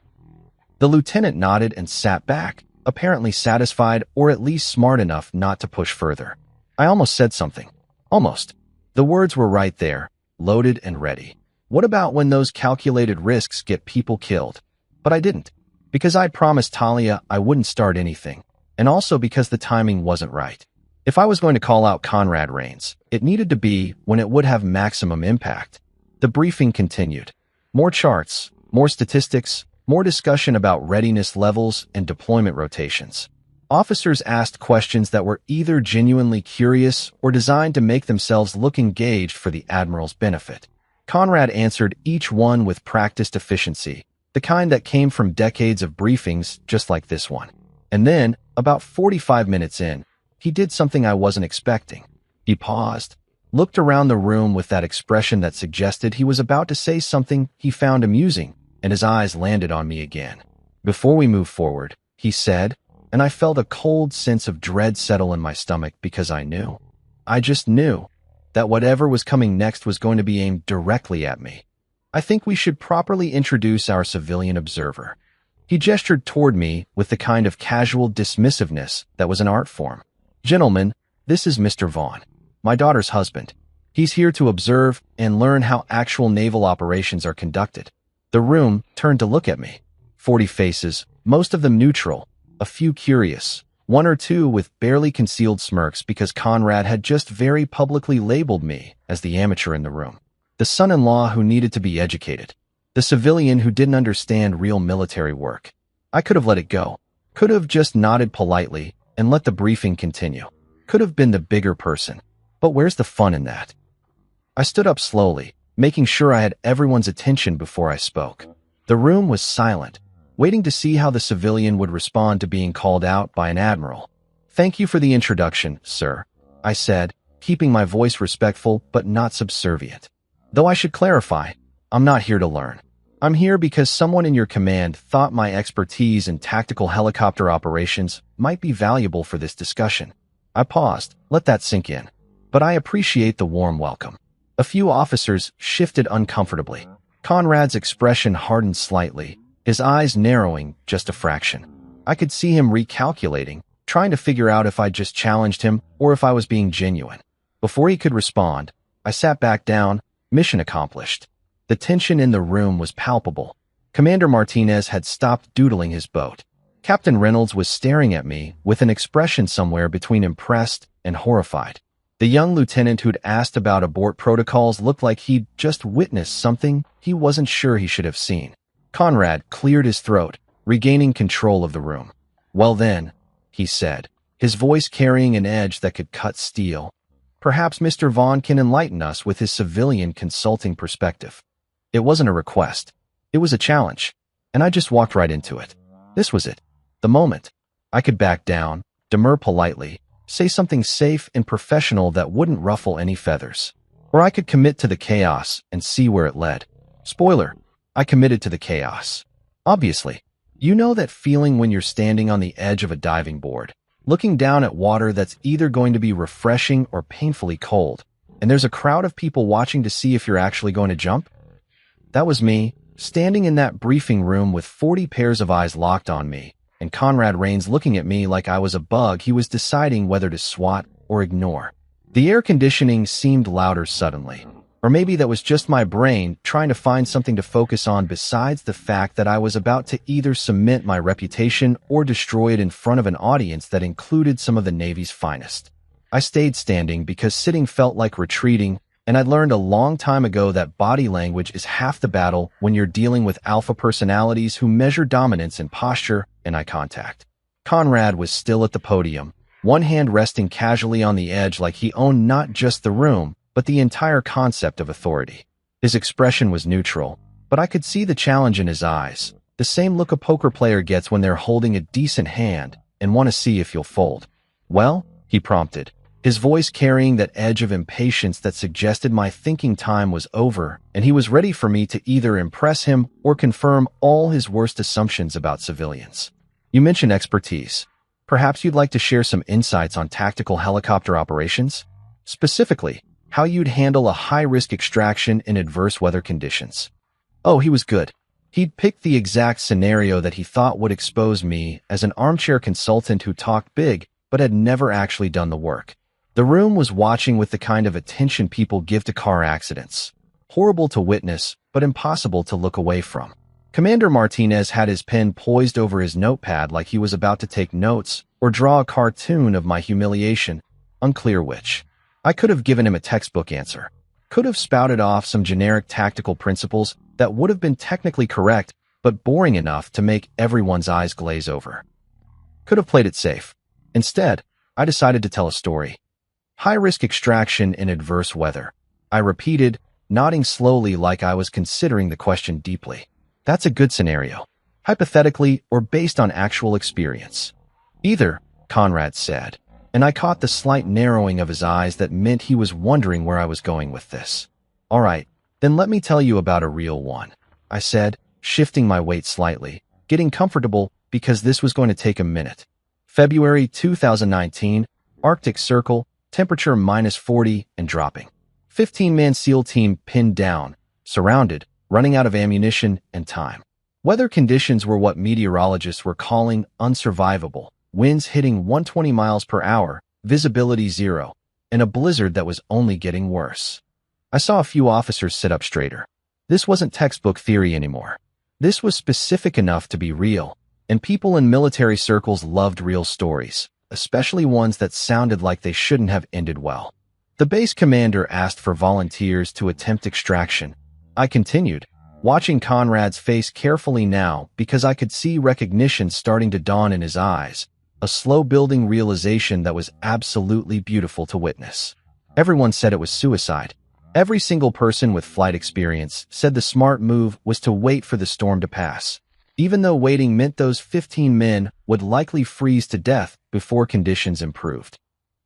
The lieutenant nodded and sat back, apparently satisfied or at least smart enough not to push further. I almost said something. Almost. The words were right there, loaded and ready. What about when those calculated risks get people killed? But I didn't, because I'd promised Talia I wouldn't start anything, and also because the timing wasn't right. If I was going to call out Conrad Rains, it needed to be when it would have maximum impact. The briefing continued. More charts, more statistics, more discussion about readiness levels and deployment rotations. Officers asked questions that were either genuinely curious or designed to make themselves look engaged for the Admiral's benefit. Conrad answered each one with practiced efficiency, the kind that came from decades of briefings just like this one. And then, about 45 minutes in, he did something I wasn't expecting. He paused, looked around the room with that expression that suggested he was about to say something he found amusing, and his eyes landed on me again. "Before we move forward," he said, and I felt a cold sense of dread settle in my stomach because I knew. I just knew that whatever was coming next was going to be aimed directly at me. "I think we should properly introduce our civilian observer." He gestured toward me with the kind of casual dismissiveness that was an art form. "Gentlemen, this is Mr. Vaughn, my daughter's husband. He's here to observe and learn how actual naval operations are conducted." The room turned to look at me. 40 faces, most of them neutral, a few curious, one or two with barely concealed smirks because Conrad had just very publicly labeled me as the amateur in the room. The son-in-law who needed to be educated. The civilian who didn't understand real military work. I could have let it go. Could have just nodded politely and let the briefing continue. Could have been the bigger person. But where's the fun in that? I stood up slowly, making sure I had everyone's attention before I spoke. The room was silent, waiting to see how the civilian would respond to being called out by an admiral. "Thank you for the introduction, sir," I said, keeping my voice respectful but not subservient. "Though I should clarify, I'm not here to learn. I'm here because someone in your command thought my expertise in tactical helicopter operations might be valuable for this discussion. I paused, let that sink in. But I appreciate the warm welcome. A few officers shifted uncomfortably. Conrad's expression hardened slightly, his eyes narrowing just a fraction. I could see him recalculating, trying to figure out if I just challenged him or if I was being genuine. Before he could respond, I sat back down, mission accomplished. The tension in the room was palpable. Commander Martinez had stopped doodling his boat. Captain Reynolds was staring at me with an expression somewhere between impressed and horrified. The young lieutenant who'd asked about abort protocols looked like he'd just witnessed something he wasn't sure he should have seen. Conrad cleared his throat, regaining control of the room. "Well then," he said, his voice carrying an edge that could cut steel. "Perhaps Mr. Vaughn can enlighten us with his civilian consulting perspective." It wasn't a request. It was a challenge. And I just walked right into it. This was it. The moment. I could back down, demur politely, say something safe and professional that wouldn't ruffle any feathers. Or I could commit to the chaos and see where it led. Spoiler, I committed to the chaos. Obviously, you know that feeling when you're standing on the edge of a diving board, looking down at water that's either going to be refreshing or painfully cold, and there's a crowd of people watching to see if you're actually going to jump? That was me, standing in that briefing room with 40 pairs of eyes locked on me, and Conrad Rains looking at me like I was a bug he was deciding whether to swat or ignore. The air conditioning seemed louder suddenly. Or maybe that was just my brain trying to find something to focus on besides the fact that I was about to either cement my reputation or destroy it in front of an audience that included some of the Navy's finest. I stayed standing because sitting felt like retreating, and I'd learned a long time ago that body language is half the battle when you're dealing with alpha personalities who measure dominance in posture and eye contact. Conrad was still at the podium, one hand resting casually on the edge like he owned not just the room, but the entire concept of authority. His expression was neutral, but I could see the challenge in his eyes, the same look a poker player gets when they're holding a decent hand and want to see if you'll fold. "Well?" he prompted, his voice carrying that edge of impatience that suggested my thinking time was over and he was ready for me to either impress him or confirm all his worst assumptions about civilians. "You mentioned expertise. Perhaps you'd like to share some insights on tactical helicopter operations? Specifically, how you'd handle a high-risk extraction in adverse weather conditions." Oh, he was good. He'd picked the exact scenario that he thought would expose me as an armchair consultant who talked big but had never actually done the work. The room was watching with the kind of attention people give to car accidents. Horrible to witness, but impossible to look away from. Commander Martinez had his pen poised over his notepad like he was about to take notes or draw a cartoon of my humiliation, unclear which. I could have given him a textbook answer. Could have spouted off some generic tactical principles that would have been technically correct, but boring enough to make everyone's eyes glaze over. Could have played it safe. Instead, I decided to tell a story. High-risk extraction in adverse weather. I repeated, nodding slowly like I was considering the question deeply. That's a good scenario. Hypothetically or based on actual experience. Either, Conrad said, and I caught the slight narrowing of his eyes that meant he was wondering where I was going with this. "All right, then let me tell you about a real one," I said, shifting my weight slightly, getting comfortable because this was going to take a minute. February 2019, Arctic Circle, temperature -40 and dropping. 15-man SEAL team pinned down, surrounded, running out of ammunition and time. Weather conditions were what meteorologists were calling unsurvivable, winds hitting 120 miles per hour, visibility 0, and a blizzard that was only getting worse. I saw a few officers sit up straighter. This wasn't textbook theory anymore. This was specific enough to be real, and people in military circles loved real stories, especially ones that sounded like they shouldn't have ended well. The base commander asked for volunteers to attempt extraction. I continued, watching Conrad's face carefully now because I could see recognition starting to dawn in his eyes, a slow-building realization that was absolutely beautiful to witness. Everyone said it was suicide. Every single person with flight experience said the smart move was to wait for the storm to pass, even though waiting meant those 15 men would likely freeze to death before conditions improved.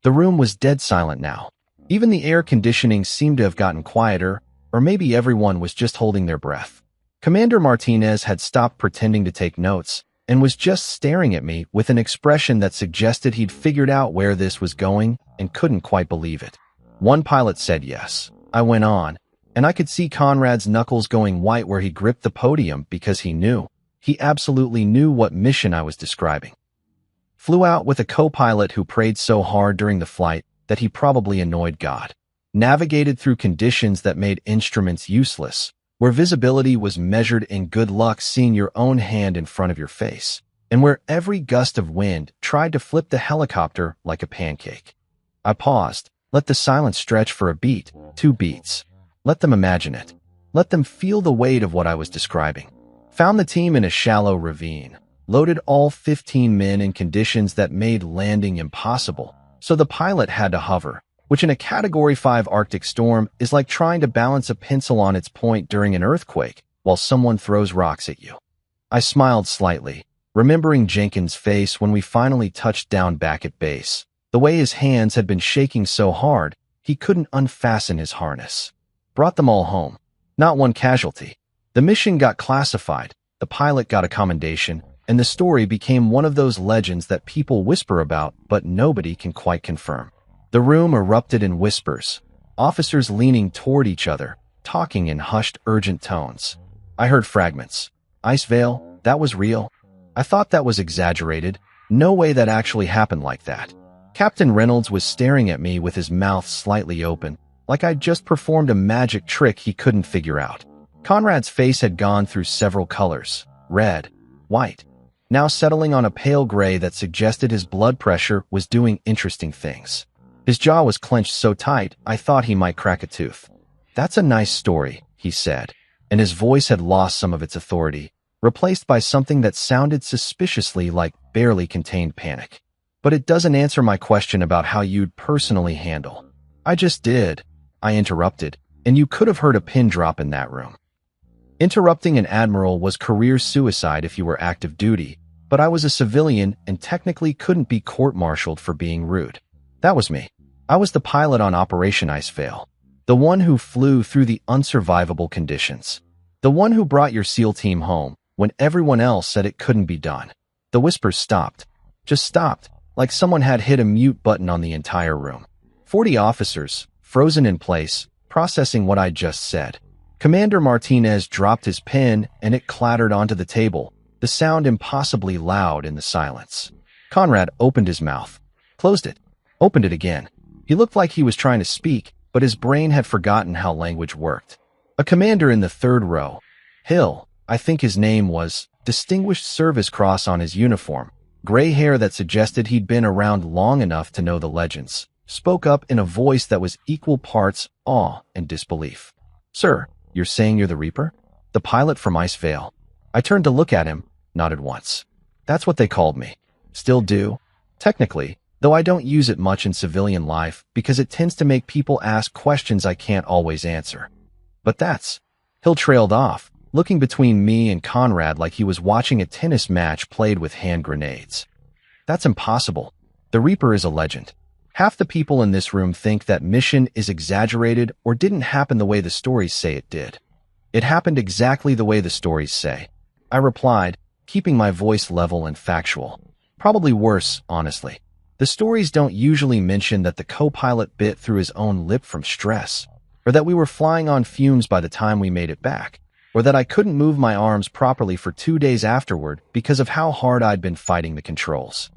The room was dead silent now. Even the air conditioning seemed to have gotten quieter, or maybe everyone was just holding their breath. Commander Martinez had stopped pretending to take notes and was just staring at me with an expression that suggested he'd figured out where this was going and couldn't quite believe it. One pilot said yes. I went on, and I could see Conrad's knuckles going white where he gripped the podium because he absolutely knew what mission I was describing. Flew out with a co-pilot who prayed so hard during the flight that he probably annoyed God. Navigated through conditions that made instruments useless, where visibility was measured in good luck seeing your own hand in front of your face, and where every gust of wind tried to flip the helicopter like a pancake. I paused, let the silence stretch for a beat, 2 beats. Let them imagine it. Let them feel the weight of what I was describing. Found the team in a shallow ravine. Loaded all 15 men in conditions that made landing impossible, so the pilot had to hover, which in a Category 5 Arctic storm is like trying to balance a pencil on its point during an earthquake while someone throws rocks at you. I smiled slightly, remembering Jenkins' face when we finally touched down back at base. The way his hands had been shaking so hard, he couldn't unfasten his harness. Brought them all home. Not one casualty. The mission got classified, the pilot got a commendation, and the story became one of those legends that people whisper about but nobody can quite confirm. The room erupted in whispers, officers leaning toward each other, talking in hushed, urgent tones. I heard fragments. Icevale, that was real. I thought that was exaggerated. No way that actually happened like that. Captain Reynolds was staring at me with his mouth slightly open, like I'd just performed a magic trick he couldn't figure out. Conrad's face had gone through several colors, red, white, now settling on a pale gray that suggested his blood pressure was doing interesting things. His jaw was clenched so tight, I thought he might crack a tooth. "That's a nice story," he said, and his voice had lost some of its authority, replaced by something that sounded suspiciously like barely contained panic. "But it doesn't answer my question about how you'd personally handle." "I just did," I interrupted, "and you could have heard a pin drop in that room." Interrupting an admiral was career suicide if you were active duty, but I was a civilian and technically couldn't be court-martialed for being rude. That was me. I was the pilot on Operation Icevale, the one who flew through the unsurvivable conditions, the one who brought your SEAL team home when everyone else said it couldn't be done. The whispers stopped. Just stopped, like someone had hit a mute button on the entire room. 40 officers, frozen in place, processing what I'd just said. Commander Martinez dropped his pen and it clattered onto the table, the sound impossibly loud in the silence. Conrad opened his mouth, closed it, opened it again. He looked like he was trying to speak, but his brain had forgotten how language worked. A commander in the third row, Hill, I think his name was, Distinguished Service Cross on his uniform, gray hair that suggested he'd been around long enough to know the legends, spoke up in a voice that was equal parts awe and disbelief. "Sir, you're saying you're the Reaper? The pilot from Icevale?" I turned to look at him, nodded once. "That's what they called me. Still do. Technically, though I don't use it much in civilian life because it tends to make people ask questions I can't always answer. But that's..." Hill trailed off, looking between me and Conrad like he was watching a tennis match played with hand grenades. "That's impossible. The Reaper is a legend. Half the people in this room think that mission is exaggerated or didn't happen the way the stories say it did." "It happened exactly the way the stories say," I replied, keeping my voice level and factual. Probably worse, honestly. The stories don't usually mention that the co-pilot bit through his own lip from stress, or that we were flying on fumes by the time we made it back, or that I couldn't move my arms properly for 2 days afterward because of how hard I'd been fighting the controls.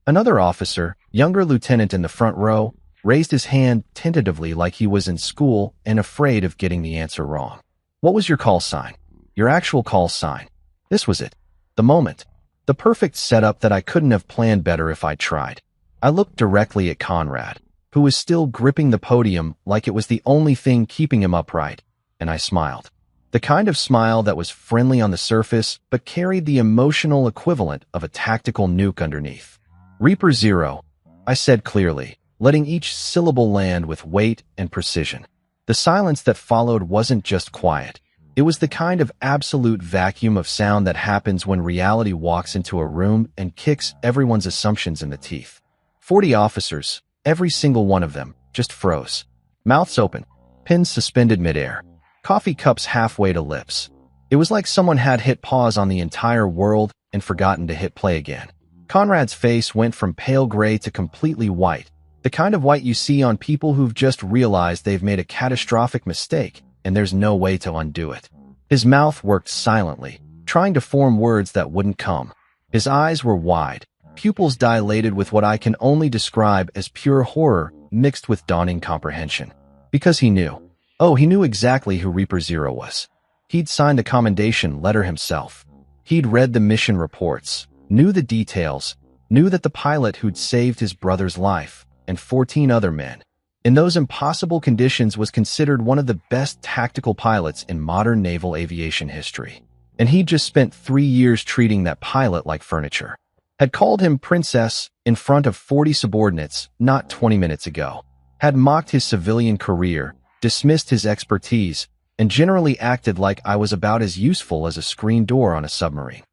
Another officer, younger lieutenant in the front row, raised his hand tentatively like he was in school and afraid of getting the answer wrong. "What was your call sign? Your actual call sign?" This was it. The moment. The perfect setup that I couldn't have planned better if I'd tried. I looked directly at Conrad, who was still gripping the podium like it was the only thing keeping him upright, and I smiled. The kind of smile that was friendly on the surface but carried the emotional equivalent of a tactical nuke underneath. "Reaper Zero," I said clearly, letting each syllable land with weight and precision. The silence that followed wasn't just quiet. It was the kind of absolute vacuum of sound that happens when reality walks into a room and kicks everyone's assumptions in the teeth. 40 officers, every single one of them, just froze. Mouths open, pins suspended midair, coffee cups halfway to lips. It was like someone had hit pause on the entire world and forgotten to hit play again. Conrad's face went from pale gray to completely white, the kind of white you see on people who've just realized they've made a catastrophic mistake and there's no way to undo it. His mouth worked silently, trying to form words that wouldn't come. His eyes were wide, pupils dilated with what I can only describe as pure horror mixed with dawning comprehension. Because he knew. Oh, he knew exactly who Reaper Zero was. He'd signed the commendation letter himself. He'd read the mission reports, knew the details, knew that the pilot who'd saved his brother's life, and 14 other men, in those impossible conditions was considered one of the best tactical pilots in modern naval aviation history. And he'd just spent 3 years treating that pilot like furniture. Had called him Princess in front of 40 subordinates not 20 minutes ago. Had mocked his civilian career, dismissed his expertise, and generally acted like I was about as useful as a screen door on a submarine.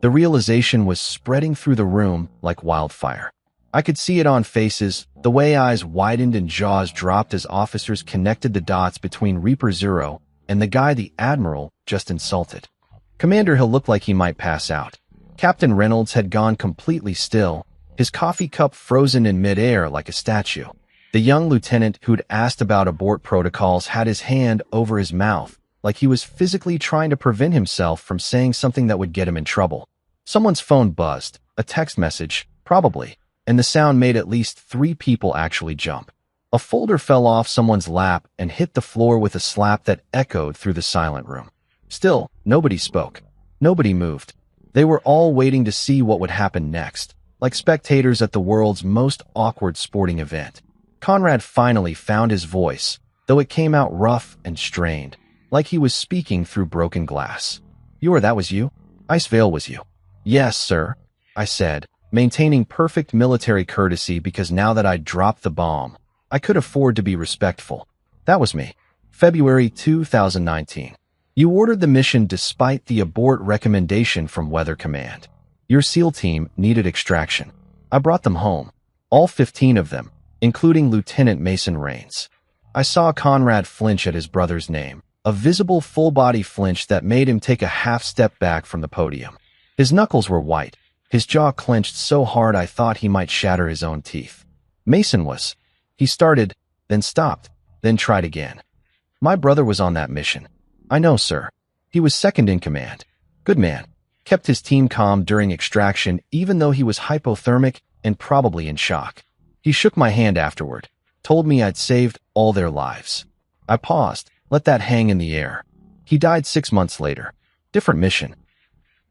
The realization was spreading through the room like wildfire. I could see it on faces, the way eyes widened and jaws dropped as officers connected the dots between Reaper Zero and the guy the Admiral just insulted. Commander Hill looked like he might pass out. Captain Reynolds had gone completely still, his coffee cup frozen in midair like a statue. The young lieutenant who'd asked about abort protocols had his hand over his mouth, like he was physically trying to prevent himself from saying something that would get him in trouble. Someone's phone buzzed, a text message, probably, and the sound made at least 3 people actually jump. A folder fell off someone's lap and hit the floor with a slap that echoed through the silent room. Still, nobody spoke. Nobody moved. They were all waiting to see what would happen next, like spectators at the world's most awkward sporting event. Conrad finally found his voice, though it came out rough and strained, like he was speaking through broken glass. That was you? Icevale was you? Yes, sir, I said, maintaining perfect military courtesy because now that I'd dropped the bomb, I could afford to be respectful. That was me. February 2019. You ordered the mission despite the abort recommendation from Weather Command. Your SEAL team needed extraction. I brought them home. All 15 of them, including Lieutenant Mason Rains. I saw Conrad flinch at his brother's name, a visible full-body flinch that made him take a half step back from the podium. His knuckles were white, his jaw clenched so hard I thought he might shatter his own teeth. Mason was. He started, then stopped, then tried again. My brother was on that mission. I know, sir. He was second in command. Good man. Kept his team calm during extraction even though he was hypothermic and probably in shock. He shook my hand afterward, told me I'd saved all their lives. I paused, let that hang in the air. He died 6 months later. Different mission.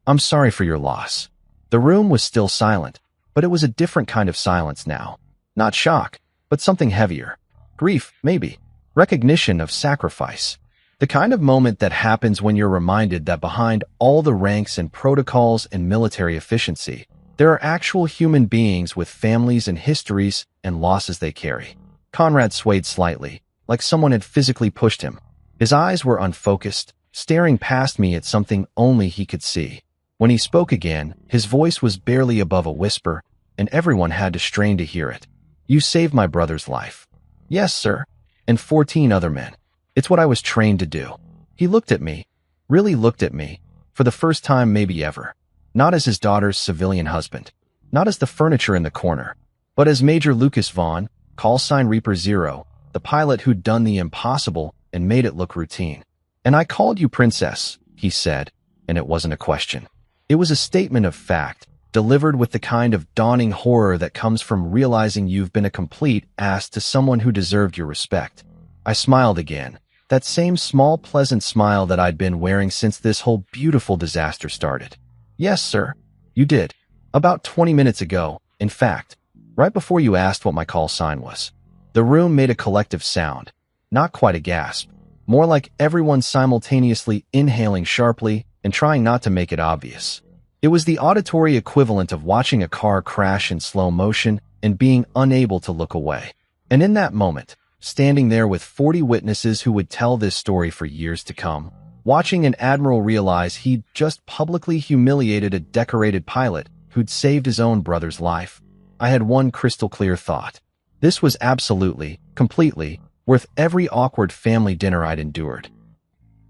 I'm sorry for your loss. The room was still silent, but it was a different kind of silence now. Not shock, but something heavier. Grief, maybe. Recognition of sacrifice. The kind of moment that happens when you're reminded that behind all the ranks and protocols and military efficiency, there are actual human beings with families and histories and losses they carry. Conrad swayed slightly, like someone had physically pushed him. His eyes were unfocused, staring past me at something only he could see. When he spoke again, his voice was barely above a whisper, and everyone had to strain to hear it. You saved my brother's life. Yes, sir. And 14 other men. It's what I was trained to do. He looked at me, really looked at me, for the first time maybe ever. Not as his daughter's civilian husband, not as the furniture in the corner, but as Major Lucas Vaughn, callsign Reaper Zero, the pilot who'd done the impossible and made it look routine. And I called you Princess, he said, and it wasn't a question. It was a statement of fact, delivered with the kind of dawning horror that comes from realizing you've been a complete ass to someone who deserved your respect. I smiled again, that same small pleasant smile that I'd been wearing since this whole beautiful disaster started. Yes, sir, you did. About 20 minutes ago, in fact, right before you asked what my call sign was. The room made a collective sound, not quite a gasp, more like everyone simultaneously inhaling sharply and trying not to make it obvious. It was the auditory equivalent of watching a car crash in slow motion and being unable to look away. And in that moment, standing there with 40 witnesses who would tell this story for years to come, watching an admiral realize he'd just publicly humiliated a decorated pilot who'd saved his own brother's life, I had one crystal clear thought. This was absolutely, completely, worth every awkward family dinner I'd endured.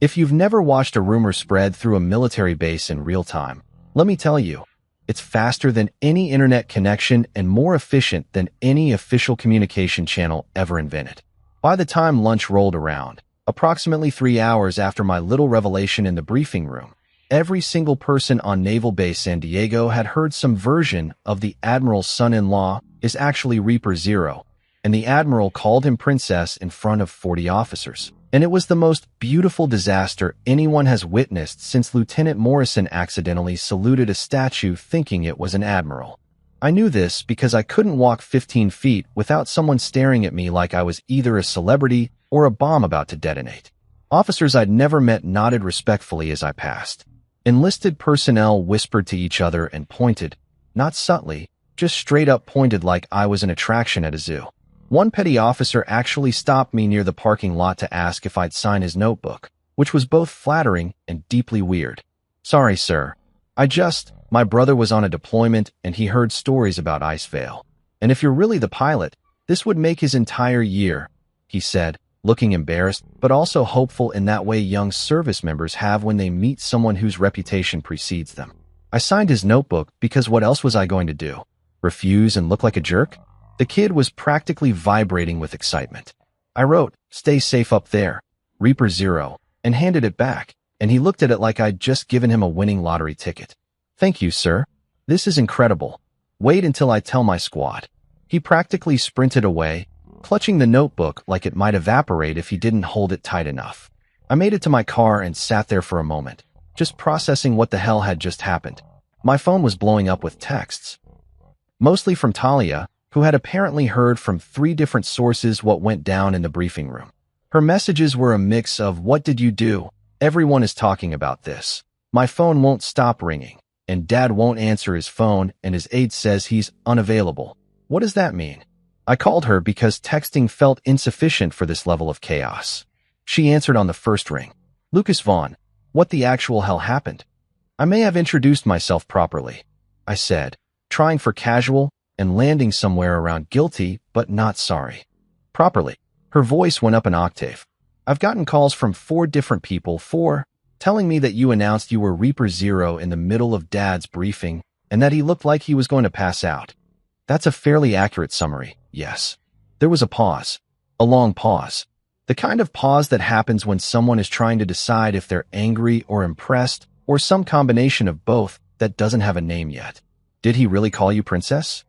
If you've never watched a rumor spread through a military base in real time, let me tell you, it's faster than any internet connection and more efficient than any official communication channel ever invented. By the time lunch rolled around, approximately 3 hours after my little revelation in the briefing room, every single person on Naval Base San Diego had heard some version of the Admiral's son-in-law is actually Reaper Zero, and the Admiral called him Princess in front of 40 officers. And it was the most beautiful disaster anyone has witnessed since Lieutenant Morrison accidentally saluted a statue thinking it was an admiral. I knew this because I couldn't walk 15 feet without someone staring at me like I was either a celebrity or a bomb about to detonate. Officers I'd never met nodded respectfully as I passed. Enlisted personnel whispered to each other and pointed, not subtly, just straight up pointed like I was an attraction at a zoo. One petty officer actually stopped me near the parking lot to ask if I'd sign his notebook, which was both flattering and deeply weird. Sorry, sir. My brother was on a deployment and he heard stories about Icevale. And if you're really the pilot, this would make his entire year, he said, looking embarrassed, but also hopeful in that way young service members have when they meet someone whose reputation precedes them. I signed his notebook because what else was I going to do? Refuse and look like a jerk? The kid was practically vibrating with excitement. I wrote, "Stay safe up there, Reaper Zero," and handed it back, and he looked at it like I'd just given him a winning lottery ticket. Thank you, sir. This is incredible. Wait until I tell my squad. He practically sprinted away, clutching the notebook like it might evaporate if he didn't hold it tight enough. I made it to my car and sat there for a moment, just processing what the hell had just happened. My phone was blowing up with texts. Mostly from Talia, who had apparently heard from 3 different sources what went down in the briefing room. Her messages were a mix of, "What did you do? Everyone is talking about this. My phone won't stop ringing, and Dad won't answer his phone, and his aide says he's unavailable. What does that mean?" I called her because texting felt insufficient for this level of chaos. She answered on the first ring. "Lucas Vaughn, what the actual hell happened?" "I may have introduced myself properly," I said, trying for casual, and landing somewhere around guilty but not sorry. "Properly." Her voice went up an octave. "I've gotten calls from 4 different people, telling me that you announced you were Reaper Zero in the middle of Dad's briefing and that he looked like he was going to pass out." "That's a fairly accurate summary, yes." There was a pause. A long pause. The kind of pause that happens when someone is trying to decide if they're angry or impressed or some combination of both that doesn't have a name yet. "Did he really call you Princess?"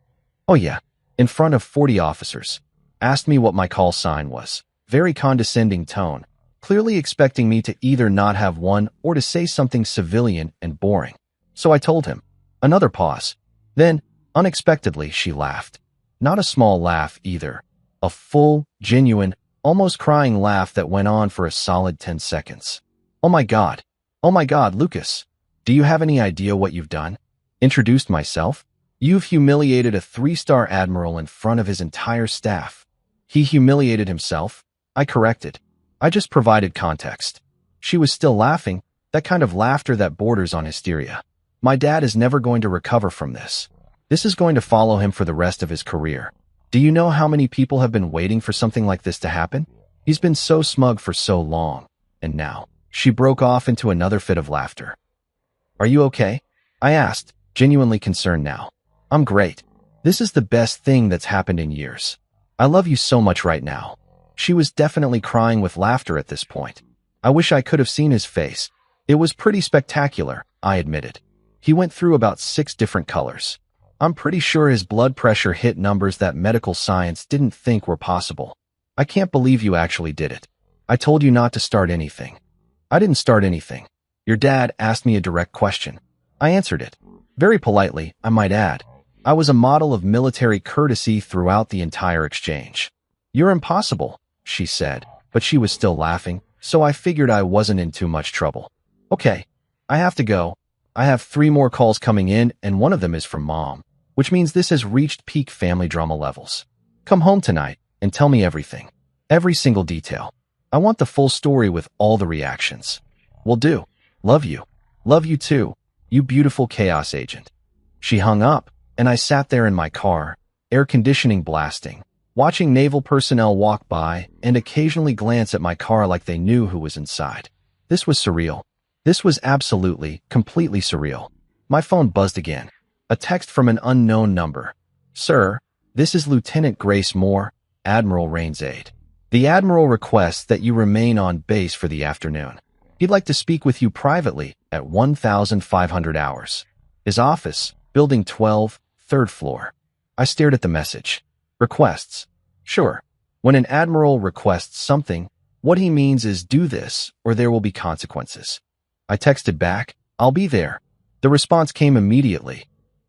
"Oh yeah, in front of 40 officers. Asked me what my call sign was. Very condescending tone, clearly expecting me to either not have one or to say something civilian and boring. So I told him." Another pause. Then, unexpectedly, she laughed. Not a small laugh either. A full, genuine, almost crying laugh that went on for a solid 10 seconds. Oh my God, Lucas. Do you have any idea what you've done?" Introduced myself. "You've humiliated a 3-star admiral in front of his entire staff." "He humiliated himself?" I corrected. I just provided context. She was still laughing, that kind of laughter that borders on hysteria. "My dad is never going to recover from this. This is going to follow him for the rest of his career. Do you know how many people have been waiting for something like this to happen? He's been so smug for so long. And now," she broke off into another fit of laughter. "Are you okay?" I asked, genuinely concerned now. "I'm great. This is the best thing that's happened in years. I love you so much right now." She was definitely crying with laughter at this point. I wish I could have seen his face. It was pretty spectacular, I admitted. He went through about 6 different colors. I'm pretty sure his blood pressure hit numbers that medical science didn't think were possible. "I can't believe you actually did it. I told you not to start anything." "I didn't start anything. Your dad asked me a direct question. I answered it. Very politely, I might add. I was a model of military courtesy throughout the entire exchange." "You're impossible," she said, but she was still laughing, so I figured I wasn't in too much trouble. "Okay, I have to go. I have 3 more calls coming in, and one of them is from Mom, which means this has reached peak family drama levels. Come home tonight and tell me everything. Every single detail. I want the full story with all the reactions." "Will do. Love you. Love you too, you beautiful chaos agent." She hung up, and I sat there in my car, air conditioning blasting, watching naval personnel walk by and occasionally glance at my car like they knew who was inside. This was surreal. This was absolutely, completely surreal. My phone buzzed again. A text from an unknown number. Sir, this is Lieutenant Grace Moore, Admiral Rain's aide. The Admiral requests that you remain on base for the afternoon. He'd like to speak with you privately at 1500 hours. His office, Building 12, 3rd floor. I stared at the message. Requests. Sure. When an admiral requests something, what he means is do this or there will be consequences. I texted back, I'll be there. The response came immediately.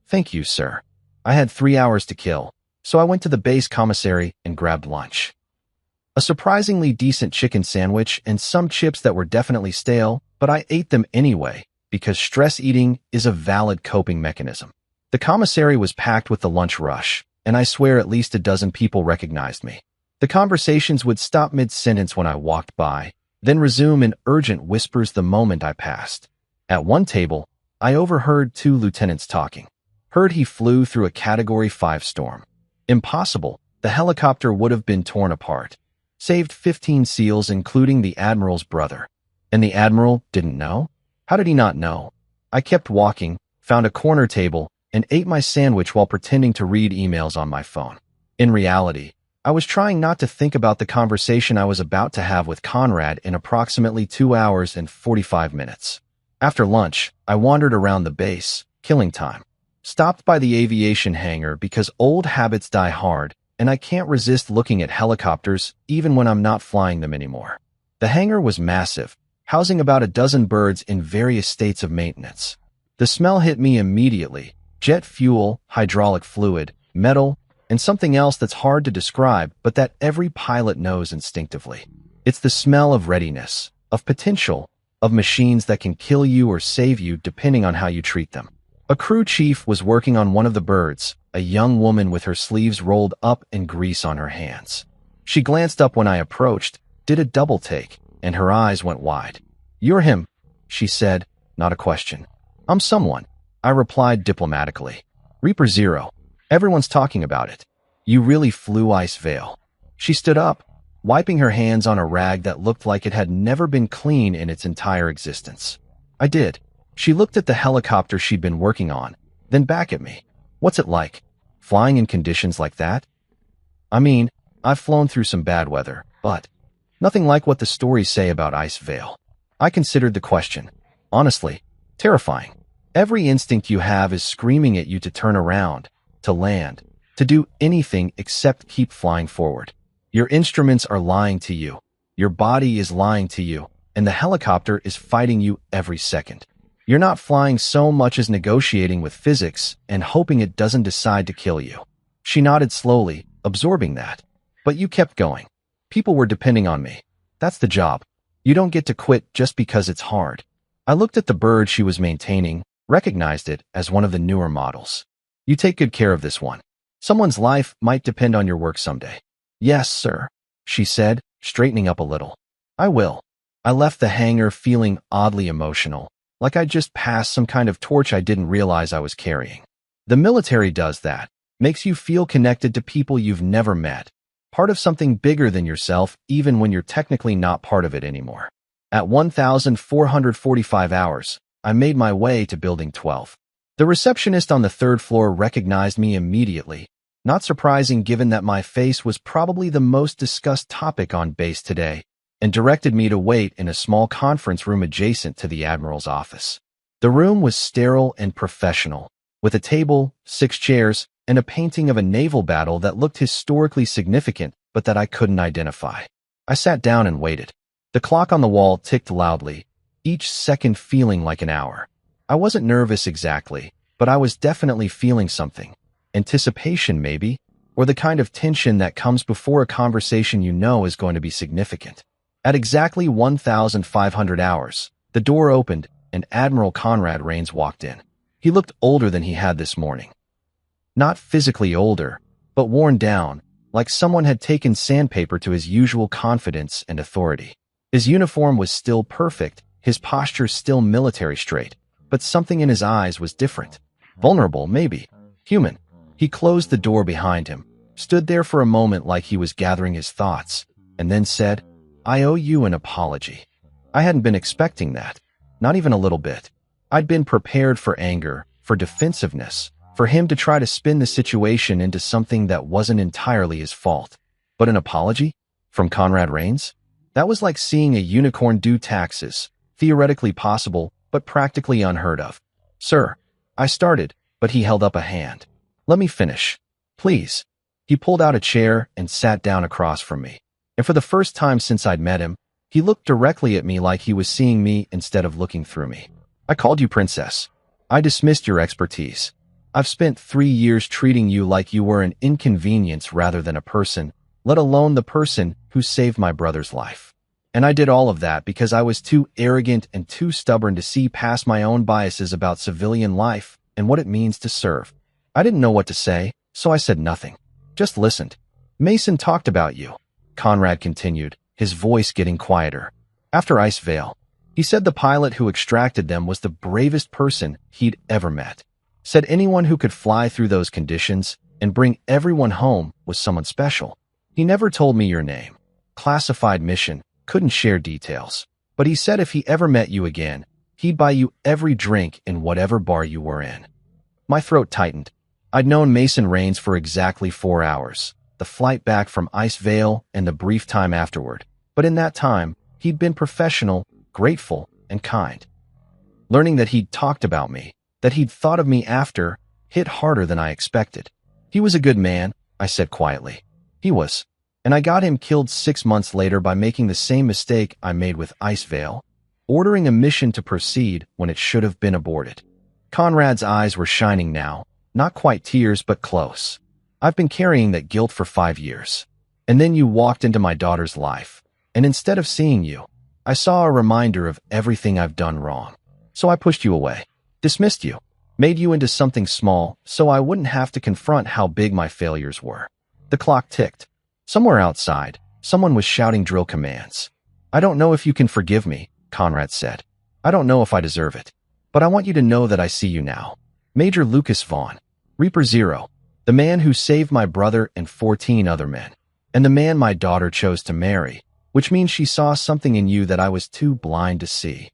Thank you, sir. I had 3 hours to kill, so I went to the base commissary and grabbed lunch. A surprisingly decent chicken sandwich and some chips that were definitely stale, but I ate them anyway, because stress eating is a valid coping mechanism. The commissary was packed with the lunch rush, and I swear at least a dozen people recognized me. The conversations would stop mid-sentence when I walked by, then resume in urgent whispers the moment I passed. At one table, I overheard 2 lieutenants talking. Heard he flew through a Category 5 storm. Impossible. The helicopter would have been torn apart. Saved 15 SEALs, including the Admiral's brother. And the Admiral didn't know? How did he not know? I kept walking, found a corner table, and ate my sandwich while pretending to read emails on my phone. In reality, I was trying not to think about the conversation I was about to have with Conrad in approximately 2 hours and 45 minutes. After lunch, I wandered around the base, killing time. Stopped by the aviation hangar because old habits die hard, and I can't resist looking at helicopters even when I'm not flying them anymore. The hangar was massive, housing about a dozen birds in various states of maintenance. The smell hit me immediately. Jet fuel, hydraulic fluid, metal, and something else that's hard to describe but that every pilot knows instinctively. It's the smell of readiness, of potential, of machines that can kill you or save you depending on how you treat them. A crew chief was working on one of the birds, a young woman with her sleeves rolled up and grease on her hands. She glanced up when I approached, did a double take, and her eyes went wide. You're him, she said, not a question. I'm someone, I replied diplomatically. Reaper Zero. Everyone's talking about it. You really flew Ice Veil. She stood up, wiping her hands on a rag that looked like it had never been clean in its entire existence. I did. She looked at the helicopter she'd been working on, then back at me. What's it like, flying in conditions like that? I mean, I've flown through some bad weather, but nothing like what the stories say about Ice Veil. I considered the question. Honestly, terrifying. Every instinct you have is screaming at you to turn around, to land, to do anything except keep flying forward. Your instruments are lying to you. Your body is lying to you, and the helicopter is fighting you every second. You're not flying so much as negotiating with physics and hoping it doesn't decide to kill you. She nodded slowly, absorbing that. But you kept going. People were depending on me. That's the job. You don't get to quit just because it's hard. I looked at the bird she was maintaining, recognized it as one of the newer models. You take good care of this one. Someone's life might depend on your work someday. Yes, sir, she said, straightening up a little. I will. I left the hangar feeling oddly emotional, like I'd just passed some kind of torch I didn't realize I was carrying. The military does that, makes you feel connected to people you've never met, part of something bigger than yourself even when you're technically not part of it anymore. At 1,445 hours, I made my way to Building 12. The receptionist on the 3rd floor recognized me immediately, not surprising given that my face was probably the most discussed topic on base today, and directed me to wait in a small conference room adjacent to the Admiral's office. The room was sterile and professional, with a table, 6 chairs, and a painting of a naval battle that looked historically significant but that I couldn't identify. I sat down and waited. The clock on the wall ticked loudly, each second feeling like an hour. I wasn't nervous exactly, but I was definitely feeling something. Anticipation, maybe, or the kind of tension that comes before a conversation you know is going to be significant. At exactly 1,500 hours, the door opened and Admiral Conrad Rains walked in. He looked older than he had this morning. Not physically older, but worn down, like someone had taken sandpaper to his usual confidence and authority. His uniform was still perfect, his posture still military straight, but something in his eyes was different. Vulnerable, maybe. Human. He closed the door behind him, stood there for a moment like he was gathering his thoughts, and then said, I owe you an apology. I hadn't been expecting that. Not even a little bit. I'd been prepared for anger, for defensiveness, for him to try to spin the situation into something that wasn't entirely his fault. But an apology? From Conrad Rains? That was like seeing a unicorn do taxes, theoretically possible, but practically unheard of. Sir, I started, but he held up a hand. Let me finish. Please. He pulled out a chair and sat down across from me. And for the first time since I'd met him, he looked directly at me like he was seeing me instead of looking through me. I called you princess. I dismissed your expertise. I've spent 3 years treating you like you were an inconvenience rather than a person, let alone the person who saved my brother's life. And I did all of that because I was too arrogant and too stubborn to see past my own biases about civilian life and what it means to serve. I didn't know what to say, so I said nothing. Just listened. Mason talked about you, Conrad continued, his voice getting quieter. After Ice Vale, he said the pilot who extracted them was the bravest person he'd ever met. Said anyone who could fly through those conditions and bring everyone home was someone special. He never told me your name. Classified mission, couldn't share details. But he said if he ever met you again, he'd buy you every drink in whatever bar you were in. My throat tightened. I'd known Mason Rains for exactly 4 hours, the flight back from Ice Vale and the brief time afterward. But in that time, he'd been professional, grateful, and kind. Learning that he'd talked about me, that he'd thought of me after, hit harder than I expected. He was a good man, I said quietly. He was. And I got him killed 6 months later by making the same mistake I made with Ice Vale, ordering a mission to proceed when it should have been aborted. Conrad's eyes were shining now, not quite tears but close. I've been carrying that guilt for 5 years. And then you walked into my daughter's life, and instead of seeing you, I saw a reminder of everything I've done wrong. So I pushed you away, dismissed you, made you into something small so I wouldn't have to confront how big my failures were. The clock ticked. Somewhere outside, someone was shouting drill commands. I don't know if you can forgive me, Conrad said. I don't know if I deserve it. But I want you to know that I see you now. Major Lucas Vaughn, Reaper Zero, the man who saved my brother and 14 other men, and the man my daughter chose to marry, which means she saw something in you that I was too blind to see.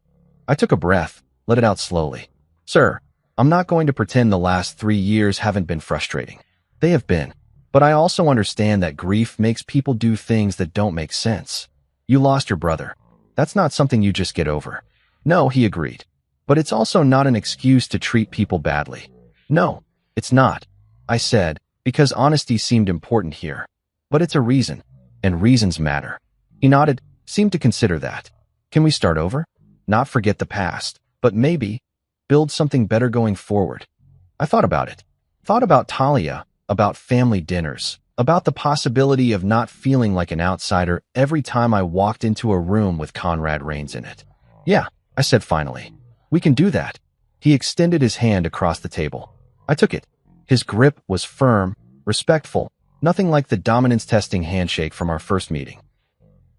I took a breath, let it out slowly. Sir, I'm not going to pretend the last 3 years haven't been frustrating. They have been. But I also understand that grief makes people do things that don't make sense. You lost your brother. That's not something you just get over. No, he agreed. But it's also not an excuse to treat people badly. No, it's not, I said, because honesty seemed important here. But it's a reason, and reasons matter. He nodded, seemed to consider that. Can we start over? Not forget the past, but maybe build something better going forward. I thought about it. Thought about Talia, about family dinners, about the possibility of not feeling like an outsider every time I walked into a room with Conrad Rains in it. Yeah, I said finally. We can do that. He extended his hand across the table. I took it. His grip was firm, respectful, nothing like the dominance-testing handshake from our first meeting.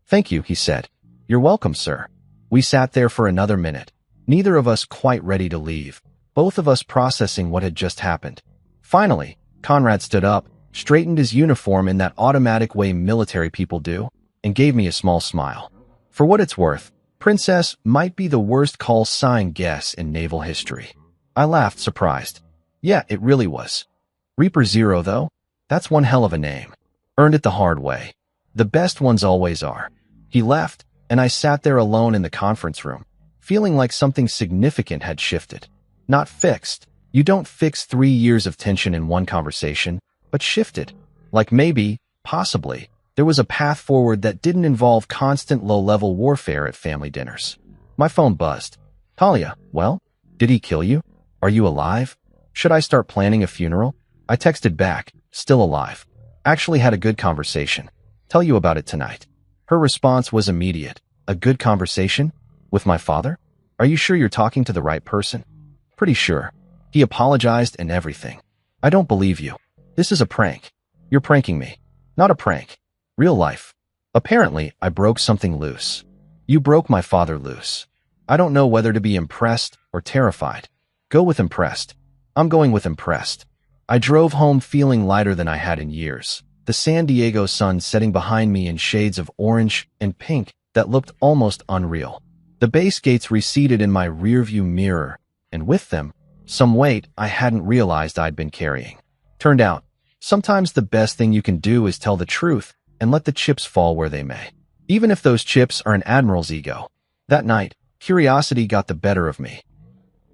Thank you, he said. You're welcome, sir. We sat there for another minute, neither of us quite ready to leave, both of us processing what had just happened. Finally, Conrad stood up, straightened his uniform in that automatic way military people do, and gave me a small smile. For what it's worth, Princess might be the worst call sign guess in naval history. I laughed, surprised. Yeah, it really was. Reaper Zero, though? That's one hell of a name. Earned it the hard way. The best ones always are. He left, and I sat there alone in the conference room, feeling like something significant had shifted. Not fixed. You don't fix 3 years of tension in one conversation, but shifted. Like maybe, possibly, there was a path forward that didn't involve constant low-level warfare at family dinners. My phone buzzed. Talia, well? Did he kill you? Are you alive? Should I start planning a funeral? I texted back, still alive. Actually had a good conversation. Tell you about it tonight. Her response was immediate. A good conversation? With my father? Are you sure you're talking to the right person? Pretty sure. He apologized and everything. I don't believe you. This is a prank. You're pranking me. Not a prank. Real life. Apparently, I broke something loose. You broke my father loose. I don't know whether to be impressed or terrified. Go with impressed. I'm going with impressed. I drove home feeling lighter than I had in years. The San Diego sun setting behind me in shades of orange and pink that looked almost unreal. The base gates receded in my rearview mirror, and with them, some weight I hadn't realized I'd been carrying. Turned out, sometimes the best thing you can do is tell the truth and let the chips fall where they may, even if those chips are an admiral's ego. That night, curiosity got the better of me.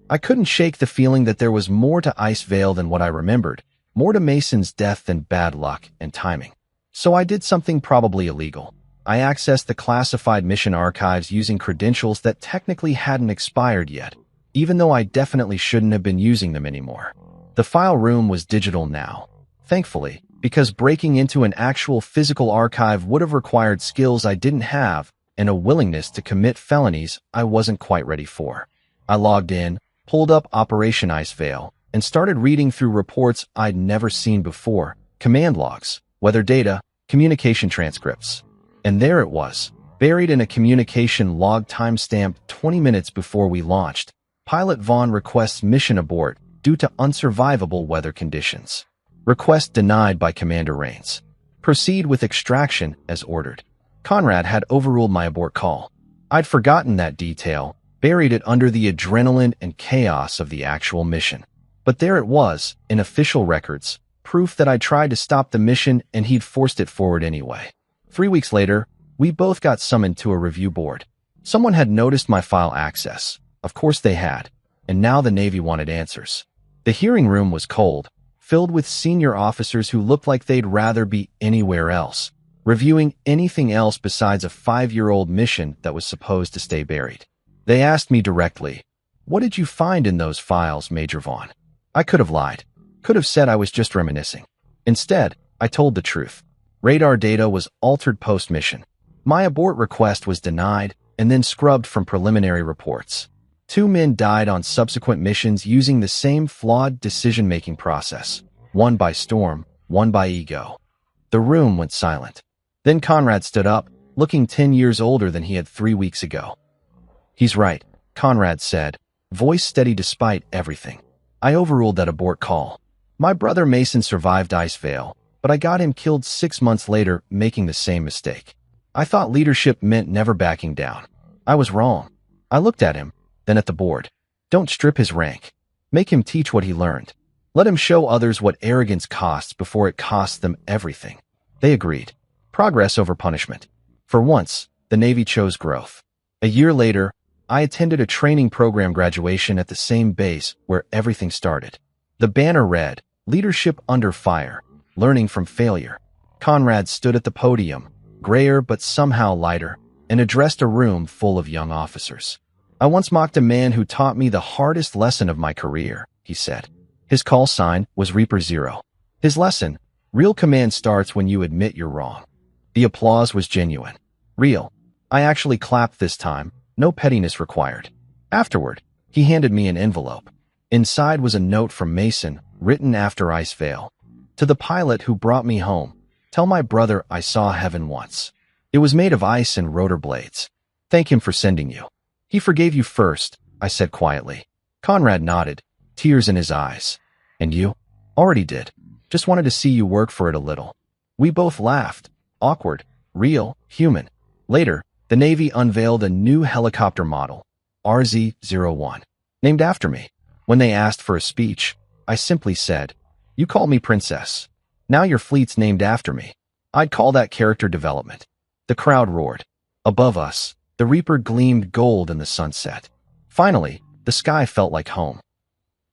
I couldn't shake the feeling that there was more to Icevale than what I remembered, more to Mason's death than bad luck and timing. So I did something probably illegal. I accessed the classified mission archives using credentials that technically hadn't expired yet, even though I definitely shouldn't have been using them anymore. The file room was digital now, thankfully, because breaking into an actual physical archive would have required skills I didn't have and a willingness to commit felonies I wasn't quite ready for. I logged in, pulled up Operation Icevale, and started reading through reports I'd never seen before, command logs, weather data, communication transcripts. And there it was, buried in a communication log timestamp 20 minutes before we launched. Pilot Vaughn requests mission abort due to unsurvivable weather conditions. Request denied by Commander Rains. Proceed with extraction as ordered. Conrad had overruled my abort call. I'd forgotten that detail, buried it under the adrenaline and chaos of the actual mission. But there it was, in official records, proof that I tried to stop the mission and he'd forced it forward anyway. 3 weeks later, we both got summoned to a review board. Someone had noticed my file access. Of course they had. And now the Navy wanted answers. The hearing room was cold, filled with senior officers who looked like they'd rather be anywhere else, reviewing anything else besides a 5-year-old mission that was supposed to stay buried. They asked me directly, "What did you find in those files, Major Vaughn?" I could have lied. Could have said I was just reminiscing. Instead, I told the truth. Radar data was altered post-mission. My abort request was denied and then scrubbed from preliminary reports. 2 men died on subsequent missions using the same flawed decision-making process. One by storm, one by ego. The room went silent. Then Conrad stood up, looking 10 years older than he had 3 weeks ago. "He's right," Conrad said, voice steady despite everything. I overruled that abort call. My brother Mason survived Icevale, but I got him killed 6 months later, making the same mistake. I thought leadership meant never backing down. I was wrong. I looked at him, then at the board. Don't strip his rank. Make him teach what he learned. Let him show others what arrogance costs before it costs them everything. They agreed. Progress over punishment. For once, the Navy chose growth. A year later, I attended a training program graduation at the same base where everything started. The banner read, "Leadership Under Fire, Learning from Failure." Conrad stood at the podium, grayer but somehow lighter, and addressed a room full of young officers. "I once mocked a man who taught me the hardest lesson of my career," he said. His call sign was Reaper Zero. His lesson, real command starts when you admit you're wrong. The applause was genuine. Real. I actually clapped this time, no pettiness required. Afterward, he handed me an envelope. Inside was a note from Mason, written after Icevale. "To the pilot who brought me home, tell my brother I saw heaven once. It was made of ice and rotor blades. Thank him for sending you. He forgave you first," I said quietly. Conrad nodded, tears in his eyes. "And you?" "Already did. Just wanted to see you work for it a little." We both laughed. Awkward, real, human. Later, the Navy unveiled a new helicopter model, RZ-01, named after me. When they asked for a speech, I simply said, "You call me Princess. Now your fleet's named after me." I'd call that character development. The crowd roared. Above us, the Reaper gleamed gold in the sunset. Finally, the sky felt like home.